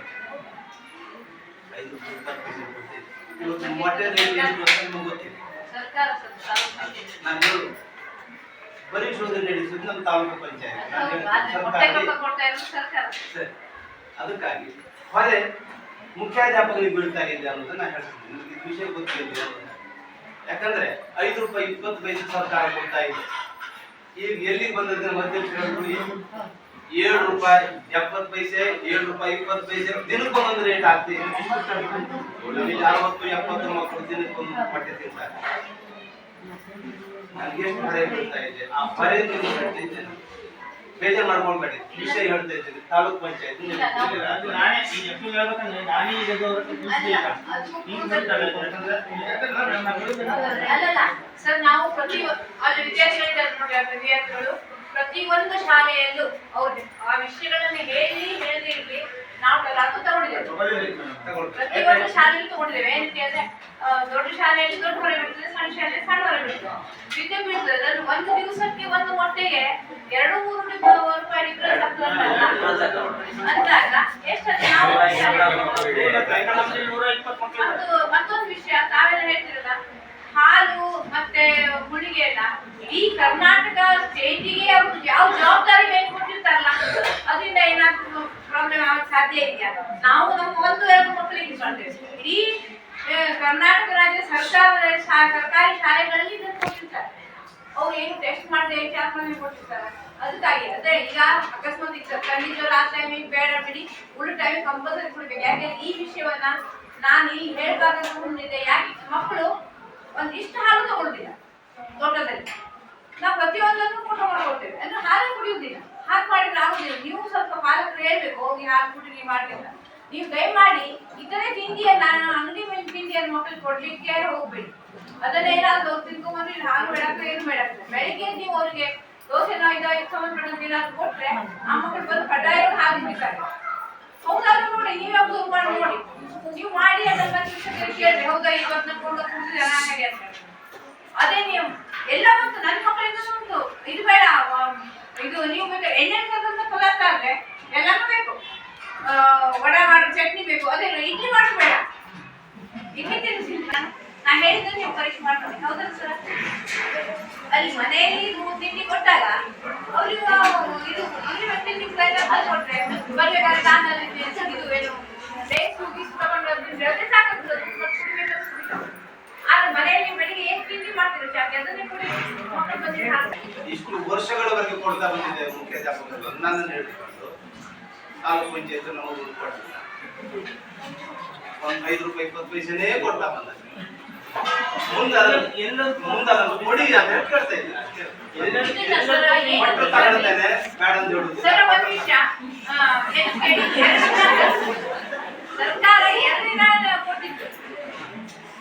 5 ರೂಪಾಯಿ 20 ಪೈಸೆ ಕೊಡ್ತಾ ಇದೆ. ಇವತ್ತು ಮೊಟ್ಟೆ ರೇಟ್ ಎಷ್ಟು ಅಂತ ನಿಮಗೆ ಗೊತ್ತಿದೆ. ನಾನು ಪರಿಶೋಧನೆ ನಡೆಸಿದ್ದು ನಮ್ಮ ತಾಲೂಕು ಪಂಚಾಯತ್ ಸರಿ. ಅದಕ್ಕಾಗಿ ಹೊರೆ ಮುಖ್ಯಾಧ್ಯಾಪಕರಿಗೆ ಬೀಳ್ತಾ ಇದೆ ಅನ್ನೋದನ್ನ ನಾನು ಹೇಳ್ತೀನಿ. ನಿಮಗೆ ಇದು ವಿಷಯ ಗೊತ್ತಿಲ್ಲ. ಯಾಕಂದ್ರೆ 5 ರೂಪಾಯಿ 20 ಪೈಸೆ ಸರ್ಕಾರ ಕೊಡ್ತಾ ಇದೆ. ಈಗ ಎಲ್ಲಿಗೆ ಬಂದಿದ್ರೆ ಮಧ್ಯಸ್ಥರು ₹7.70 ₹7.20 ದಿನಕ್ಕೊಂದೊಂದು ರೇಟ್ ಆಗ್ತಿದೆ. ನಮಗೆ 60-70 ಮಕ್ಕಳು ದಿನಕ್ಕೊಂದು ಬಟ್ಟೆ ತಿಂತಾರೆ. ನನಗೆ ಎಷ್ಟು ಹೊರೆ ಬೀಳ್ತಾ ಇದೆ, ಆ ಹೊರೆ ನೀವು ಹೇಳ್ತಾ ಇದ್ದೇನೆ, ಬೇಜಾರು ಮಾಡ್ಕೊಳ್ಬೇಡಿ. ವಿಷಯ ಹೇಳ್ತಾ ಇದ್ದೀನಿ. ತಾಲೂಕ್ ಪಂಚಾಯತ್ ಅದು ನಾನೇ ಈಗ ಎಷ್ಟು ಹೇಳ್ಬೇಕಂದ್ರೆ ನಾನೇ ಈಗ ಅಲ್ಲಲ್ಲ ಸರ್, ನಾವು ಅಲ್ಲಿ ವಿದ್ಯಾರ್ಥಿಗಳಿದ್ದಾರೆ ನೋಡಿ, ಆ ವಿದ್ಯಾರ್ಥಿಗಳು ಪ್ರತಿಯೊಂದು ಶಾಲೆಯಲ್ಲೂ ಅವ್ರಿಗೆ ಆ ವಿಷಯಗಳನ್ನು ಹೇಳದೇ ಇರ್ಲಿ, ನಾವು ಅದು ತಗೊಂಡಿದ್ದೇವೆ. ಪ್ರತಿಯೊಂದು ಶಾಲೆಯಲ್ಲೂ ತಗೊಂಡಿದ್ದೇವೆ. ಏನಕ್ಕೆ ಅಂದ್ರೆ ದೊಡ್ಡ ಶಾಲೆಯಲ್ಲಿ ದೊಡ್ಡ ಹೊರೆ ಬೀಳ್ತದೆ, ಸಣ್ಣ ಶಾಲೆಯಲ್ಲಿ ಸಣ್ಣ ಹೊರೆ ಬೀಳ್ತದೆ, ವಿದ್ಯೆ ಬೀಳ್ತದೆ. ಅದ್ರಲ್ಲಿ ಒಂದು ದಿವಸಕ್ಕೆ ಒಂದು ಮೊಟ್ಟೆಗೆ 2-3 ರೂಪಾಯಿ ಡಿಫ್ರೆನ್ಸ್ ಆಗ್ತದಲ್ಲ ಅಂದಾಗ ಎಷ್ಟಂದ್ರೆ ನಾವು ಮತ್ತೊಂದು ವಿಷಯ ತಾವೆಲ್ಲ ಹೇಳ್ತಿರಲ್ಲ, ಹಾಲು ಮತ್ತೆ ಗುಳಿಗೆ ಎಲ್ಲ ಈ ಕರ್ನಾಟಕ ಸ್ಟೇಟಿಗೆ ಅವ್ರು ಯಾವ ಜವಾಬ್ದಾರಿ ಮೇಲೆ ಕೊಟ್ಟಿರ್ತಾರಲ್ಲ, ಅದರಿಂದ ಏನಾದ್ರು ಪ್ರಾಬ್ಲಮ್ ಆಗಕ್ಕೆ ಸಾಧ್ಯ ಇದೆಯಾ? ನಾವು ನಮ್ಮ 1-2 ಮಕ್ಕಳಿಗೆ ಮಾಡ್ತೇವೆ. ಇಡೀ ಕರ್ನಾಟಕ ರಾಜ್ಯ ಸರ್ಕಾರಿ ಶಾಲೆಗಳಲ್ಲಿ ಇದನ್ನು ಕೊಟ್ಟಿರ್ತಾರೆ. ಅವ್ರು ಏನು ಟೆಸ್ಟ್ ಮಾಡದೆ ಚಾಪನೆ ಕೊಟ್ಟಿರ್ತಾರೆ. ಅದಕ್ಕಾಗಿ ಅದೇ ಈಗ ಅಕಸ್ಮಾತ್ ಈಗ ಖಂಡಿತ ಲಾಸ್ಟ್ ಟೈಮಿಗೆ ಬೇಡ ಬಿಡಿ, ಉಳಿದ ಟೈಮಿಗೆ ಕಂಪಲ್ಸರಿ ಕೊಡ್ಬೇಕು. ಯಾಕೆಂದ್ರೆ ಈ ವಿಷಯವನ್ನ ನಾನು ಇಲ್ಲಿ ಹೇಳ್ಬಾರ್ದು. ಯಾಕೆ ಮಕ್ಕಳು ಒಂದಿಷ್ಟು ಹಾಲು ತಗೊಳ್ದಿಲ್ಲ ತೋಟದಲ್ಲಿ, ನಾವು ಪ್ರತಿಯೊಂದನ್ನು ಫೋಟೋ ಮಾಡ್ಕೊಳ್ತೇವೆ ಅಂದ್ರೆ ಹಾಲು ಕುಡಿಯುವುದಿಲ್ಲ. ಹಾಗೆ ಮಾಡಿದ್ರೆ ಆಗುದಿಲ್ಲ. ನೀವು ಸ್ವಲ್ಪ ಪಾಲಕರು ಹೇಳ್ಬೇಕು, ಹೋಗಿ ಹಾಲು ಕುಡಿಲಿ ಮಾಡ್ಲಿಲ್ಲ. ನೀವು ದಯಮಾಡಿ ಇತರೆ ತಿಂಡಿಯನ್ನ ಅಂಗಡಿ ಮೇಲೆ ತಿಂಡಿಯನ್ನು ಮಕ್ಕಳಿಗೆ ಕೊಡ್ಲಿಕ್ಕೆ ಹೋಗ್ಬೇಡಿ. ಅದನ್ನೇನಾದ್ರು ತಿನ್ಕೊಂಡ್ಬಂದ್ರೆ ಹಾಲು ಬೇಡಾಗ್ತದೆ, ಏನು ಬೇಡಾಗ್ತದೆ. ಬೆಳಿಗ್ಗೆ ನೀವು ಅವ್ರಿಗೆ ದೋಸೆನೋ ಸಂಬಂಧಪಟ್ಟಂತ ಏನಾದ್ರು ಕೊಟ್ರೆ ಆ ಮಕ್ಕಳು ಬಂದು ಕಡ್ಡಾಯ ಹಾಲು ತಿಂತಾರೆ. ಹೌದಾದ್ರು ನೋಡಿ, ನೀವ್ಯಾವ್ದು ಮಾಡಿ ನೋಡಿ, ನೀವು ಮಾಡಿ ಅದನ್ನ ಶಿಕ್ಷಕರಿಗೆ ಕೇಳ್ರಿ, ಹೌದಾ ಇವತ್ತು ನಮ್ಮ ಹುಡುಗ ಕುಡಿದ್ರೆ ಹಾಗೆ ಅಂತ. ಅದೇ ನೀವು ಎಲ್ಲ ಬಂತು ನನ್ನ ಮಕ್ಕಳಿಂದ ಉಂಟು, ಇದು ಬೇಡ, ಇದು ನೀವು ಬೇಕು ಎಣ್ಣೆ ಪದಾರ್ಥ ಆದ್ರೆ ಎಲ್ಲಾನು ಬೇಕು, ವಡೆ ಮಾಡೋ ಚಟ್ನಿ ಬೇಕು, ಅದೇ ಇಡ್ಲಿ ಮಾಡೋದು ಬೇಡ, ಇಡ್ಲಿ ತಿನ್ನಿಸಿ. ನಾ ಹೇಳಿದ್ರೆ ನೀವು ಪರೀಕ್ಷೆ ಮಾಡ್ಕೊಳ್ಳಿ, ಹೌದಲ್ಲ ಸರ್? ಅಲ್ಲಿ ಮನೆಯಲ್ಲಿ ತಿಂಡಿ ಕೊಟ್ಟಾಗ ಅವ್ರಿಗೆ ಇದು ಅಂಗಡಿ ತಿಂಡಿ ಕೊಟ್ರೆ ಬರ್ಬೇಕಾದ್ರೆ ದಾನಲ್ಲಿ ಇದು ಏನು ಬೇಸು ಗೀಸು ತಗೊಂಡು ಸಾಕಾಗ್ತದೆ. ಆದ್ರೆ ಮನೆಯಲ್ಲಿ ಬೆಳಿಗ್ಗೆ ಏನ್ ತಿಂಡಿ ಮಾಡ್ತಿರೋ ಚಾಕಿ ಅದನ್ನೇ ಕೊಡಿ, ಮಕ್ಕಳು ಬಂದು ಇಷ್ಟು ವರ್ಷಗಳವರೆಗೆ ಕೊಡ್ತಾ ಬಂದಿದೆ ಮುಖ್ಯಾಧ್ಯಾಪಕರು. ನನ್ನನ್ನು ಹೇಳಿಕೊಂಡು ತಾಲೂಕು ಪಂಚಾಯತ್ ನಾವು ದುಡ್ಡು ಕೊಡ್ತಿಲ್ಲ, ಒಂದು ₹5-20 ಕೊಡ್ತಾ ಬಂದ. ಮುಂದಲ್ಲ ಕೊಡಿ ಅಂತ ಕೇಳ್ತಾ ಇದ್ದೀನಿ ಅಷ್ಟೇ. ಮಕ್ಕಳು ತಗೊಳ್ತೇನೆ ಬೇಡ ಅಂತ ಹೇಳುದು. ಸರ್ಕಾರ 2 ದಿನ ಕೊಟ್ಟಿತ್ತು,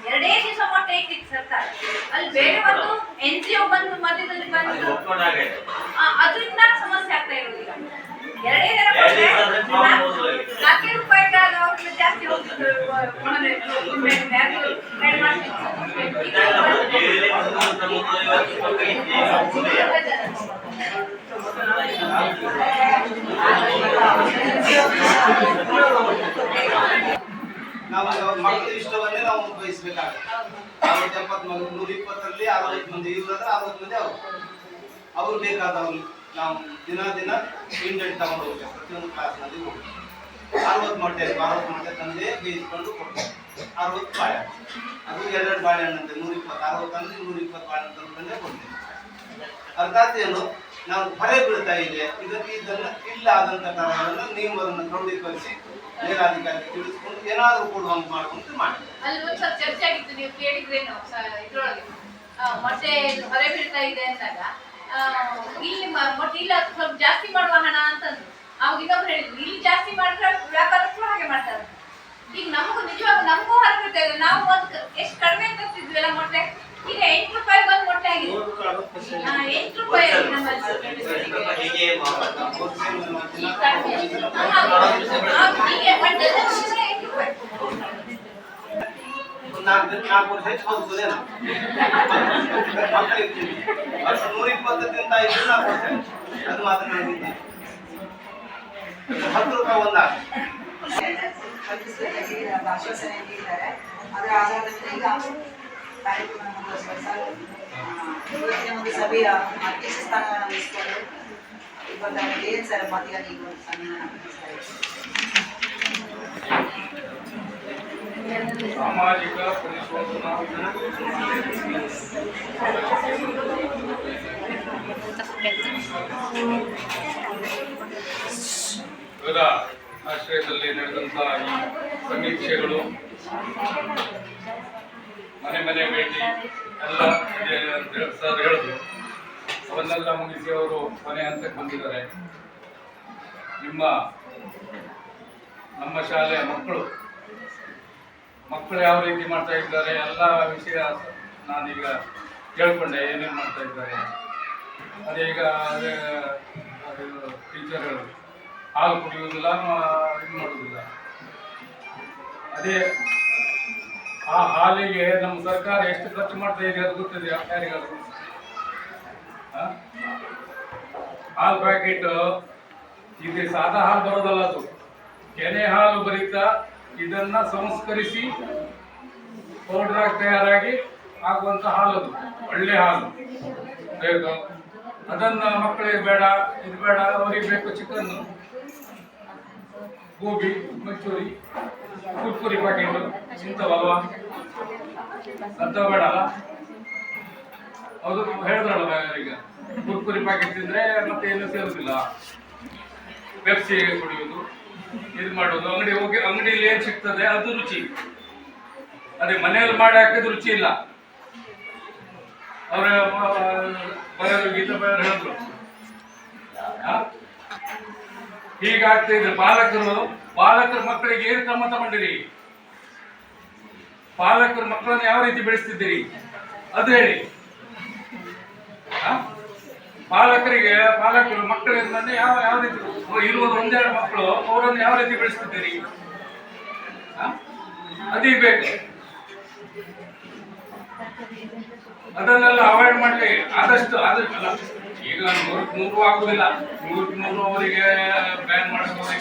2 ದಿವಸ ಮೊಟ್ಟೆ ಇಟ್ಟಿತ್ತು ಸರ್ಕಾರ. ಅಲ್ಲಿ ಬೇರೆ ಒಂದು NGO ಬಂದು ಮಧ್ಯದಲ್ಲಿ ಬಂದು ಅದರಿಂದ ಸಮಸ್ಯೆ ಆಗ್ತಾ ಇರೋದಿಲ್ಲ. 2 ದಿನ ₹4 ಜಾಸ್ತಿ ಹೋಗ್ತಿತ್ತು. ನಾವು ಮಕ್ಕಳ ಇಷ್ಟವನ್ನೇ ನಾವು ಬಯಸ್ಬೇಕಾಗುತ್ತೆ. 70 ಮಂದಿ 120ರಲ್ಲಿ 60 ಮಂದಿ ಇವರಾದ್ರೆ 60 ಮಂದಿ ಅವ್ರು ಬೇಕಾದವ್ರು ನಾವು ದಿನ ಇಂಡೆಂಟ್ ತಗೊಂಡು ಹೋಗ್ತೇವೆ. ಪ್ರತಿಯೊಂದು ಕ್ಲಾಸ್ನಲ್ಲಿ ಹೋಗಿ 60 ಮೊಟ್ಟೆ ತಂದೆ ಬೇಯಿಸ್ಕೊಂಡು ಕೊಡ್ತೇವೆ. 60 ಬಾಳೆ, ಅದು 2 ಬಾಳೆಹಣ್ಣಂತೆ 120, 60 ಅಂದ್ರೆ 120 ಬಾಳೆಹಣ್ಣು ತಂದೇ ಕೊಡ್ತೇವೆ. ಅರ್ಥಾತ್ ಏನು, ನಾವು ಹೊರೆ ಬೀಳ್ತಾ ಇದೆ, ಇದನ್ನ ಇಲ್ಲ ಆದಂತ ಕಾರಣಗಳನ್ನು ನಿಯಮವನ್ನು ಕ್ರೋಢೀಕರಿಸಿ ಮೇಲಾಧಿಕಾರಿ ತಿಳಿಸ್ಕೊಂಡು ಏನಾದರೂ ಕೊಡುವಂತ ಮಾಡುವಂತೆ ಮಾಡಿ. ಅಲ್ಲಿ ಒಂದು ಸ್ವಲ್ಪ ಚರ್ಚೆ ಆಗಿತ್ತು, ನೀವು ಕೇಳಿದ್ರೇನು ಇದ್ರೊಳಗೆ ಮೊಟ್ಟೆ ಹೊರೆ ಬೀಳ್ತಾ ಇದೆ ಅಂದಾಗ ಇಲ್ಲಿ ಮೊಟ್ಟೆ ಇಲ್ಲ ಸ್ವಲ್ಪ ಜಾಸ್ತಿ ಮಾಡುವ ಹಣ ಅಂತಂದ್ರು. ಅವಾಗ ಇನ್ನೊಬ್ರು ಹೇಳಿದ್ರು ಇಲ್ಲಿ ಜಾಸ್ತಿ ಮಾಡಿದ್ರೆ ವ್ಯಾಪಾರಸ್ಥರು ಹಾಗೆ ಮಾಡ್ತಾರೆ. ಈಗ ನಮಗೂ ನಿಜವಾಗ ನಮಗೂ ಹೊರ ಬೀಳ್ತಾ ಇದೆ. ನಾವು ಒಂದು ಎಷ್ಟು ಕಡಿಮೆ ತರ್ತಿದ್ವಿ ಎಲ್ಲ ಮೊಟ್ಟೆ, ಈಗ ₹8 ಒಂದು ಮೊಟ್ಟೆ ಆಗಿದೆ. ₹8 ನಾಲ್ಕು ವರ್ಷ ಹೆಚ್ಚು ಬದುಕುದೇ ಮಕ್ಕಳಿಗೆ 120 ತಿಂತ ಇದ್ರೆ 4 ವರ್ಷ ಅದು ಮಾತ್ರ ನನಗೆ ₹10 ಒಂದಾಗ ಆಶ್ವಾಸನೆ ನೀಡಿದ್ದಾರೆ. ಅದರ ಆಧಾರದ ಮೇಲೆ ಈಗ ಕಾರ್ಯಕ್ರಮ ಇವತ್ತಿನ ಒಂದು ಸಭೆಯ ಅಧ್ಯಕ್ಷ ಸ್ಥಾನವನ್ನು ವಹಿಸಿಕೊಂಡು ಇವತ್ತು ಏನು ಸರ್ ಮಾತಿಗಾಗಿ ಒಂದು ಸನ್ಮಾನ ಸಾಮಾಜಿಕ ಪರಿಶೋಧನಾ ಇವರ ಆಶ್ರಯದಲ್ಲಿ ನಡೆದಂಥ ಈ ಸಮೀಕ್ಷೆಗಳು, ಮನೆ ಮನೆ ಭೇಟಿ ಎಲ್ಲ ಇದೆ ಅಂತ ಸರ್ ಹೇಳಿದ್ರು. ಅವನ್ನೆಲ್ಲ ಮುಗಿಸಿ ಅವರು ಕೊನೆ ಹಂತಕ್ಕೆ ಬಂದಿದ್ದಾರೆ. ನಮ್ಮ ಶಾಲೆಯ ಮಕ್ಕಳು ಯಾವ ರೀತಿ ಮಾಡ್ತಾ ಇದ್ದಾರೆ ಎಲ್ಲ ವಿಷಯ ನಾನೀಗ ಕೇಳ್ಕೊಂಡೆ, ಏನೇನು ಮಾಡ್ತಾ ಇದ್ದಾರೆ. ಅದೇ ಈಗ ಟೀಚರ್ಗಳು ಹಾಲು ಕುಡಿಯುವುದಿಲ್ಲ, ಇದು ಮಾಡುವುದಿಲ್ಲ. ಅದೇ ಆ ಹಾಲಿಗೆ ನಮ್ಮ ಸರ್ಕಾರ ಎಷ್ಟು ಖರ್ಚು ಮಾಡ್ತಾ ಇದೆ ಅದು ಗೊತ್ತಿದೆ ಯಾರಿಗಾದ್ರು? ಹಾಲು ಪ್ಯಾಕೆಟ್ ಇದು ಸಾದಾ ಹಾಲು ಬರೋದಲ್ಲ, ಅದು ಕೆನೆ ಹಾಲು ಬರೀತಾ ಇದನ್ನ ಸಂಸ್ಕರಿಸಿ ಪೌಡರ್ ಆಗಿ ತಯಾರಾಗಿ ಆಗುವಂತ ಹಾಲು, ಅದು ಒಳ್ಳೆ ಹಾಲು. ಅದನ್ನ ಮಕ್ಕಳಿಗೆ ಬೇಡ, ಇದು ಬೇಡ, ಅವರಿಗೆ ಬೇಕು ಚಿಕನ್, ಗೋಬಿ ಮಂಚೂರಿ, ಕುರ್ಕುರಿ ಪ್ಯಾಕೆಟ್ ಇಂಥವಲ್ವಾ, ಅಂತ ಬೇಡ ಅಲ್ಲ. ಅದು ಹೇಳಿದ್ರಲ್ಲ ಈಗ, ಕುರ್ಕುರಿ ಪ್ಯಾಕೆಟ್ ತಿಂದ್ರೆ ಮತ್ತೆ ಏನು ಸೇರುದಿಲ್ಲ. ಪೆಪ್ಸಿ ಕುಡಿಯೋದು, ಇದು ಮಾಡೋದು, ಅಂಗಡಿಯಲ್ಲಿ ಏನ್ ಸಿಗ್ತದೆ ಅದು ರುಚಿ. ಅದೇ ಮನೆಯಲ್ಲಿ ಮಾಡಿ ಹಾಕಿದ ರುಚಿ ಇಲ್ಲ. ಅವರ ಗೀತಾ ಬಯರು ಹೇಳಿದ್ರು ಹೀಗಾಗ್ತಾ ಇದ್ರೆ ಪಾಲಕರು ಮಕ್ಕಳಿಗೆ ಏನು ಕ್ರಮ ತಗೊಂಡಿರಿ? ಪಾಲಕರು ಮಕ್ಕಳನ್ನು ಯಾವ ರೀತಿ ಬೆಳೆಸ್ತಿದ್ದೀರಿ ಅದು ಹೇಳಿ. ಪಾಲಕರು ಮಕ್ಕಳಿಂದ ಯಾವ ರೀತಿ ಇರುವುದು ಒಂದೆರಡು ಮಕ್ಕಳು, ಅವರನ್ನು ಯಾವ ರೀತಿ ಬೆಳೆಸ್ತಿದ್ದೀರಿ ಅದೇ ಬೇಕು. ಅದನ್ನೆಲ್ಲ ಅವಾಯ್ಡ್ ಮಾಡ್ಲಿ ಆದಷ್ಟು. ಈಗ 100 ಆಗುದಿಲ್ಲ, 100 ಅವರಿಗೆ ಬ್ಯಾನ್ ಮಾಡಿಸಬಹುದು,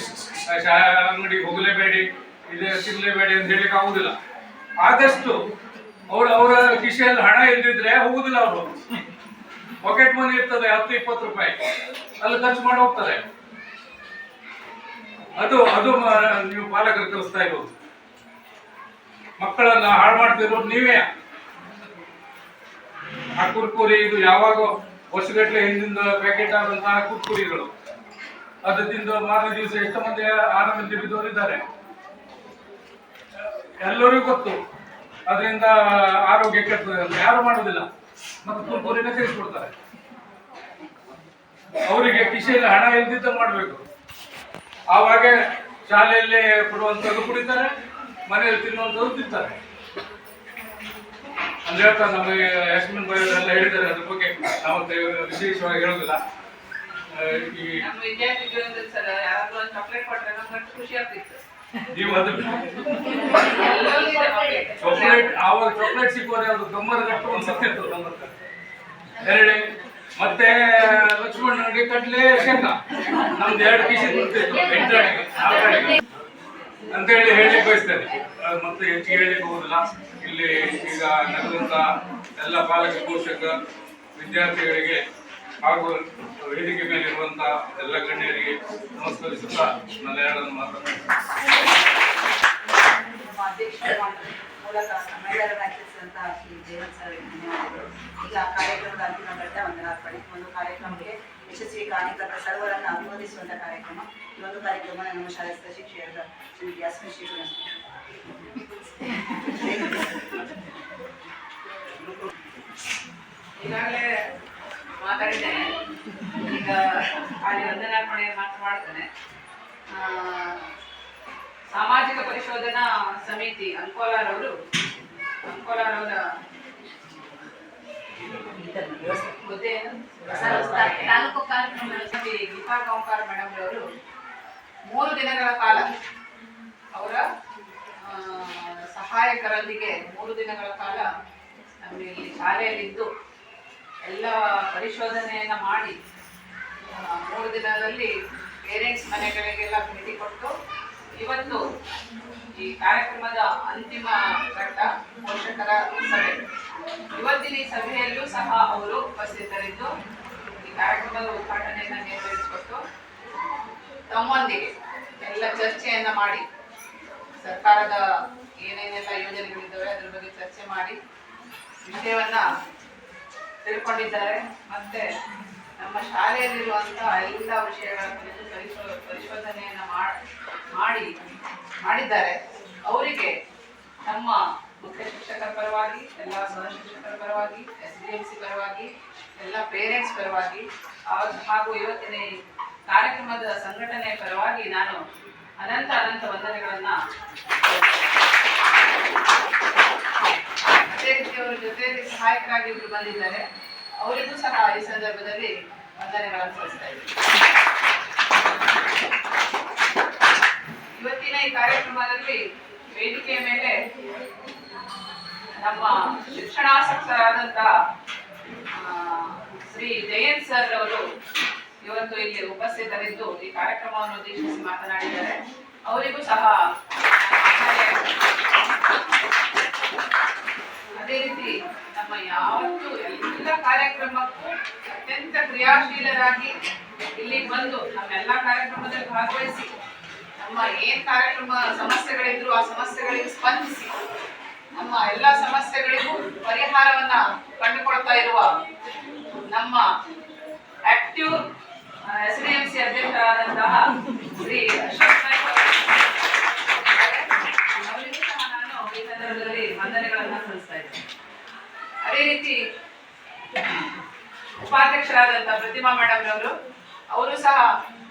ಅಂಗಡಿಗೆ ಹೋಗಲೇಬೇಡಿ, ಇದೇ ತಿನ್ನಲೇಬೇಡಿ ಅಂತ ಹೇಳಿಕ್ಕೆ ಆಗುದಿಲ್ಲ. ಆದಷ್ಟು ಅವರ ಕಿಶೆಯಲ್ಲಿ ಹಣ ಇಲ್ದಿದ್ರೆ ಹೋಗುದಿಲ್ಲ. ಅವರು ಪಾಕೆಟ್ ಮನಿ ಇರ್ತದೆ 10-20 ರೂಪಾಯಿ, ಅಲ್ಲಿ ಖರ್ಚು ಮಾಡಿ ಹೋಗ್ತಾರೆ. ಅದು ನೀವು ಪಾಲಕರು ಕಲಿಸ್ತಾ ಇರೋದು. ಮಕ್ಕಳನ್ನ ಹಾಳು ಮಾಡ್ತಿರೋದು ನೀವೇ. ಆ ಕುರ್ಕುರಿ ಇದು ಯಾವಾಗ ವರ್ಷಗಟ್ಟಲೆ ಹಿಂದಿಂದ ಪ್ಯಾಕೆಟ್ ಆದಂತಹ ಕುರ್ಕುರಿಗಳು, ಅದು ತಿಂದು ಮಾರನೇ ದಿವಸ ಎಷ್ಟು ಮಂದಿ ಆರಾಮಲ್ಲಿ ಬಿದ್ದವರು ಇದ್ದಾರೆ, ಎಲ್ಲರಿಗೂ ಗೊತ್ತು. ಅದರಿಂದ ಆರೋಗ್ಯ ಕೆಟ್ಟದೆ ಅಂತ ಯಾರು ಮಾಡುವುದಿಲ್ಲ, ಮತ್ತು ಕುರ್ಕುರಿನ ಸೇರಿಸ್ಕೊಡ್ತಾರೆ. ಅವರಿಗೆ ಕಿಶೆಯಲ್ಲಿ ಹಣ ಇಲ್ದಿದ್ದ ಮಾಡಬೇಕು. ಆವಾಗ ಶಾಲೆಯಲ್ಲಿ ಕೊಡುವಂಥದ್ದು ಕುಡಿತಾರೆ, ಮನೆಯಲ್ಲಿ ತಿನ್ನುವಂಥದ್ದು ತಿಂತಾರೆ ಅಂತ ಹೇಳ್ತಾರೆ. ನಮಗೆ ಯಾಸ್ಮಿನ್ ಬೈಯವರೆಲ್ಲ ಹೇಳಿದ್ದಾರೆ, ಅದ್ರ ಬಗ್ಗೆ ನಾವು ವಿಶೇಷವಾಗಿ ಹೇಳೋದಿಲ್ಲ. ಈ ಖುಷಿ ಆಗ್ತಿತ್ತು. ನೀವು ಅದು ಚಾಕ್ಲೇಟ್, ಆವಾಗ ಚಾಕ್ಲೇಟ್ ಸಿಗೋರೆ ಅದು ಗಮ್ಮರ್ ಗಟ್ಟು ಒಂದು ಸಿಕ್ತಿತ್ತು ನಮ್ಮ ಹತ್ರ. ಎರಡೇ ಮತ್ತೆ ಲಕ್ಷ್ಮಣ ಕಡ್ಲೆ ಶೇಂಗಾ ನಮ್ದು 2 ಕಿಶಿ ಕೊಡ್ತಿತ್ತು, 8 ಅಡಿಗೆ 4 ಅಡಿಗೆ ಅಂತೇಳಿ ಹೇಳಲಿಕ್ಕೆ ಬಯಸ್ತೇನೆ. ಮತ್ತೆ ಹೆಚ್ಚಿಗೆ ಹೇಳಲಿಕ್ಕೆ ಹೋಗುದಿಲ್ಲ. ಇಲ್ಲಿ ಈಗ ನಡೆದಂತ ಎಲ್ಲ ಪಾಲಕ ಪೋಷಕ ವಿದ್ಯಾರ್ಥಿಗಳಿಗೆ ಹಾಗೂ ವೇದಿಕೆ ಮೇಲೆ ಇರುವಂತಹ ಎಲ್ಲ ಗಣ್ಯರಿಗೆ ನಮಸ್ಕರಿಸುತ್ತಾ ನನ್ನ 2 ಮಾತನ್ನು ಮೂಲಕ ನಮ್ಮೆಲ್ಲರನ್ನು ರಚಿಸಿದಂತಹ ಶ್ರೀ ಜಯವಂತ್ ಸರ್ ಧನ್ಯವಾದಗಳು. ಈಗ ಕಾರ್ಯಕ್ರಮದ ಅಂತಿಮ ಘಟ್ಟ ವಂದನಾರ್ಪಣೆ. ಒಂದು ಕಾರ್ಯಕ್ರಮಕ್ಕೆ ಯಶಸ್ವಿ ಕಾರಣಕರ್ತ ಸರ್ವರನ್ನು ಅಭಿನಂದಿಸುವಂತಹ ಕಾರ್ಯಕ್ರಮ. ಈ ಒಂದು ಕಾರ್ಯಕ್ರಮ ನಮ್ಮ ಶಾಲೆಯ ಶಿಕ್ಷಕರಾದ ಶ್ರೀ ಯಾಸ್ಮಿನ್ ಶ್ರೀ ಈಗಾಗಲೇ ಮಾತಾಡಿದ್ದೇನೆ. ಈಗ ಅಲ್ಲಿ ವಂದನಾರ್ಪಣೆ ಮಾಡ್ತೇನೆ. ಸಾಮಾಜಿಕ ಪರಿಶೋಧನಾ ಸಮಿತಿ ಅಂಕೋಲಾರವರ ತಾಲೂಕು ಕಾರ್ಯಕ್ರಮದ ಸಮಿತಿ ಗೀತಾ ಗಾಂವ್ಕರ್ ಮೇಡಮ್ ರವರು 3 ದಿನಗಳ ಕಾಲ ಅವರ ಸಹಾಯಕರೊಂದಿಗೆ 3 ದಿನಗಳ ಕಾಲ ನಮ್ಮಲ್ಲಿ ಶಾಲೆಯಲ್ಲಿದ್ದು ಎಲ್ಲ ಪರಿಶೋಧನೆಯನ್ನ ಮಾಡಿ 3 ದಿನದಲ್ಲಿ ಪೇರೆಂಟ್ಸ್ ಮನೆಗಳಿಗೆಲ್ಲ ಭೇಟಿ ಕೊಟ್ಟು ಇವತ್ತು ಈ ಕಾರ್ಯಕ್ರಮದ ಅಂತಿಮ ಘಟ್ಟ ಪೋಷಕರ ಸಭೆ. ಇವತ್ತಿನ ಈ ಸಭೆಯಲ್ಲೂ ಸಹ ಅವರು ಉಪಸ್ಥಿತರಿದ್ದು ಈ ಕಾರ್ಯಕ್ರಮದ ಉದ್ಘಾಟನೆಯನ್ನ ನೆರವೇರಿಸಿಕೊಟ್ಟು ತಮ್ಮೊಂದಿಗೆ ಎಲ್ಲ ಚರ್ಚೆಯನ್ನ ಮಾಡಿ ಸರ್ಕಾರದ ಏನೇನೆಲ್ಲ ಯೋಜನೆಗಳಿದ್ದಾವೆ ಅದ್ರ ಬಗ್ಗೆ ಚರ್ಚೆ ಮಾಡಿ ವಿಷಯವನ್ನ ತಿಳ್ಕೊಂಡಿದ್ದಾರೆ. ಮತ್ತೆ ನಮ್ಮ ಶಾಲೆಯಲ್ಲಿರುವಂತಹ ಎಲ್ಲ ವಿಷಯಗಳ ಕುರಿತು ಪರಿಶೋಧನೆಯನ್ನು ಮಾಡಿದ್ದಾರೆ. ಅವರಿಗೆ ನಮ್ಮ ಮುಖ್ಯ ಶಿಕ್ಷಕರ ಪರವಾಗಿ, ಎಲ್ಲ ಸಹ ಶಿಕ್ಷಕರ ಪರವಾಗಿ, SDMC ಪರವಾಗಿ, ಎಲ್ಲ ಪೇರೆಂಟ್ಸ್ ಪರವಾಗಿ ಹಾಗೂ ಇವತ್ತಿನ ಈ ಕಾರ್ಯಕ್ರಮದ ಸಂಘಟನೆ ಪರವಾಗಿ ನಾನು ಅನಂತ ವಂದನೆಗಳನ್ನ ಅದೇ ರೀತಿ ಅವರ ಜೊತೆಯಲ್ಲಿ ಸಹಾಯಕರಾಗಿ ಇವರು ಬಂದಿದ್ದಾರೆ. ಅವರಿಗೂ ಸಹ ಈ ಸಂದರ್ಭದಲ್ಲಿ ವಂದನೆಗಳನ್ನು ಸಲ್ಲಿಸ್ತಾ ಇದ್ದೀನಿ. ಇವತ್ತಿನ ಈ ಕಾರ್ಯಕ್ರಮದಲ್ಲಿ ವೇದಿಕೆಯ ಮೇಲೆ ನಮ್ಮ ಶಿಕ್ಷಣಾಸಕ್ತರಾದಂತಹ ಶ್ರೀ ಜಯಂತ್ ಸರ್ ಅವರು ಇವತ್ತು ಇಲ್ಲಿ ಉಪಸ್ಥಿತರಿದ್ದು ಈ ಕಾರ್ಯಕ್ರಮವನ್ನು ಉದ್ದೇಶಿಸಿ ಮಾತನಾಡಿದ್ದಾರೆ. ಅವರಿಗೂ ಸಹ ಅದೇ ರೀತಿ ನಮ್ಮ ಯಾವತ್ತು ಎಲ್ಲ ಕಾರ್ಯಕ್ರಮಕ್ಕೂ ಅತ್ಯಂತ ಕ್ರಿಯಾಶೀಲರಾಗಿ ಇಲ್ಲಿ ಬಂದು ನಮ್ಮೆಲ್ಲ ಕಾರ್ಯಕ್ರಮದಲ್ಲಿ ಭಾಗವಹಿಸಿ ನಮ್ಮ ಏನ್ ಕಾರ್ಯಕ್ರಮ ಸಮಸ್ಯೆಗಳಿದ್ರು ಆ ಸಮಸ್ಯೆಗಳಿಗೆ ಸ್ಪಂದಿಸಿ ನಮ್ಮ ಎಲ್ಲ ಸಮಸ್ಯೆಗಳಿಗೂ ಪರಿಹಾರವನ್ನ ಕಂಡುಕೊಳ್ತಾ ಇರುವ ನಮ್ಮ ಆಕ್ಟಿವ್ SDMC ಅಧ್ಯಕ್ಷರಾದಂತಹ ಶ್ರೀ ಅಶೋಕ್ ನಾಯ್ಕ ಅವರಿಗೂ ಸಹ ನಾನು ಈ ಸಂದರ್ಭದಲ್ಲಿ ವಂದನೆಗಳನ್ನ ಸಲ್ಲಿಸ್ತಾ ಇದ್ದೇನೆ. ಅದೇ ರೀತಿ ಉಪಾಧ್ಯಕ್ಷರಾದಂತಹ ಪ್ರತಿಮಾ ಮೇಡಮ್ ರವರು ಅವರು ಸಹ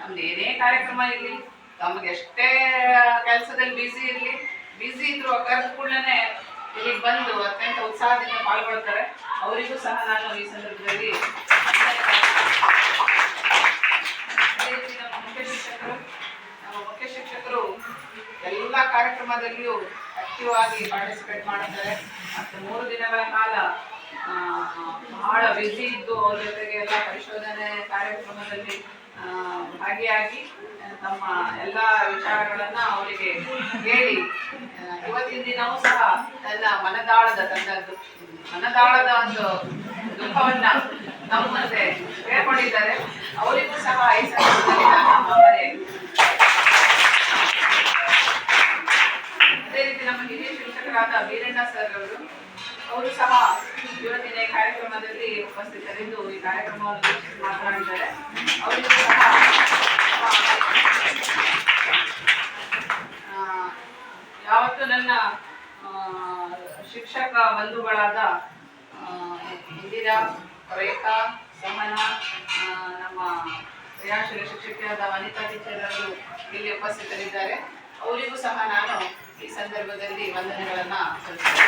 ನಮ್ದು ಏನೇ ಕಾರ್ಯಕ್ರಮ ಇರಲಿ, ತಮಗೆ ಎಷ್ಟೇ ಕೆಲಸದಲ್ಲಿ ಬಿಸಿ ಇದ್ರು ಕರೆದ ಕೂಡಲೇ ಇಲ್ಲಿಗೆ ಬಂದು ಅತ್ಯಂತ ಉತ್ಸಾಹದಿಂದ ಪಾಲ್ಗೊಳ್ತಾರೆ. ಅವರಿಗೂ ಸಹ ನಾನು ಈ ಸಂದರ್ಭದಲ್ಲಿ ಅದೇ ರೀತಿ ನಮ್ಮ ಮುಖ್ಯ ಶಿಕ್ಷಕರು ಎಲ್ಲ ಕಾರ್ಯಕ್ರಮದಲ್ಲಿಯೂ ಆಕ್ಟಿವ್ ಆಗಿ ಪಾರ್ಟಿಸಿಪೇಟ್ ಮಾಡುತ್ತಾರೆ. ಮತ್ತು 3 ದಿನಗಳ ಕಾಲ ಬಹಳ ಬ್ಯುಸಿ ಇದ್ದು ಅವ್ರ ಜೊತೆಗೆ ಎಲ್ಲ ಪರಿಶೋಧನೆ ಕಾರ್ಯಕ್ರಮದಲ್ಲಿ ಭಾಗಿಯಾಗಿ ತಮ್ಮ ಎಲ್ಲ ವಿಚಾರಗಳನ್ನ ಅವರಿಗೆ ಹೇಳಿ ಇವತ್ತಿನ ದಿನವೂ ಸಹ ತನ್ನ ಮನದಾಳದ ಒಂದು ದುಃಖವನ್ನ ನಮ್ಮ ಮುಂದೆ ಹೇಳ್ಕೊಂಡಿದ್ದಾರೆ. ಅವರಿಗೂ ಸಹ ಈ ಸಂದರ್ಭದಲ್ಲಿ ನಾನು ಅದೇ ರೀತಿ ನಮ್ಮ ಹಿರಿಯ ಶಿಕ್ಷಕರಾದ ಬೀರಣ್ಣ ಸರ್ ಅವರು ಸಹ ಇವತ್ತಿನ ಕಾರ್ಯಕ್ರಮದಲ್ಲಿ ಉಪಸ್ಥಿತರಿದ್ದು ಈ ಕಾರ್ಯಕ್ರಮವನ್ನು ಮಾತನಾಡಿದ್ದಾರೆ. ಅವರಿಗೂ ಸಹ ಯಾವತ್ತು ನನ್ನ ಶಿಕ್ಷಕ ಬಂಧುಗಳಾದ ಇಂದಿರಾ, ರೇಖಾ, ಸಮನ, ನಮ್ಮ ಕ್ರಿಯಾಶೀಲ ಶಿಕ್ಷಕಿಯಾದ ವನಿತಾ ಟೀಚರ್ ಅವರು ಇಲ್ಲಿ ಉಪಸ್ಥಿತರಿದ್ದಾರೆ. ಅವರಿಗೂ ಸಹ ನಾನು ಈ ಸಂದರ್ಭದಲ್ಲಿ ವಂದನೆಗಳನ್ನ ಸಲ್ಲಿಸ್ತೇನೆ.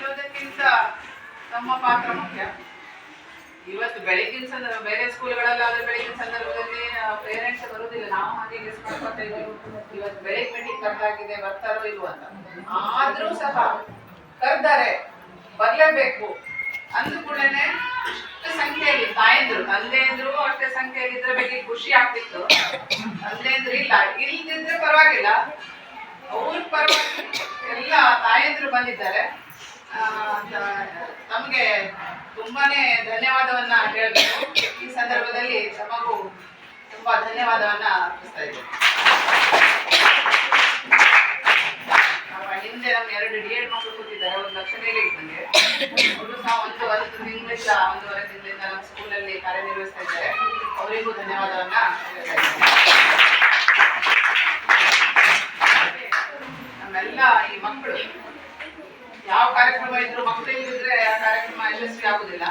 ಇರೋದಕ್ಕಿಂತ ನಮ್ಮ ಪಾತ್ರ ಮುಖ್ಯ. ಇವತ್ತು ಬೆಳಗಿನ ಬೇರೆ ಸ್ಕೂಲ್ಗಳಲ್ಲಾದ್ರೆ ಬೆಳಗಿನ ಸಂದರ್ಭದಲ್ಲಿ ಪೇರೆಂಟ್ಸ್ ಬರುವುದಿಲ್ಲ, ನಾವು ಹಾಗೆ ಗೆಸ್ ಮಾಡ್ಕೊತಾ ಇದ್ದೀವಿ. ಇವತ್ತು ಬೆಳಿಗ್ಗೆ ಮೀಟಿಂಗ್ ಕರೆದಾಗಿದೆ, ಬರ್ತಾರೋ ಇಲ್ವೋ ಅಂತ. ಆದ್ರೂ ಸಹ ಕರೆದಾರೆ, ಬರ್ಲೇಬೇಕು ಅಂದ ಕೂಡಲೇ ಇಷ್ಟು ಸಂಖ್ಯೆಯಲ್ಲಿ ತಾಯಂದ್ರು, ತಂದೆಯಂದ್ರು ಅಷ್ಟೇ ಸಂಖ್ಯೆಯಲ್ಲಿ ಇದ್ರೆ ಬಗ್ಗೆ ಖುಷಿ ಆಗ್ತಿತ್ತು. ತಂದೆಯಂದ್ರು ಇಲ್ದಿದ್ರೆ ಪರವಾಗಿಲ್ಲ, ಅವ್ರ ಪರವಾಗಿ ಎಲ್ಲ ತಾಯಂದ್ರು ಬಂದಿದ್ದಾರೆ. ತಮಗೆ ತುಂಬಾನೇ ಧನ್ಯವಾದವನ್ನ ಹೇಳ್ಬೇಕು. ಈ ಸಂದರ್ಭದಲ್ಲಿ ತಮಗೂ ತುಂಬಾ ಧನ್ಯವಾದವನ್ನ ಅರ್ಪಿಸ್ತಾ ಇದ್ದೇನೆ. ಹಿಂದೆ ನಮ್ಮ 2 D.Ed ಮಕ್ಕಳು ಕೂತಿದ್ದಾರೆ, ಒಂದು ಲಕ್ಷಣೆಯಲ್ಲಿ ಇದ್ದಂಗೆ. ಅವರು ಸಹ ಒಂದೂವರೆ ತಿಂಗಳಿಂದ ನಮ್ಮ ಸ್ಕೂಲಲ್ಲಿ ಕಾರ್ಯನಿರ್ವಹಿಸ್ತಾ ಇದ್ದಾರೆ. ಅವರಿಗೂ ಧನ್ಯವಾದವನ್ನ ಹೇಳ್ತಾ ಇದ್ದೇನೆ. ನಮ್ಮೆಲ್ಲ ಈ ಮಕ್ಕಳು ಯಾವ ಕಾರ್ಯಕ್ರಮ ಇದ್ರು ಮಕ್ಕಳು ಇಲ್ಲಿದ್ರೆ ಆ ಕಾರ್ಯಕ್ರಮ ಯಶಸ್ವಿ ಆಗುದಿಲ್ಲ.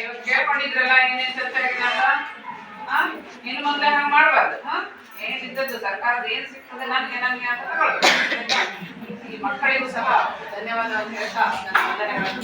ಇವಾಗ ಕೇಳ್ಕೊಂಡಿದ್ರಲ್ಲ ಏನೇನ್ ಚರ್ಚೆ ಆಗಿದೆ ಅಂತ, ಇನ್ನು ಮುಂದೆ ಹಂಗೆ ಮಾಡಬಾರ್ದು. ಏನಿದ್ದದ್ದು ಸರ್ಕಾರದ ಏನ್ ಸಿಗ್ತದೆ ನನ್ಗೆ ಅಂತ ತಗೊಳ್ಬೇಕು. ಈ ಮಕ್ಕಳಿಗೂ ಸಹ ಧನ್ಯವಾದ ಹೇಳ್ತಾ ನನ್ನ ವಂದನೆಗಳನ್ನು